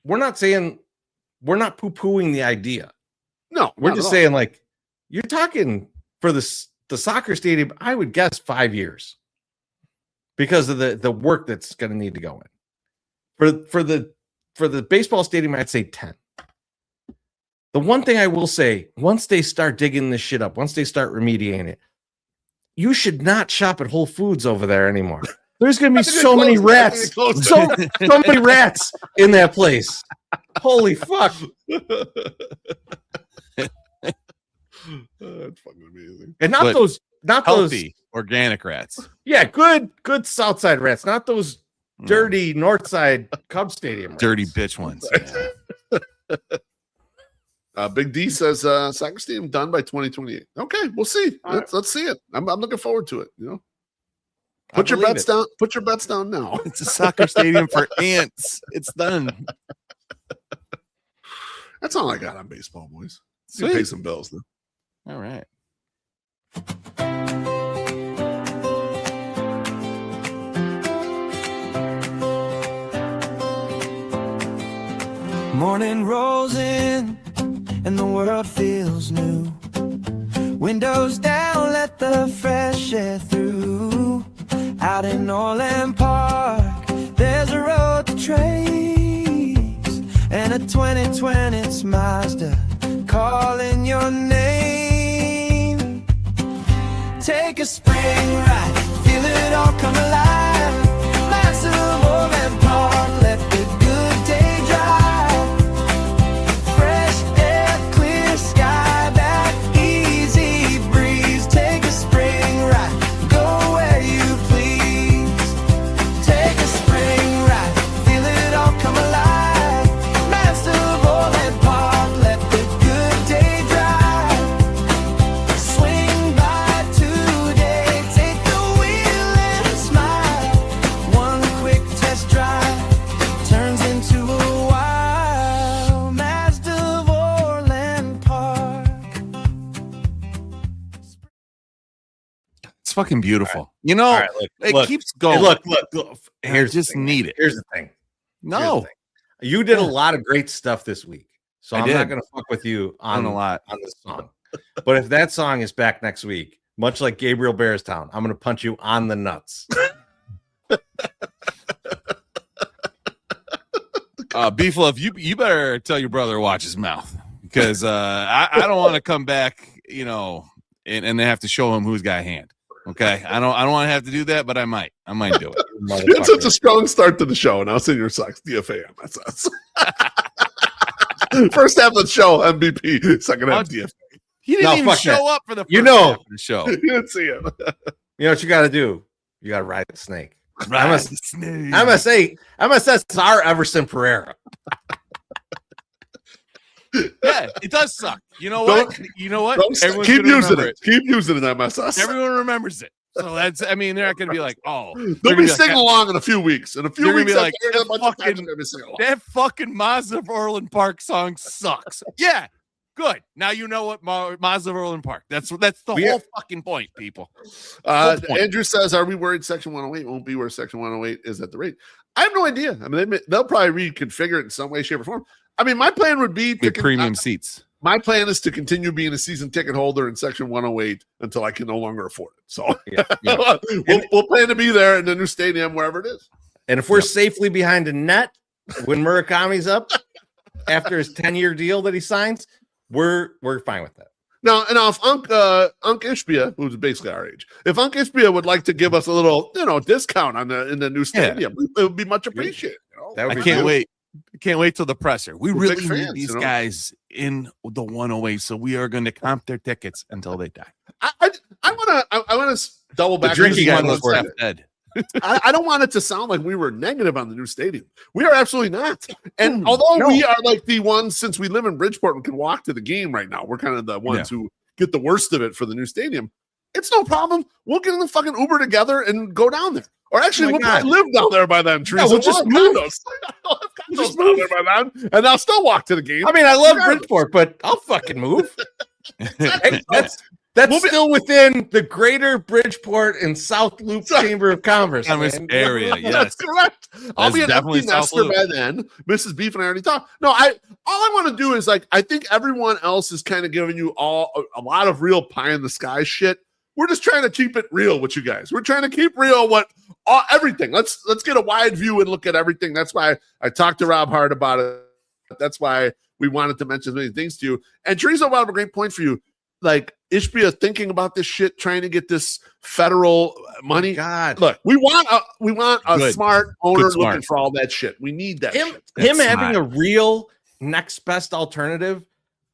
we're not poo-pooing the idea. No, we're just saying like you're talking for the soccer stadium, I would guess 5 years because of the work that's going to need to go in. For the baseball stadium, I'd say 10. The one thing I will say, once they start digging this shit up, once they start remediating it, you should not shop at Whole Foods over there anymore. There's going to be so many rats, so many rats in that place. Holy fuck. That's fucking amazing. And not those healthy organic rats. Yeah, good south side rats, not those dirty north side Cub Stadium rats. Dirty bitch ones. Big D says soccer stadium done by 2028. Okay, we'll see. Let's see it. I'm looking forward to it. You know, put your bets down. Put your bets down now. It's a soccer stadium for ants. It's done. That's all I got on baseball, boys. Sweet. Pay some bills though. All right. Morning rolls in and the world feels new. Windows down, let the fresh air through. Out in Orland Park, there's a road to trace, and a 2020 Mazda calling your name. Take a spring ride, feel it all come alive. Massive Orland Park, let the good day drive. Fresh air, clear sky, that easy breeze. Take a spring ride, go where you please. Take a spring ride, feel it all come alive. Massive Orland Park, let the good day drive. Swing by today, take the wheel and smile. One quick test drive turns into a while. Mazda of Orland Park. It's fucking beautiful. You know, All right, look, keeps going. Look. Here's just the thing, need it. Here's the thing. No. You did a lot of great stuff this week. So I I'm did. not going to fuck with you on a lot on this song. But if that song is back next week, much like Gabriel Bearstown, I'm going to punch you on the nuts. Beef Love, you better tell your brother to watch his mouth because I don't want to come back, you know, and they have to show him who's got a hand. Okay, I don't want to have to do that, but I might do it. It's such a strong start to the show. Now Senior Sucks, DFA MSS. First half of the show, MVP. Second half, DFA. He didn't even show up for the first half of the show. You didn't see him. You know what you got to do? You got to ride the snake. Ride the snake. MSS is our Everson Pereira. Yeah, it does suck. You know what? Keep using it. Keep using it, MSS. Everyone remembers it. So that's, I mean, they're not going to be like, oh, they'll be singing along in a few weeks. In a few weeks, like, that fucking Mazda of Orland Park song sucks. Yeah, good. Now you know what Mazda of Orland Park. That's the whole fucking point, people. Andrew says, "Are we worried Section 108 won't be where Section 108 is at the rate?" I have no idea. I mean, they'll probably reconfigure it in some way, shape, or form. I mean, my plan would be to premium seats. My plan is to continue being a season ticket holder in Section 108 until I can no longer afford it. So we'll plan to be there in the new stadium, wherever it is. And if we're safely behind a net when Murakami's up after his 10-year deal that he signs, we're fine with that. Now, if Unc Ishbia, who's basically our age, if Unc Ishbia would like to give us a little, discount in the new stadium, it would be much appreciated. I can't wait. I can't wait till the presser. We're really need these guys in the 108, so we are going to comp their tickets until they die. I want to double back. The drinking guy looks half dead. I don't want it to sound like we were negative on the new stadium. We are absolutely not. And although we are like the ones, since we live in Bridgeport and can walk to the game right now, we're kind of the ones who get the worst of it for the new stadium. It's no problem. We'll get in the fucking Uber together and go down there. Or actually, we'll probably live down there by then, Teresa. We'll just move us. We'll just move there by then, and I'll still walk to the game. I mean, I love Bridgeport, but I'll fucking move. That's still within the greater Bridgeport and South Loop Chamber of Commerce area. Yes, that's correct. I'll be an empty nester by then. Mrs. Beef and I already talked. No, all I want to do is I think everyone else is kind of giving you a lot of real pie in the sky shit. We're just trying to keep it real with you guys. We're trying to keep real everything. Let's get a wide view and look at everything. That's why I talked to Rob Hart about it. That's why we wanted to mention many things to you. And Teresa will have a great point for you. Like Ishbia thinking about this shit, trying to get this federal money. God, look, we want a smart owner looking for all that shit. We need that. Him having a real next best alternative,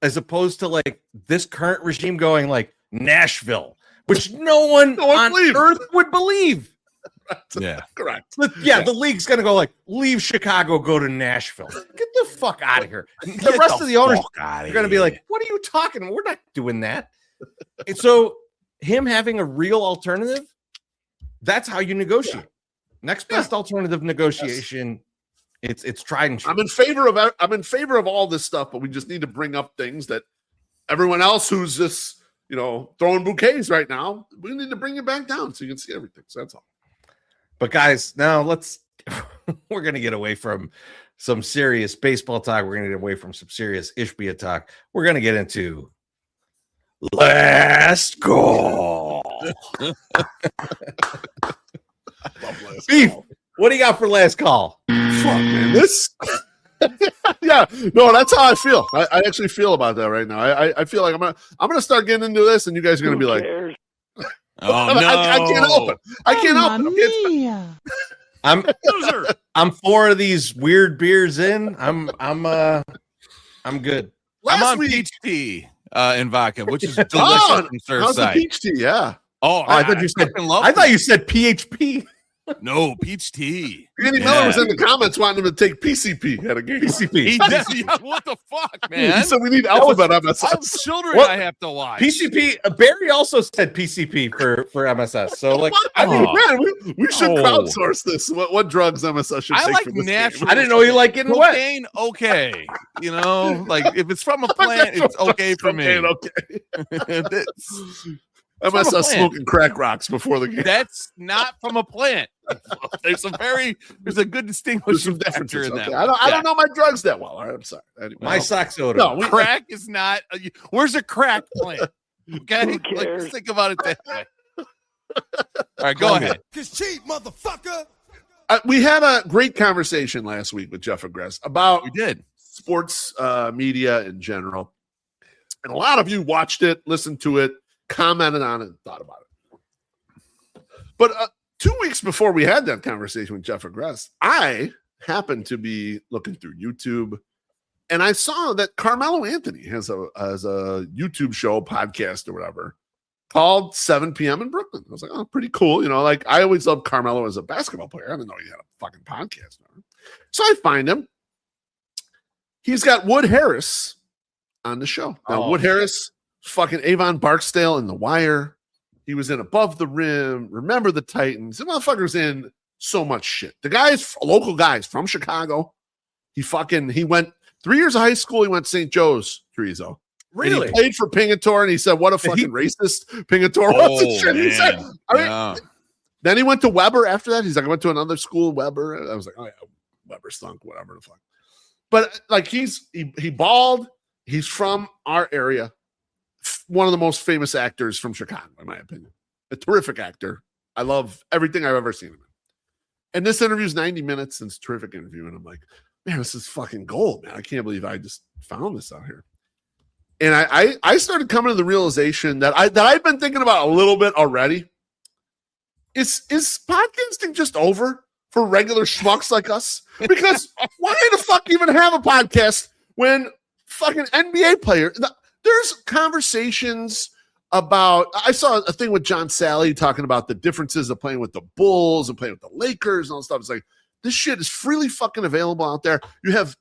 as opposed to like this current regime going like Nashville, which no one on earth would believe. Yeah, correct. The league's gonna go like, leave Chicago, go to Nashville. Get the fuck out of here. The rest of the owners are gonna be like, what are you talking about? We're not doing that. And so him having a real alternative, that's how you negotiate. Next best alternative negotiation. Yes. It's tried and true. I'm in favor of all this stuff, but we just need to bring up things that everyone else who's just throwing bouquets right now, we need to bring it back down so you can see everything. So that's all. But guys, now we're going to get away from some serious baseball talk. We're going to get away from some serious Ishbia talk. We're going to get into last call. Beef, what do you got for last call? Fuck, man. This. Yeah, no, that's how I feel. I actually feel about that right now. I feel like I'm gonna start getting into this, and you guys are gonna be like, "Oh no, I can't help it. I can't help it." I'm 4 of these weird beers in. I'm good. I'm on peach tea and vodka, which is delicious from Surfside. Peach tea, yeah. I thought you said PHP. No, peach tea. Andy Miller was in the comments wanting him to take PCP at a game. PCP. What the fuck, man? So we need alphabet MSS. I have children I have to watch. PCP. Barry also said PCP for MSS. So like, I mean, man, we should crowdsource this. What drugs MSS should take for this natural. game? I didn't know you like getting wet. Okay, like if it's from a plant, it's okay for me. Okay. MSS smoking crack rocks before the game. That's not from a plant. There's a good distinguishing factor in that. I don't know my drugs that well. All right, I'm sorry. Anyway, my socks odor. No, crack is not. Where's a crack plant? Okay, let's think about it that way. All right, go ahead. It's cheap, motherfucker. We had a great conversation last week with Jeff Agrest about sports media in general, and a lot of you watched it, listened to it, commented on it, and thought about it. But 2 weeks before we had that conversation with Jeff Agrest, I happened to be looking through YouTube, and I saw that Carmelo Anthony has a YouTube show, podcast, or whatever, called 7 p.m. in Brooklyn. I was like, oh, pretty cool. Like I always loved Carmelo as a basketball player. I didn't know he had a fucking podcast. So I find him. He's got Wood Harris on the show. Now, Wood Harris, fucking Avon Barksdale in The Wire, He was in Above the Rim, Remember the Titans. The motherfucker's in so much shit. The guy's local guys from Chicago. He went 3 years of high school. He went to St. Joe's, Chorizo. Really? And he played for Pingatore, and he said, "What a fucking racist Pingatore was." And shit. He said, Then he went to Weber after that. He's like, I went to another school, Weber. I was like, oh yeah, Weber stunk, whatever the fuck. But like he bald. He's from our area. One of the most famous actors from Chicago, in my opinion. A terrific actor. I love everything I've ever seen him in. And this interview is 90 minutes, and it's a terrific interview. And I'm like, man, this is fucking gold, man. I can't believe I just found this out here. And I started coming to the realization that I've been thinking about a little bit already. Is podcasting just over for regular schmucks like us? Because why the fuck even have a podcast when fucking NBA players? There's conversations about. I saw a thing with John Sally talking about the differences of playing with the Bulls and playing with the Lakers and all that stuff. It's like this shit is freely fucking available out there. You have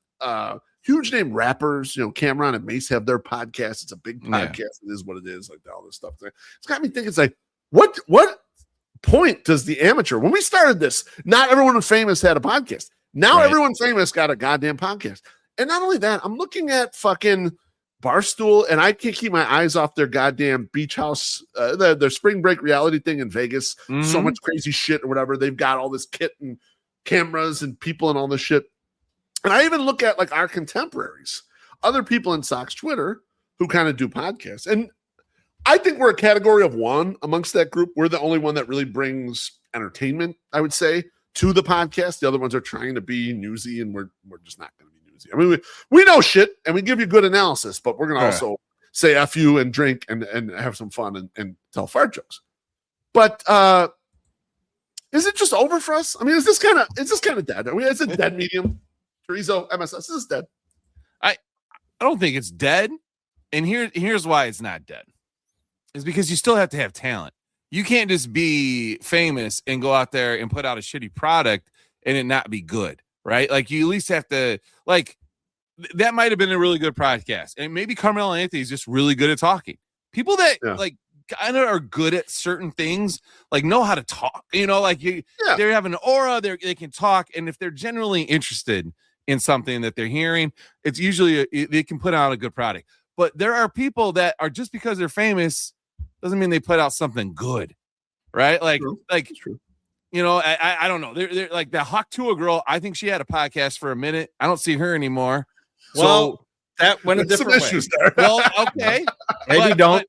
huge name rappers, Cameron and Mace have their podcast. It's a big podcast. Yeah. It is what it is. Like all this stuff. It's got me thinking. It's like what point does the amateur? When we started this, not everyone famous had a podcast. Now everyone famous got a goddamn podcast. And not only that, I'm looking at fucking Barstool, and I can't keep my eyes off their goddamn beach house, their spring break reality thing in Vegas. Mm-hmm. So much crazy shit or whatever. They've got all this kit and cameras and people and all this shit. And I even look at like our contemporaries, other people in Sox Twitter who kind of do podcasts. And I think we're a category of one amongst that group. We're the only one that really brings entertainment, I would say, to the podcast. The other ones are trying to be newsy, and we're just not going to be newsy. I mean, we know shit, and we give you good analysis, but we're going to also say F you and drink and have some fun and tell fart jokes. But is it just over for us? I mean, is this kind of dead? I mean, it's a dead medium. Chorizo, MSS, this is dead. I don't think it's dead. And here's why it's not dead. Is because you still have to have talent. You can't just be famous and go out there and put out a shitty product and it not be good, right? Like you at least have to, like, that might have been a really good podcast. And maybe Carmelo Anthony is just really good at talking. People that like kind of are good at certain things, like know how to talk, like they have an aura, they can talk. And if they're generally interested in something that they're hearing, it's usually they can put out a good product. But there are people that are just because they're famous doesn't mean they put out something good, right? Like, true. Like, true. I don't know. They're like the Hawk Tua girl. I think she had a podcast for a minute. I don't see her anymore. Well, that went a different way. There. Well, okay, maybe don't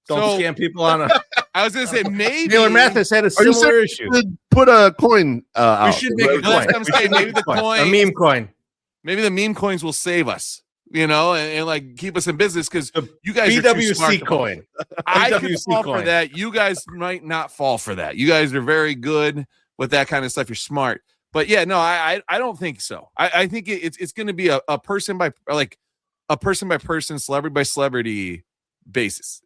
scam people on a. I was gonna say maybe Taylor Mathis had a similar issue. Put a coin. We should make a coin. I'm saying maybe the coin, a meme coin. Maybe the meme coins will save us. And like keep us in business because you guys BWC coin. I could fall for that. You guys might not fall for that. You guys are very good with that kind of stuff. You're smart, but yeah, no, I don't think so. I think it's going to be a person by person, celebrity by celebrity basis.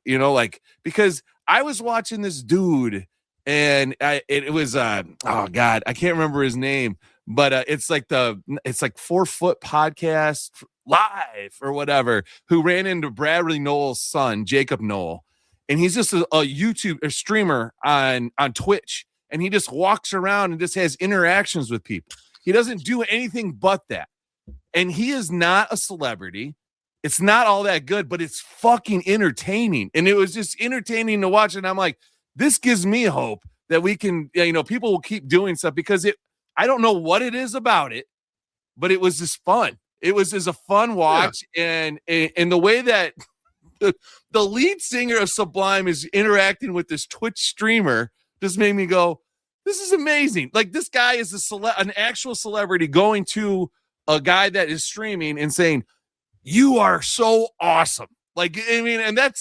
Because I was watching this dude and it was oh god, I can't remember his name, but it's like 4 Foot Podcast Live or whatever, who ran into Bradley Noel's son, Jacob Noel. And he's just a YouTube streamer on Twitch. And he just walks around and just has interactions with people. He doesn't do anything but that. And he is not a celebrity. It's not all that good, but it's fucking entertaining. And it was just entertaining to watch. And I'm like, this gives me hope that we can, people will keep doing stuff because I don't know what it is about it, but it was just fun. It was just a fun watch, and the way that the lead singer of Sublime is interacting with this Twitch streamer just made me go, "This is amazing!" Like this guy is an actual celebrity going to a guy that is streaming and saying, "You are so awesome!" Like I mean, and that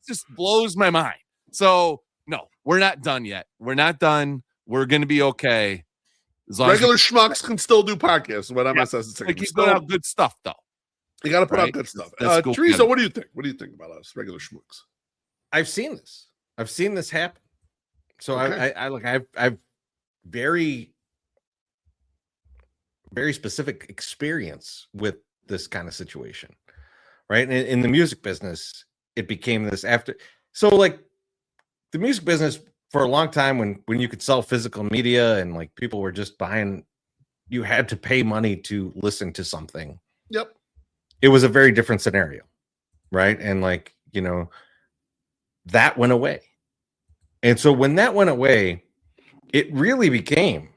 just blows my mind. So no, we're not done yet. We're not done. We're gonna be okay. Regular schmucks can still do podcasts. What MSS is saying. Like he's put out good stuff, though. You got to put out good stuff. Cool. Teresa, what do you think? What do you think about us, regular schmucks? I've seen this happen. So okay. I've very, very specific experience with this kind of situation, right? In the music business, it became this after. So like the music business for a long time when you could sell physical media and like people were just buying, you had to pay money to listen to something. Yep. It was a very different scenario, right? And like, you know, that went away. And so when that went away, it really became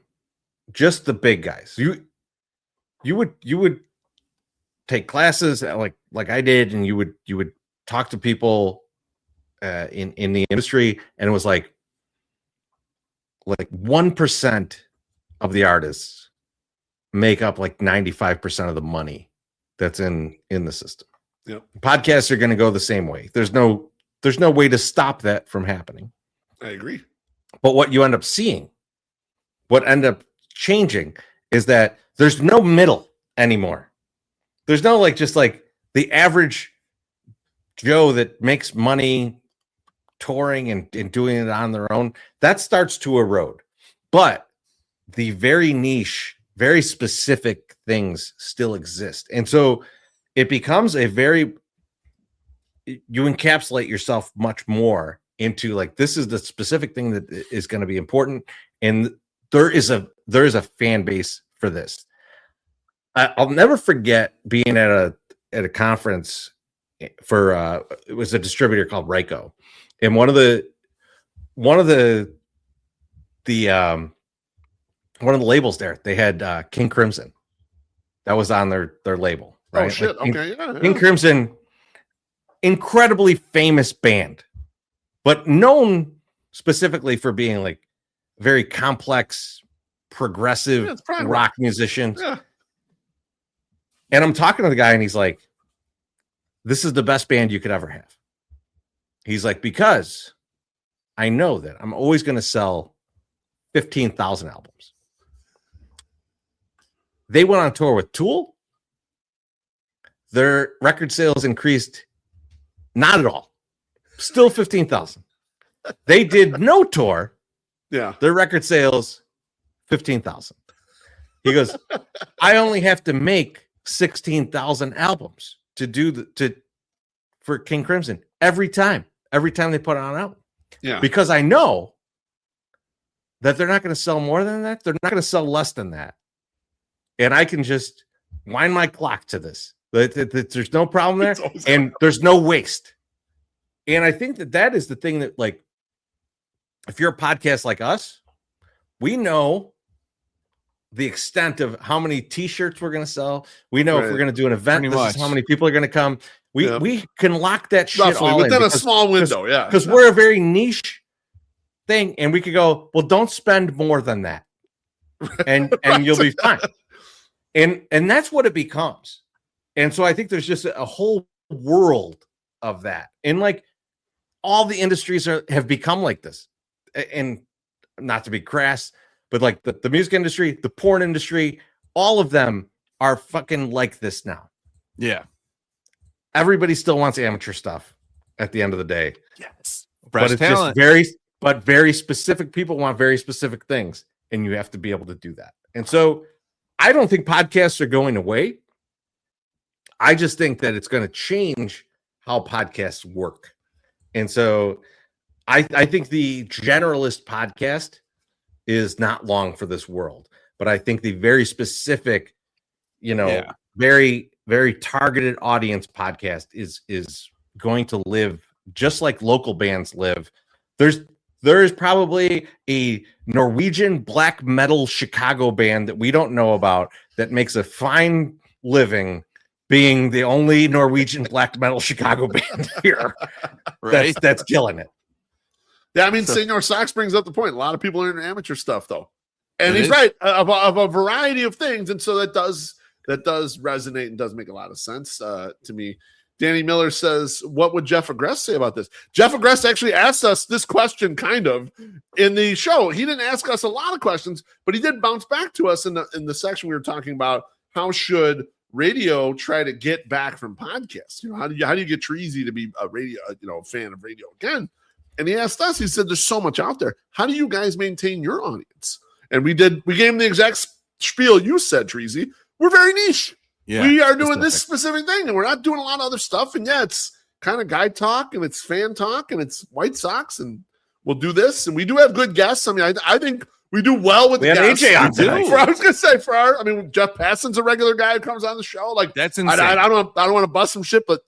just the big guys. You would take classes like I did, and you would talk to people in the industry, and it was like 1% of the artists make up like 95% of the money that's in the system. Yep. Podcasts are going to go the same way. There's no way to stop that from happening. I agree. But what you end up seeing, what end up changing, is that there's no middle anymore. There's no like just like the average Joe that makes money touring and doing it on their own. That starts to erode. But the very niche, very specific things still exist. And so it becomes you encapsulate yourself much more into like, this is the specific thing that is going to be important. And there is a fan base for this. I'll never forget being at a conference for it was a distributor called Ryko, and one of the labels there, they had King Crimson. That was on their label. Right? Oh shit! Like Okay, yeah. King Crimson, incredibly famous band, but known specifically for being like very complex, progressive rock musicians. Yeah. And I'm talking to the guy, and he's like, "This is the best band you could ever have." He's like, "Because I know that I'm always going to sell 15,000 albums." They went on tour with Tool. Their record sales increased not at all. Still 15,000. They did no tour. Yeah. Their record sales 15,000. He goes, "I only have to make 16,000 albums for King Crimson every time they put on an album." Yeah. Because I know that they're not going to sell more than that. They're not going to sell less than that. And I can just wind my clock to this. There's no problem there, and there's no waste. And I think that is the thing that, like, if you're a podcast like us, we know the extent of how many t-shirts we're going to sell. We know if we're going to do an event, this is how many people are going to come. We can lock that shit roughly all within in a small window. Yeah. Because we're a very niche thing, and we could go, well, don't spend more than that. And you'll be fine. And that's what it becomes. And so I think there's just a whole world of that. And like all the industries have become like this. And not to be crass, but like the music industry, the porn industry, all of them are fucking like this now. Yeah. Everybody still wants amateur stuff at the end of the day. Yes. But it's talent. just very specific people want very specific things. And you have to be able to do that. And so I don't think podcasts are going away. I just think that it's going to change how podcasts work. And so I think the generalist podcast is not long for this world, but I think the very specific, very, very targeted audience podcast is going to live just like local bands live. There is probably a Norwegian black metal Chicago band that we don't know about that makes a fine living being the only Norwegian black metal Chicago band here. Right. That's killing it. Yeah, I mean, Senor Sox brings up the point. A lot of people are into amateur stuff, though, and he's right of a variety of things, and so that does resonate and does make a lot of sense to me. Danny Miller says, "What would Jeff Agrest say about this?" Jeff Agrest actually asked us this question, kind of, in the show. He didn't ask us a lot of questions, but he did bounce back to us in the section we were talking about. How should radio try to get back from podcasts? How do you get Treasy to be a radio, fan of radio again? And he asked us, he said, there's so much out there. How do you guys maintain your audience? And we gave him the exact spiel you said, Treasy. We're very niche. Yeah, we are doing this specific thing, and we're not doing a lot of other stuff. And yeah, it's kind of guy talk, and it's fan talk, and it's White Sox, and we'll do this, and we do have good guests. I mean, I think we do well with we the had guests. AJ on tonight. I was gonna say I mean, Jeff Passan's a regular guy who comes on the show. Like that's insane. I don't want to bust some shit, but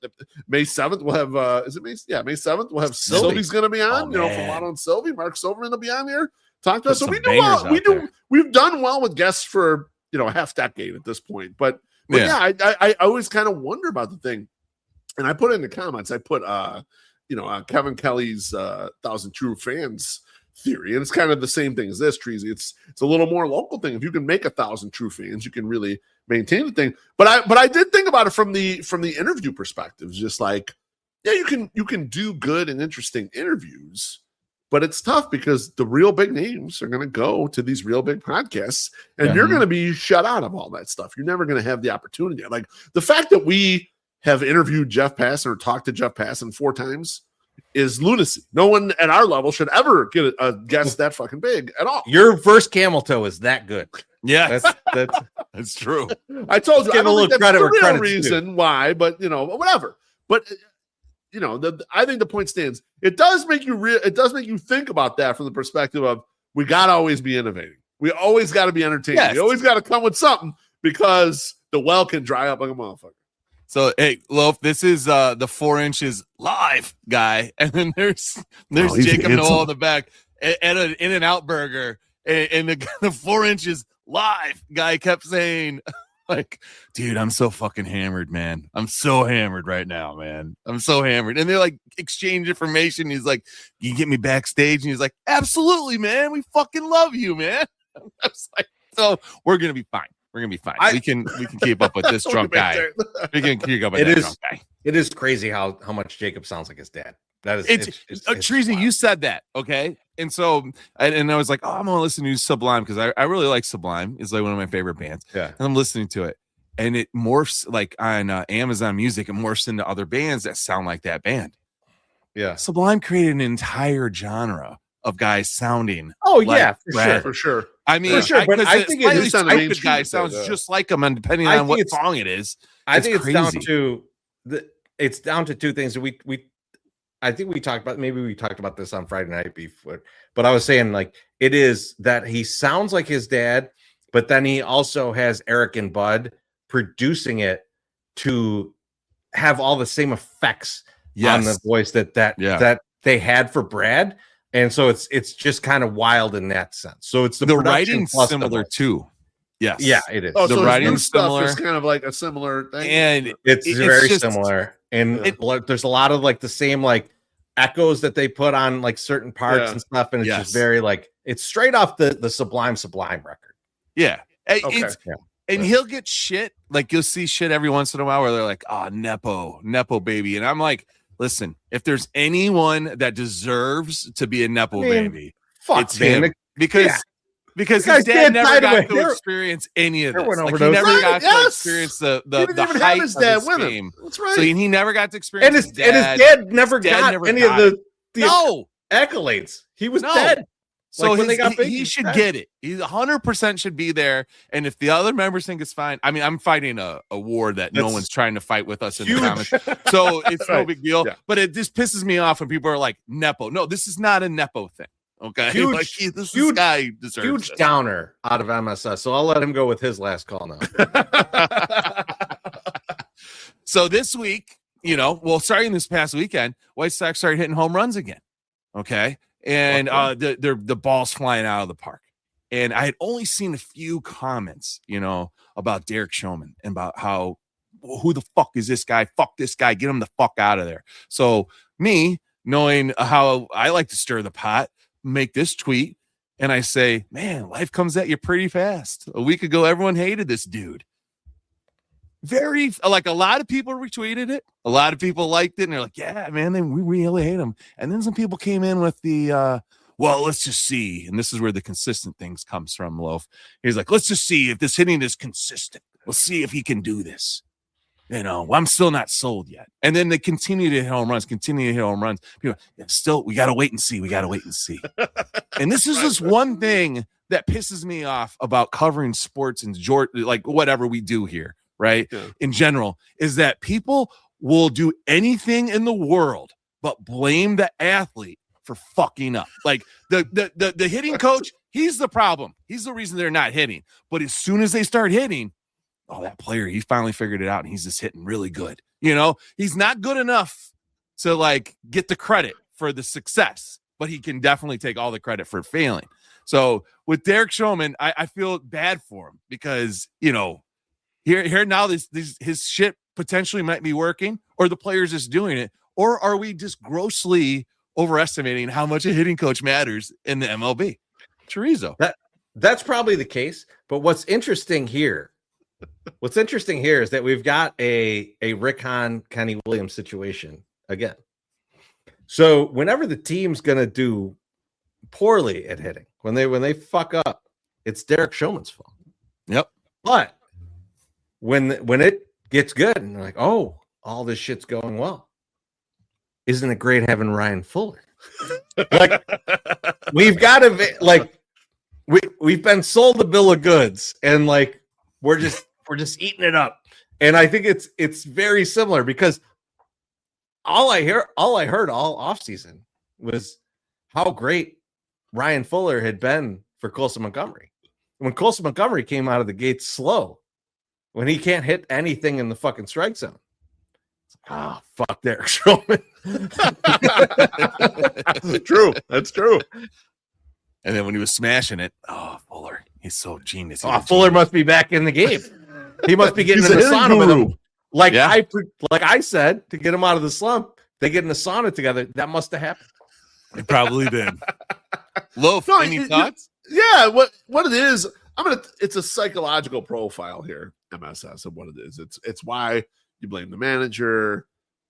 May 7th we'll have is it May? Yeah, May 7th we'll have Sylvie's gonna be on. From Lotto and Sylvie, Mark Silverman will be on here. Talk to us. So we do well. We've done well with guests for a half decade at this point. But I always kind of wonder about the thing. And I put in the comments, I put Kevin Kelly's 1,000 True Fans theory, and it's kind of the same thing as this, Treasy. It's a little more local thing. If you can make 1,000 true fans, you can really maintain the thing. But I did think about it from the interview perspective, just like, you can do good and interesting interviews, but it's tough because the real big names are going to go to these real big podcasts, and you're going to be shut out of all that stuff. You're never going to have the opportunity. Like the fact that we have interviewed Jeff Passan or talked to Jeff Passan 4 times is lunacy. No one at our level should ever get a guest that fucking big at all. Your first camel toe is that good. Yeah, that's true. I told you, give a little credit where credit's reason why, but whatever. But I think the point stands. It does make you think about that from the perspective of we gotta always be innovating. We always got to be entertaining. Yes. We always got to come with something because the well can dry up like a motherfucker. So, hey, Loaf, this is the 4 inches live guy. And then there's Jacob Noel in the back at an In-N-Out burger. And the 4 inches live guy kept saying, like, dude, I'm so fucking hammered, man. I'm so hammered right now, man. I'm so hammered. And they're like, exchange information. He's like, you get me backstage? And he's like, absolutely, man. We fucking love you, man. I was like, so we're going to be fine. We're gonna be fine. We can keep up with this drunk guy. We can keep up with that drunk guy. It is crazy how much Jacob sounds like his dad. That is it's Treasy, you said that, okay? And so and I was like, I'm gonna listen to Sublime because I really like Sublime. It's like one of my favorite bands. Yeah, and I'm listening to it, and it morphs like on Amazon Music. It morphs into other bands that sound like that band. Yeah, Sublime created an entire genre of guys sounding. Oh yeah, for sure. I mean, but I think it is the guy sounds just like him, and depending on what song it is, I think it's down to 2 things. I think we talked about this on Friday night before, but I was saying like it is that he sounds like his dad, but then he also has Eric and Bud producing it to have all the same effects on the voice that they had for Brad. And so it's just kind of wild in that sense. So it's the writing's similar too. Yes. Yeah, it is. Oh, the so writing's similar. Is kind of like a similar thing. And it's very similar. And there's a lot of like the same like echoes that they put on like certain parts and stuff. And it's just very like it's straight off the Sublime record. Yeah. And he'll get shit. Like you'll see shit every once in a while where they're like, Nepo baby. And I'm like, listen, if there's anyone that deserves to be a Nepo baby, it's him. Because his dad never got to experience any of this. Like, he never got to experience the height of his fame. That's right. So he never got to experience his dad never got any of the accolades. He was dead. So he should get it. He 100% should be there. And if the other members think it's fine, I mean, I'm fighting a war that no one's trying to fight with us in the comments. So it's no big deal. Yeah. But it just pisses me off when people are like, Nepo. No, this is not a Nepo thing. Okay. This guy deserves huge downer out of MSS. So I'll let him go with his last call now. So this week, starting this past weekend, White Sox started hitting home runs again. Okay. And the ball's flying out of the park. And I had only seen a few comments, about Derek Showman and about how, who the fuck is this guy? Fuck this guy. Get him the fuck out of there. So me, knowing how I like to stir the pot, make this tweet. And I say, man, life comes at you pretty fast. A week ago, everyone hated this dude. A lot of people retweeted it. A lot of people liked it. And they're like, yeah, man, we really hate him. And then some people came in with the, well, let's just see. And this is where the consistent things comes from, Loaf. He's like, let's just see if this hitting is consistent. We'll see if he can do this. I'm still not sold yet. And then they continue to hit home runs. People, we got to wait and see. And this is just one thing that pisses me off about covering sports and like whatever we do here. Right. Yeah. In general, is that people will do anything in the world but blame the athlete for fucking up. Like the hitting coach, he's the problem. He's the reason they're not hitting. But as soon as they start hitting, that player, he finally figured it out, and he's just hitting really good. He's not good enough to like get the credit for the success, but he can definitely take all the credit for failing. So with Derek Showman, I feel bad for him because, here now his shit potentially might be working, or the player's just doing it, or are we just grossly overestimating how much a hitting coach matters in the MLB? Chorizo. That's probably the case. But what's interesting here is that we've got a Rick Hahn, Kenny Williams situation again. So whenever the team's gonna do poorly at hitting, when they fuck up, it's Derek Showman's fault. Yep. But when it gets good and they're like, oh, all this shit's going well, isn't it great having Ryan Fuller? Like, we've got to like we've been sold a bill of goods, and like we're just eating it up. And I think it's very similar, because all I heard all offseason was how great Ryan Fuller had been for Colson Montgomery. When Colson Montgomery came out of the gate slow, when he can't hit anything in the fucking strike zone, fuck Derek Showman. True. That's true. And then when he was smashing it, Fuller, he's so genius. Fuller must be back in the game. He must be getting in the sauna with him. Like Yeah. I said, to get him out of the slump, they get in the sauna together. That must have happened. It probably did. Loaf, No, any thoughts? Yeah, what it is, it's a psychological profile here, MSS, of what it is. It's why you blame the manager,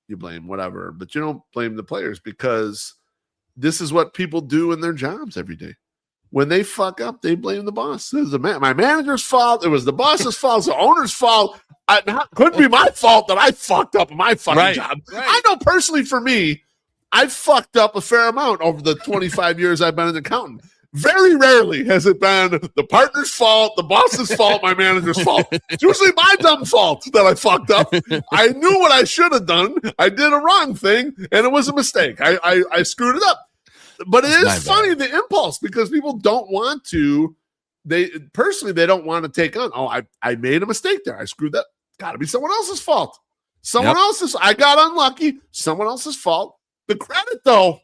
you blame whatever, but you don't blame the players, because this is what people do in their jobs every day. When they fuck up, they blame the boss. It was my manager's fault. It was the boss's fault. It's the owner's fault. Couldn't be my fault that I fucked up in my fucking job. Right. I know personally for me, I've fucked up a fair amount over the 25 years I've been an accountant. Very rarely has it been the partner's fault, the boss's fault, my manager's fault. It's usually my dumb fault that I fucked up. I knew what I should have done. I did a wrong thing, and it was a mistake. I screwed it up. But it is funny, the impulse, because people don't want to. They don't want to take on. I made a mistake there. I screwed that. Got to be someone else's fault. Someone else's. I got unlucky. Someone else's fault. The credit, though,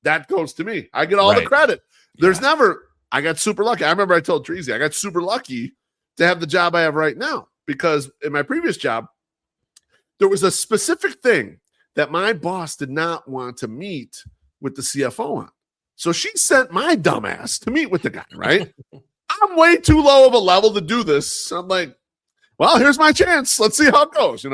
that goes to me. I get all the credit. There's never. I got super lucky. I remember I told Treasy I got super lucky to have the job I have right now, because in my previous job, there was a specific thing that my boss did not want to meet with the CFO on. So she sent my dumbass to meet with the guy, right? I'm way too low of a level to do this. I'm like, well, here's my chance. Let's see how it goes, And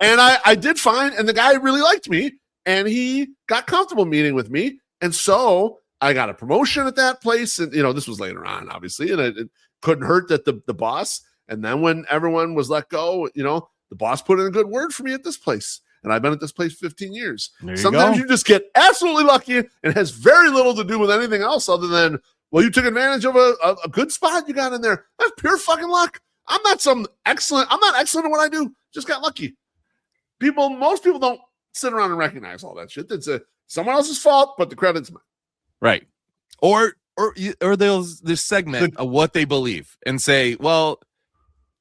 I did fine, and the guy really liked me, and he got comfortable meeting with me. And so I got a promotion at that place, and, this was later on, obviously, and it couldn't hurt that the boss, and then when everyone was let go, the boss put in a good word for me at this place. And I've been at this place 15 years. Sometimes you just get absolutely lucky, and it has very little to do with anything else other than, well, you took advantage of a good spot you got in there. That's pure fucking luck. I'm not excellent at what I do. Just got lucky. Most people don't sit around and recognize all that shit. It's someone else's fault, but the credit's mine. Right. Or they'll this segment of what they believe and say, well,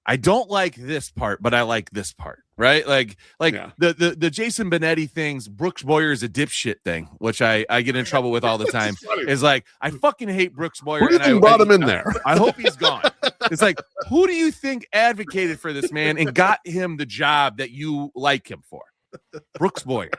I don't like this part, but I like this part, right? Like the Jason Benetti things, Brooks Boyer is a dipshit thing, which I get in trouble with all the time. Is like, I fucking hate Brooks Boyer. Who do you think brought him in there? I hope he's gone. It's like, who do you think advocated for this man and got him the job that you like him for? Brooks Boyer.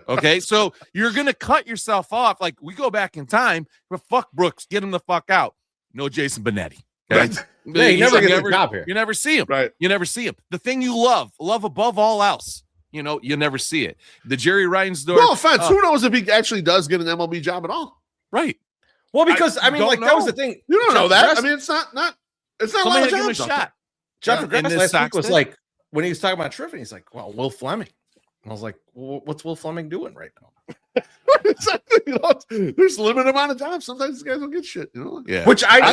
Okay, so you're gonna cut yourself off. Like, we go back in time, but fuck Brooks, get him the fuck out. No Jason Benetti. Okay. Right. Yeah, you never get a job here. You never see him. Right. You never see him. The thing you love above all else. You never see it. The Jerry Reinsdorf. No offense. Who knows if he actually does get an MLB job at all? Right. Well, because that was the thing. You don't know that. It's not a lot of give him a jobs. shot. Jeff In Grass this last week Sox was thing? like, when he was talking about Triffin, he's like, well, Will Fleming. And I was like, well, what's Will Fleming doing right now? Exactly. There's a limited amount of jobs. Sometimes these guys don't get shit. Yeah. Which I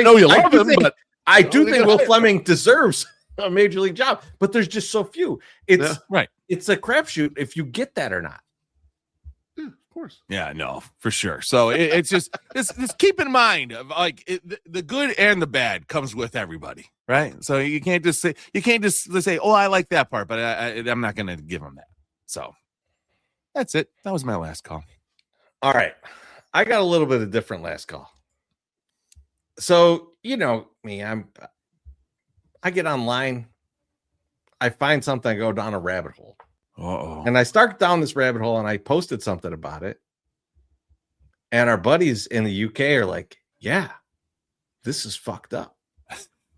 know you love him, but I do think Will Fleming deserves a major league job, but there's just so few. It's right. It's a crapshoot if you get that or not. course. Yeah, no, for sure. So it's just keep in mind of like the good and the bad comes with everybody, right? So you can't just say oh, I like that part, but I'm not going to give them that. So that's it. That was my last call. All right, I got a little bit of different last call. So you know me, I get online, I find something, I go down a rabbit hole. Uh-oh. And I start down this rabbit hole and I posted something about it. And our buddies in the UK are like, yeah, this is fucked up.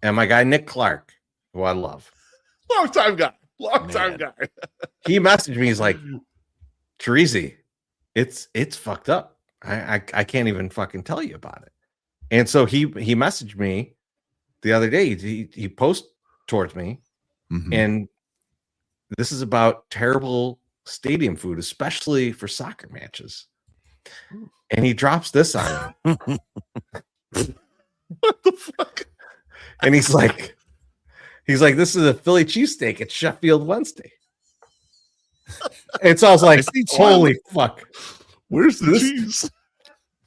And my guy, Nick Clark, who I love. Long time guy. He messaged me. He's like, Teresi, it's fucked up. I can't even fucking tell you about it. And so he messaged me the other day. He posted towards me. Mm-hmm. And this is about terrible stadium food, especially for soccer matches. And he drops this on me. What the fuck? And he's like, this is a Philly cheesesteak at Sheffield Wednesday. And so I was like, holy fuck. Where's the cheese?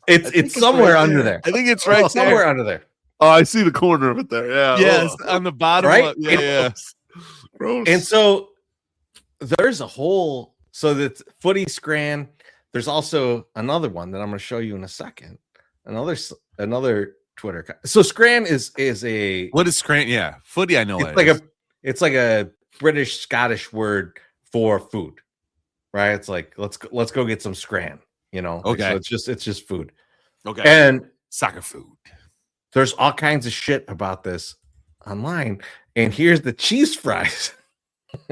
It's somewhere right under there. I think it's right somewhere there. under there. Oh, I see the corner of it there. Yeah. Yes, on the bottom. Right? Yeah. Gross. And so there's a whole, so that's Footy Scran. There's also another one that I'm going to show you in a second. Another Twitter. So Scran is a, what is Scran? Yeah, footy. I know it's like a British Scottish word for food, right? It's like let's go get some Scran. You know, okay. So it's just food. Okay, and soccer food. There's all kinds of shit about this online, and here's the cheese fries.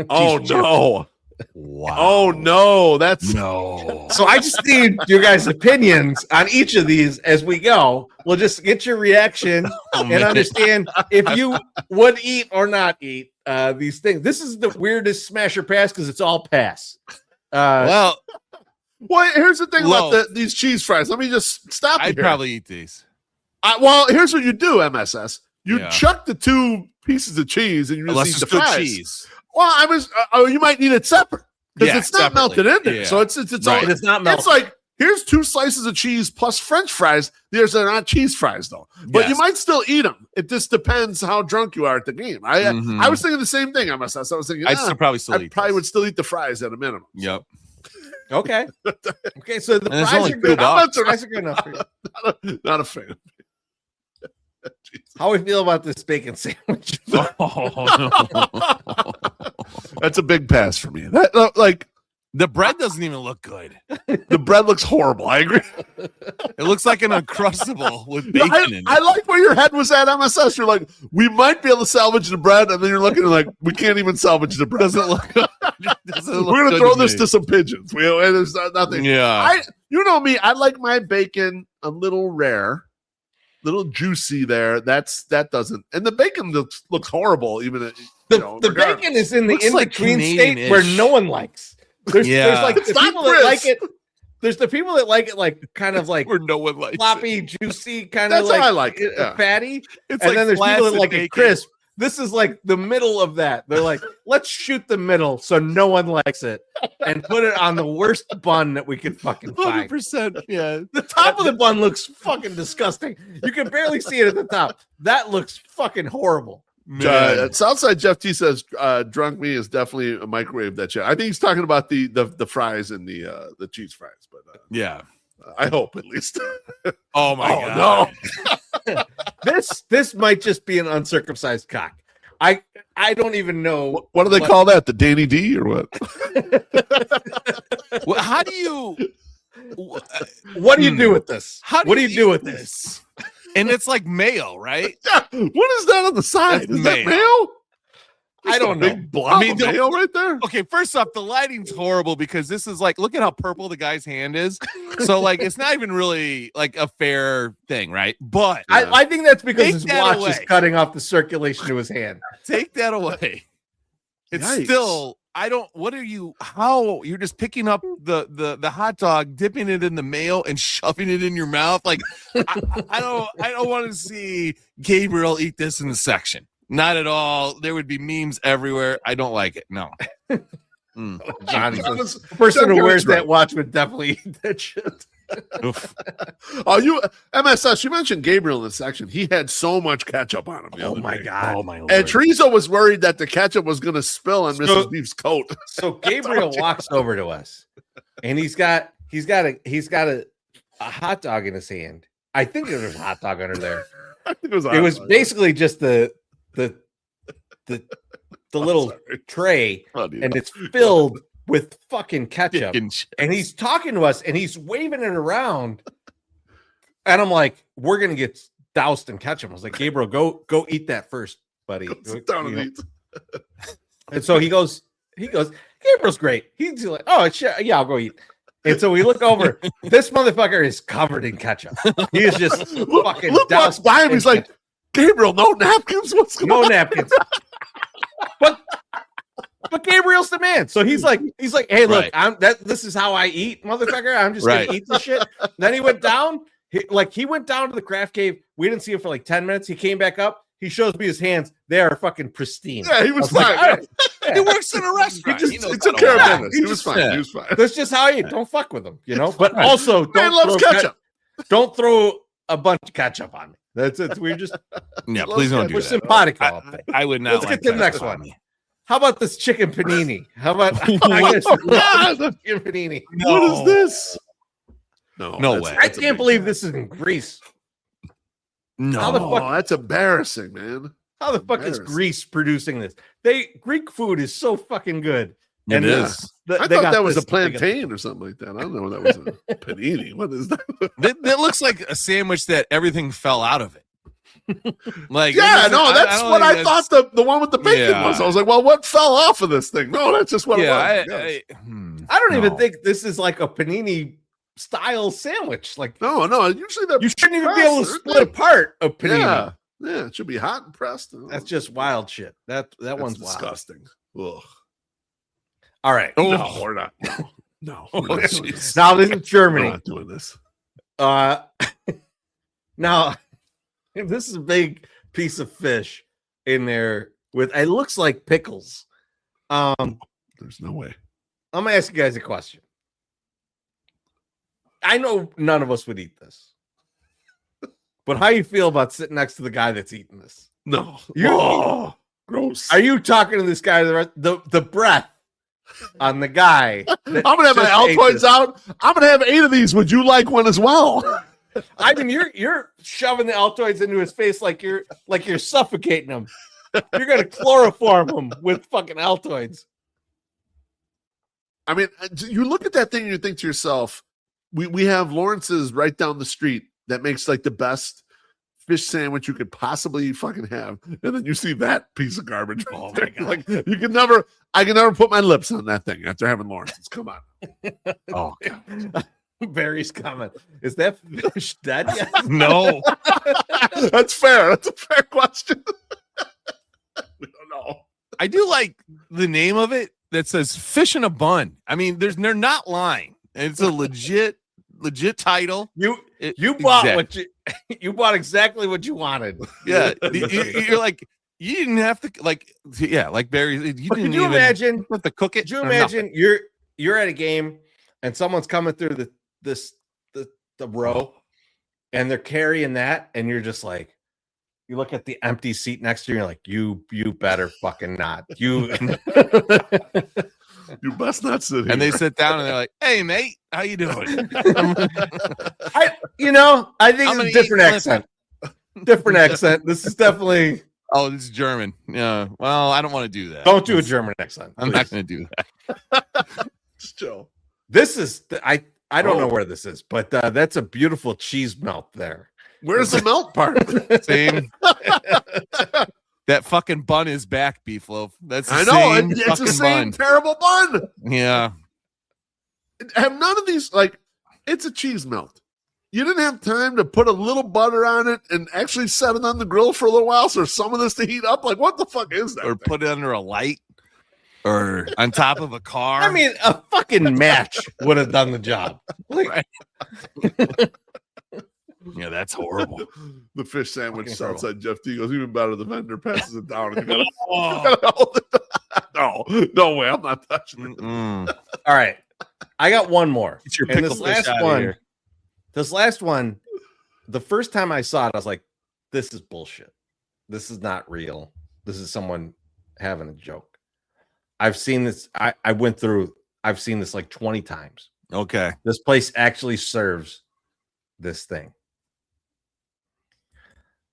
Oh no! Wow. Oh no! That's no. So I just need your guys' opinions on each of these as we go. We'll just get your reaction and understand if you would eat or not eat these things. This is the weirdest smash or pass because it's all pass. Well, here's the thing about these cheese fries. Let me just stop. I'd probably eat these. Well, here's what you do, MSS. You chuck the 2 pieces of cheese and you just eat the fries. Cheese. Well, you might need it separate because it's not separately. melted in there. Yeah. So it's right. all, it's not melted. It's like here's 2 slices of cheese plus French fries. They're not cheese fries though, but you might still eat them. It just depends how drunk you are at the game. I was thinking the same thing. MSS. I was thinking I probably would still eat the fries at a minimum. Yep. Okay. Okay. So the and fries are good. Fries are good enough for you. Not a fan. How we feel about this bacon sandwich? That's a big pass for me. That like the bread doesn't even look good. The bread looks horrible. I agree. It looks like an Uncrustable with bacon in it. I like where your head was at, MSS. You're like, we might be able to salvage the bread, and then you're looking like we can't even salvage the bread. Doesn't look. We're gonna throw this to some pigeons. There's nothing. Yeah. You know me. I like my bacon a little rare. Little juicy there. That doesn't, and the bacon looks horrible. Even the bacon is in the looks in like between Canadian-ish. state where no one likes. There's like It's the not people that Chris. like it. There's the people that like it like kind of like Where no one likes floppy, it. juicy, kind That's of like how I like it. fatty. It's and like then there's people that flaccid like bacon. it crisp. This is like the middle of that. They're like, let's shoot the middle so no one likes it and put it on the worst bun that we could fucking find. 100%. Yeah. The top of the bun looks fucking disgusting. You can barely see it at the top. That looks fucking horrible. Southside Jeff T says, "Drunk me is definitely a microwave that shit." I think he's talking about the fries and the cheese fries, but Yeah. I hope at least. Oh my god. No. This might just be an uncircumcised cock. I don't even know. What do they call that? The Danny D or what? Well, how do you? What do you do with this? What do you do with this? And it's like mayo, right? What is that on the side? That's Is that mayo. mayo? I don't know. Big blob of mayo right there. Okay, first off, the lighting's horrible because this is like, look at how purple the guy's hand is. So like, it's not even really like a fair thing, right? But I think that's because Take his that watch away. is cutting off the circulation to his hand. take that away. It's Yikes. still, how you're just picking up the hot dog, dipping it in the mayo and shoving it in your mouth. Like, I don't want to see Gabriel eat this in the section. Not at all. There would be memes everywhere. I don't like it. No. John, the person who wears that watch would definitely eat that shit. Oh, you MSS, you mentioned Gabriel in this section. He had so much ketchup on him. Oh my God. Oh my Lord. And Teresa was worried that the ketchup was going to spill on Mrs. Beef's coat. So Gabriel walks over to us, and he's got a hot dog in his hand. I think there was a hot dog under there. I think it was basically just the little tray, and it's filled with fucking ketchup. And he's talking to us, and he's waving it around. And I'm like, we're gonna get doused in ketchup. I was like, Gabriel, go eat that first, buddy. Sit down and eat. And so he goes, Gabriel's great. He's like, oh shit, yeah, I'll go eat. And so we look over. This motherfucker is covered in ketchup. He is just fucking Luke walks by him. He's like, Gabriel, no napkins? What's going on? No napkins. But Gabriel's the man. So he's like, hey, look, this is how I eat, motherfucker. I'm just gonna eat this shit. Then he went down. He went down to the craft cave. We didn't see him for like 10 minutes. He came back up. He shows me his hands. They are fucking pristine. Yeah, he was fine. Like, He works in a restaurant. He took care of business. He was fine. Yeah. He was fine. That's just how I eat. Don't fuck with him, you know. But also, don't throw a bunch of ketchup on me. That's it. We're just please don't do that. We're simpatico. I would not. Let's get to the next one. How about this chicken panini? How about chicken panini? No. What is this? No way. I can't believe this is in Greece. No, how the fuck? That's embarrassing, man. How the fuck is Greece producing this? Greek food is so fucking good. It is. I thought that was a plantain or something like that. I don't know. That was a panini. What is that? That looks like a sandwich that everything fell out of it. That's what I thought the one with the bacon was. I was like, well, what fell off of this thing? No, that's just what it was. I don't even think this is like a panini style sandwich. Like, no. Usually you shouldn't even be able to split apart a panini. Yeah, it should be hot and pressed. That's just wild shit. That one's disgusting. Ugh. All right. Oh. No, we're not. No. Now this is Germany. We're not doing this. Now this is a big piece of fish in there with it looks like pickles. There's no way. I'm gonna ask you guys a question. I know none of us would eat this. But how you feel about sitting next to the guy that's eating this? No. Gross. Are you talking to this guy? The breath on the guy. I'm gonna have my Altoids out. I'm gonna have 8 of these. Would you like one as well? I mean, you're shoving the Altoids into his face like you're suffocating him. You're gonna chloroform him with fucking Altoids. I mean, you look at that thing and you think to yourself, we have Lawrence's right down the street that makes like the best fish sandwich you could possibly fucking have, and then you see that piece of garbage. Oh my God. Like I can never put my lips on that thing after having Lawrence's. Come on. Oh God. Barry's comment. Is that fish dead yet? No. That's fair. That's a fair question. We don't know. I do like the name of it that says fish in a bun. I mean, they're not lying. It's a legit title. You bought you bought exactly what you wanted. Yeah. You're like, you didn't have to like Barry. You didn't could you imagine have to cook it. Could you imagine you're at a game and someone's coming through the row and they're carrying that, and you're just like, you look at the empty seat next to you, and you're like, you better fucking not. You best not sit here. And they sit down and they're like, hey mate, how you doing? I think it's a different accent. Different accent. This is definitely this is German. Yeah. Well, I don't want to do that. Don't do a German accent. I'm not going to do that. Just chill. This is I don't know where this is, but that's a beautiful cheese melt there. Where's the melt part? Same. That fucking bun is back, Beef Loaf. That's the I know. same It's the bun. same terrible bun. Yeah. Have none of these, it's a cheese melt. You didn't have time to put a little butter on it and actually set it on the grill for a little while so some of this to heat up? Like, what the fuck is that? Or put it under a light or on top of a car. I mean, a fucking match would have done the job. Right. Yeah, that's horrible. The fish sandwich outside Jeff D goes, even better. The vendor passes it down. And you gotta hold it. No. no way. I'm not touching it. All right. I got one more. Get your And pickle fish out of here. this last one, the first time I saw it, I was like, this is bullshit. This is not real. This is someone having a joke. I've seen this. I've seen this like 20 times. Okay. This place actually serves this thing.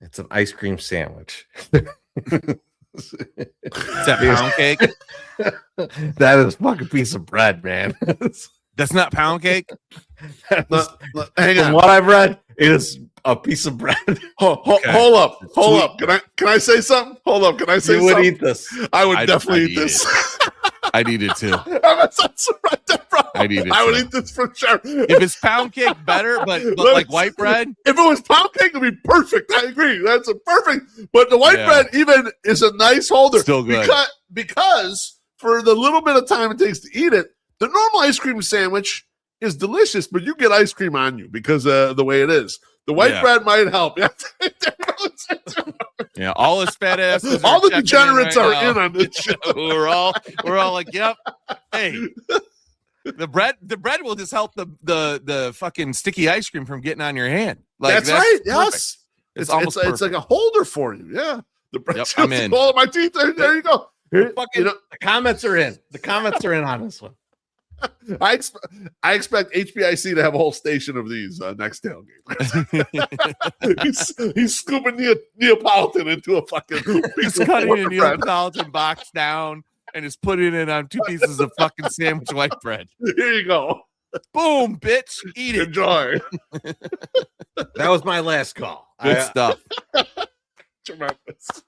It's an ice cream sandwich. Is that pound cake? That is a fucking piece of bread, man. That's not pound cake? Hang From on. what I've read, it is a piece of bread. Hold up. Can I say something? Hold up. Can I say You would something? eat this. I would definitely eat I'd this. I'd eat it too. That's right there, bro. I'd eat it I would too. eat this for sure. If it's pound cake, better, but like white bread. If it was pound cake, it'd be perfect. I agree. That's a perfect. But the white bread even is a nice holder. Still good. Because for the little bit of time it takes to eat it, the normal ice cream sandwich is delicious, but you get ice cream on you because of the way it is. The white bread might help. Yeah, all his fat asses. All are the checking degenerates right are now. in on this shit. we're all like, yep. Hey, the bread will just help the fucking sticky ice cream from getting on your hand. Like that's right. perfect. Yes, It's almost it's like a holder for you. Yeah, the bread. Yep, I'm in. All my teeth. There you go. Fucking, the comments are in. The comments are in on this one. I expect HBIC to have a whole station of these next tailgate. he's scooping Neapolitan into a fucking piece He's of cutting a bread. Neapolitan box down and is putting it on 2 pieces of fucking sandwich white bread. Here you go. Boom, bitch. Eat it. Enjoy. That was my last call. Good stuff. Tremendous.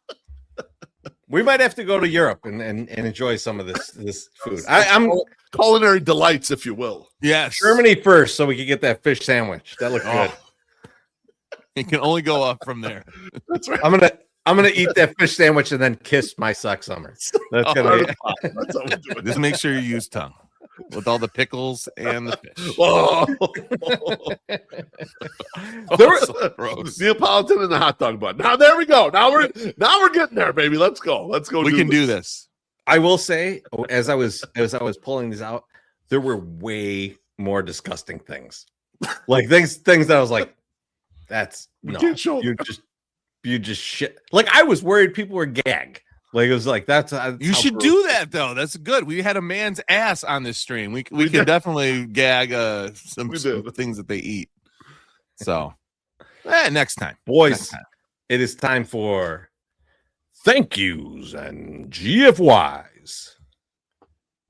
We might have to go to Europe and enjoy some of this food. I'm Culinary delights, if you will. Yes. Germany first, so we can get that fish sandwich. That looked good. It can only go up from there. That's right. I'm gonna eat that fish sandwich and then kiss my suck summer. That's gonna be. That's how we do it. Just make sure you use tongue with all the pickles and the fish. Oh. So gross. Neapolitan and the hot dog bun. Now there we go. Now we're getting there, baby. Let's go. We can do this. I will say, as I was pulling these out, there were way more disgusting things, like things that I was like, "That's no, can't show you just shit." Like I was worried people were gag. Like it was like that's You should do that though. That's good. We had a man's ass on this stream. We can definitely gag some things that they eat. So, next time, boys. Next time. It is time for thank yous and GFYs.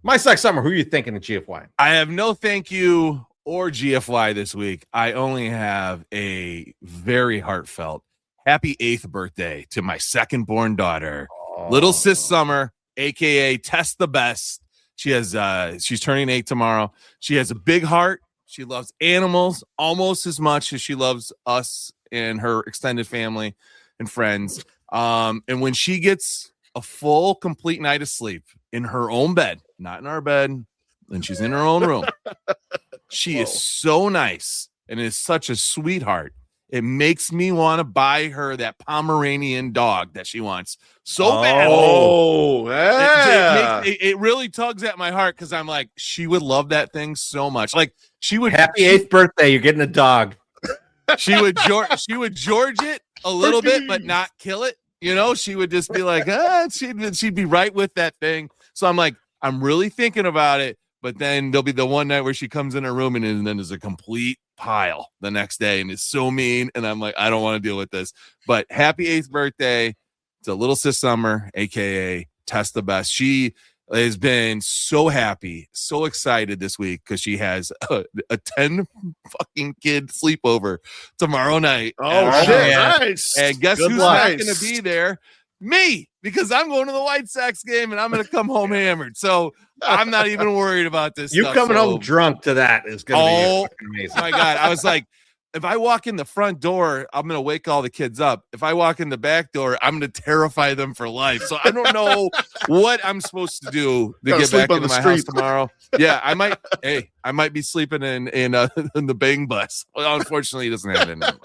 My Suck Summer, who are you thinking of GFY? I have no thank you or GFY this week. I only have a very heartfelt happy 8th birthday to my second born daughter, little sis Summer, aka Tess the Best. She has she's turning 8 tomorrow. She has a big heart. She loves animals almost as much as she loves us and her extended family and friends. And when she gets a full, complete night of sleep in her own bed, not in our bed, and she's in her own room, she is so nice and is such a sweetheart. It makes me want to buy her that Pomeranian dog that she wants so bad. Oh, yeah. It really tugs at my heart because I'm like, she would love that thing so much. Like she would. Happy 8th birthday! You're getting a dog. She would George it a little bit, but not kill it. You know, she would just be like, she'd be right with that thing. So I'm like, I'm really thinking about it. But then there'll be the one night where she comes in her room and then there's a complete pile the next day and it's so mean. And I'm like, I don't want to deal with this. But happy 8th birthday to little sis Summer, aka Tess the Best. She has been so happy, so excited this week because she has a 10 fucking kid sleepover tomorrow night. Oh, shit. Nice. And guess Good who's luck. not going to be there? Me, because I'm going to the White Sox game and I'm going to come home hammered. So I'm not even worried about this. You coming home drunk to that is going to be amazing. My God. I was like, if I walk in the front door, I'm going to wake all the kids up. If I walk in the back door, I'm going to terrify them for life. So I don't know what I'm supposed to do to get back into my house tomorrow. Yeah, I might be sleeping in the Bang bus. Well, unfortunately, he doesn't have it anymore.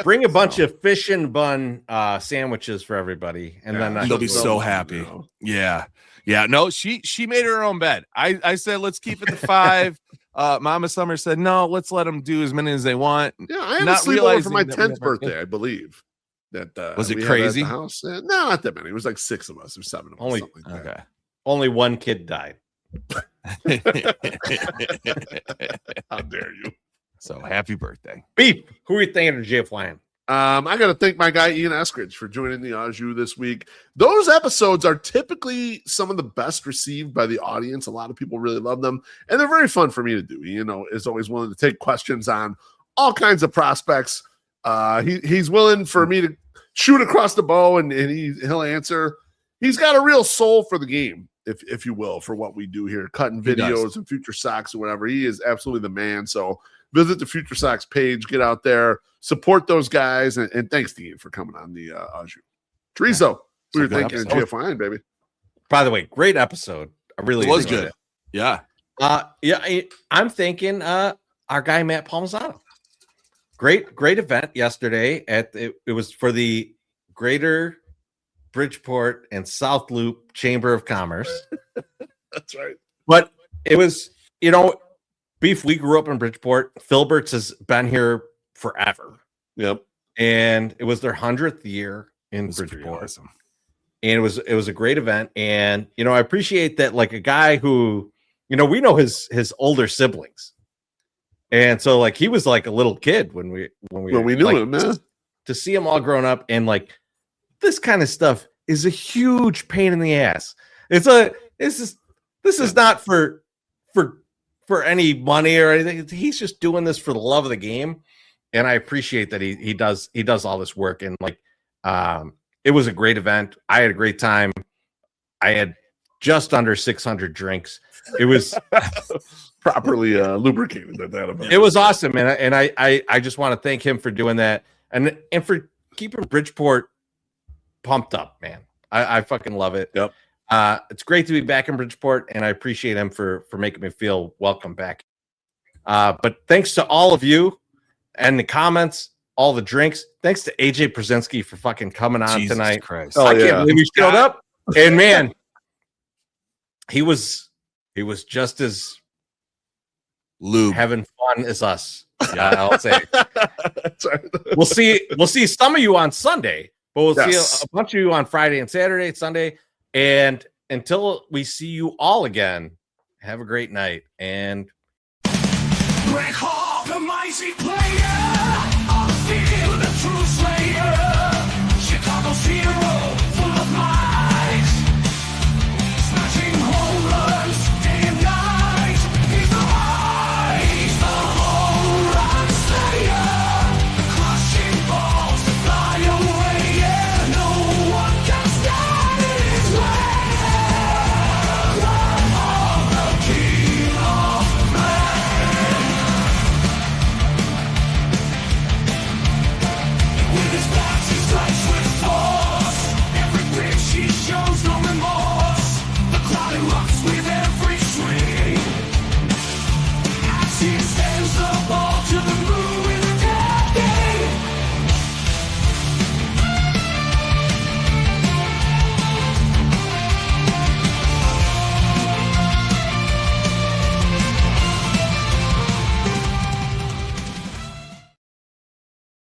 Bring a bunch of fish and bun sandwiches for everybody, and then they'll be so happy. Yeah. Yeah, no, she made her own bed. I said, let's keep it to 5. Mama Summer said, no, let's let them do as many as they want. Yeah, I had a sleepover for my 10th birthday, I believe. That was it we crazy? Had at the house. No, not that many. It was like 6 of us or 7 of us. Something like that. Only one kid died. How dare you? So happy birthday. Beef. Who are you thinking of JFYN? I got to thank my guy Ian Eskridge for joining the Au Jus this week. Those episodes are typically some of the best received by the audience. A lot of people really love them, and they're very fun for me to do. You know, is always willing to take questions on all kinds of prospects. He's willing for me to shoot across the bow, and he'll answer. He's got a real soul for the game, if you will, for what we do here, cutting videos and Future Sox or whatever. He is absolutely the man. So visit the Future Sox page, get out there, support those guys, and thanks to Ian for coming on the Au Jus. Teresa, we were thinking of GFYN, baby. By the way, great episode. I really was good. Yeah. I'm thinking our guy Matt Palmisano. Great event yesterday it was for the Greater Bridgeport and South Loop Chamber of Commerce. That's right. But it was, Beef, we grew up in Bridgeport. Filbert's has been here forever. Yep. And it was their 100th year in Bridgeport. Awesome. And it was a great event. And, I appreciate that, like, a guy who, we know his older siblings. And so, like, he was like a little kid when we knew him, man. To see him all grown up, and like this kind of stuff is a huge pain in the ass. This is not for any money or anything. He's just doing this for the love of the game, and I appreciate that he does all this work. And like, it was a great event. I had a great time. I had just under 600 drinks. It was properly lubricated at that event. It was awesome, and I just want to thank him for doing that, and for keeping Bridgeport pumped up, man. I fucking love it. Yep. It's great to be back in Bridgeport, and I appreciate him for making me feel welcome back. But thanks to all of you and the comments, all the drinks. Thanks to AJ Pierzynski for fucking coming on Jesus tonight. Christ. I can't believe he showed up. And man, he was just as having fun as us. Yeah, I'll say. That's right. We'll see some of you on Sunday, but we'll see a bunch of you on Friday and Saturday, Sunday. And until we see you all again, have a great night. And Greg Hall, the mighty player.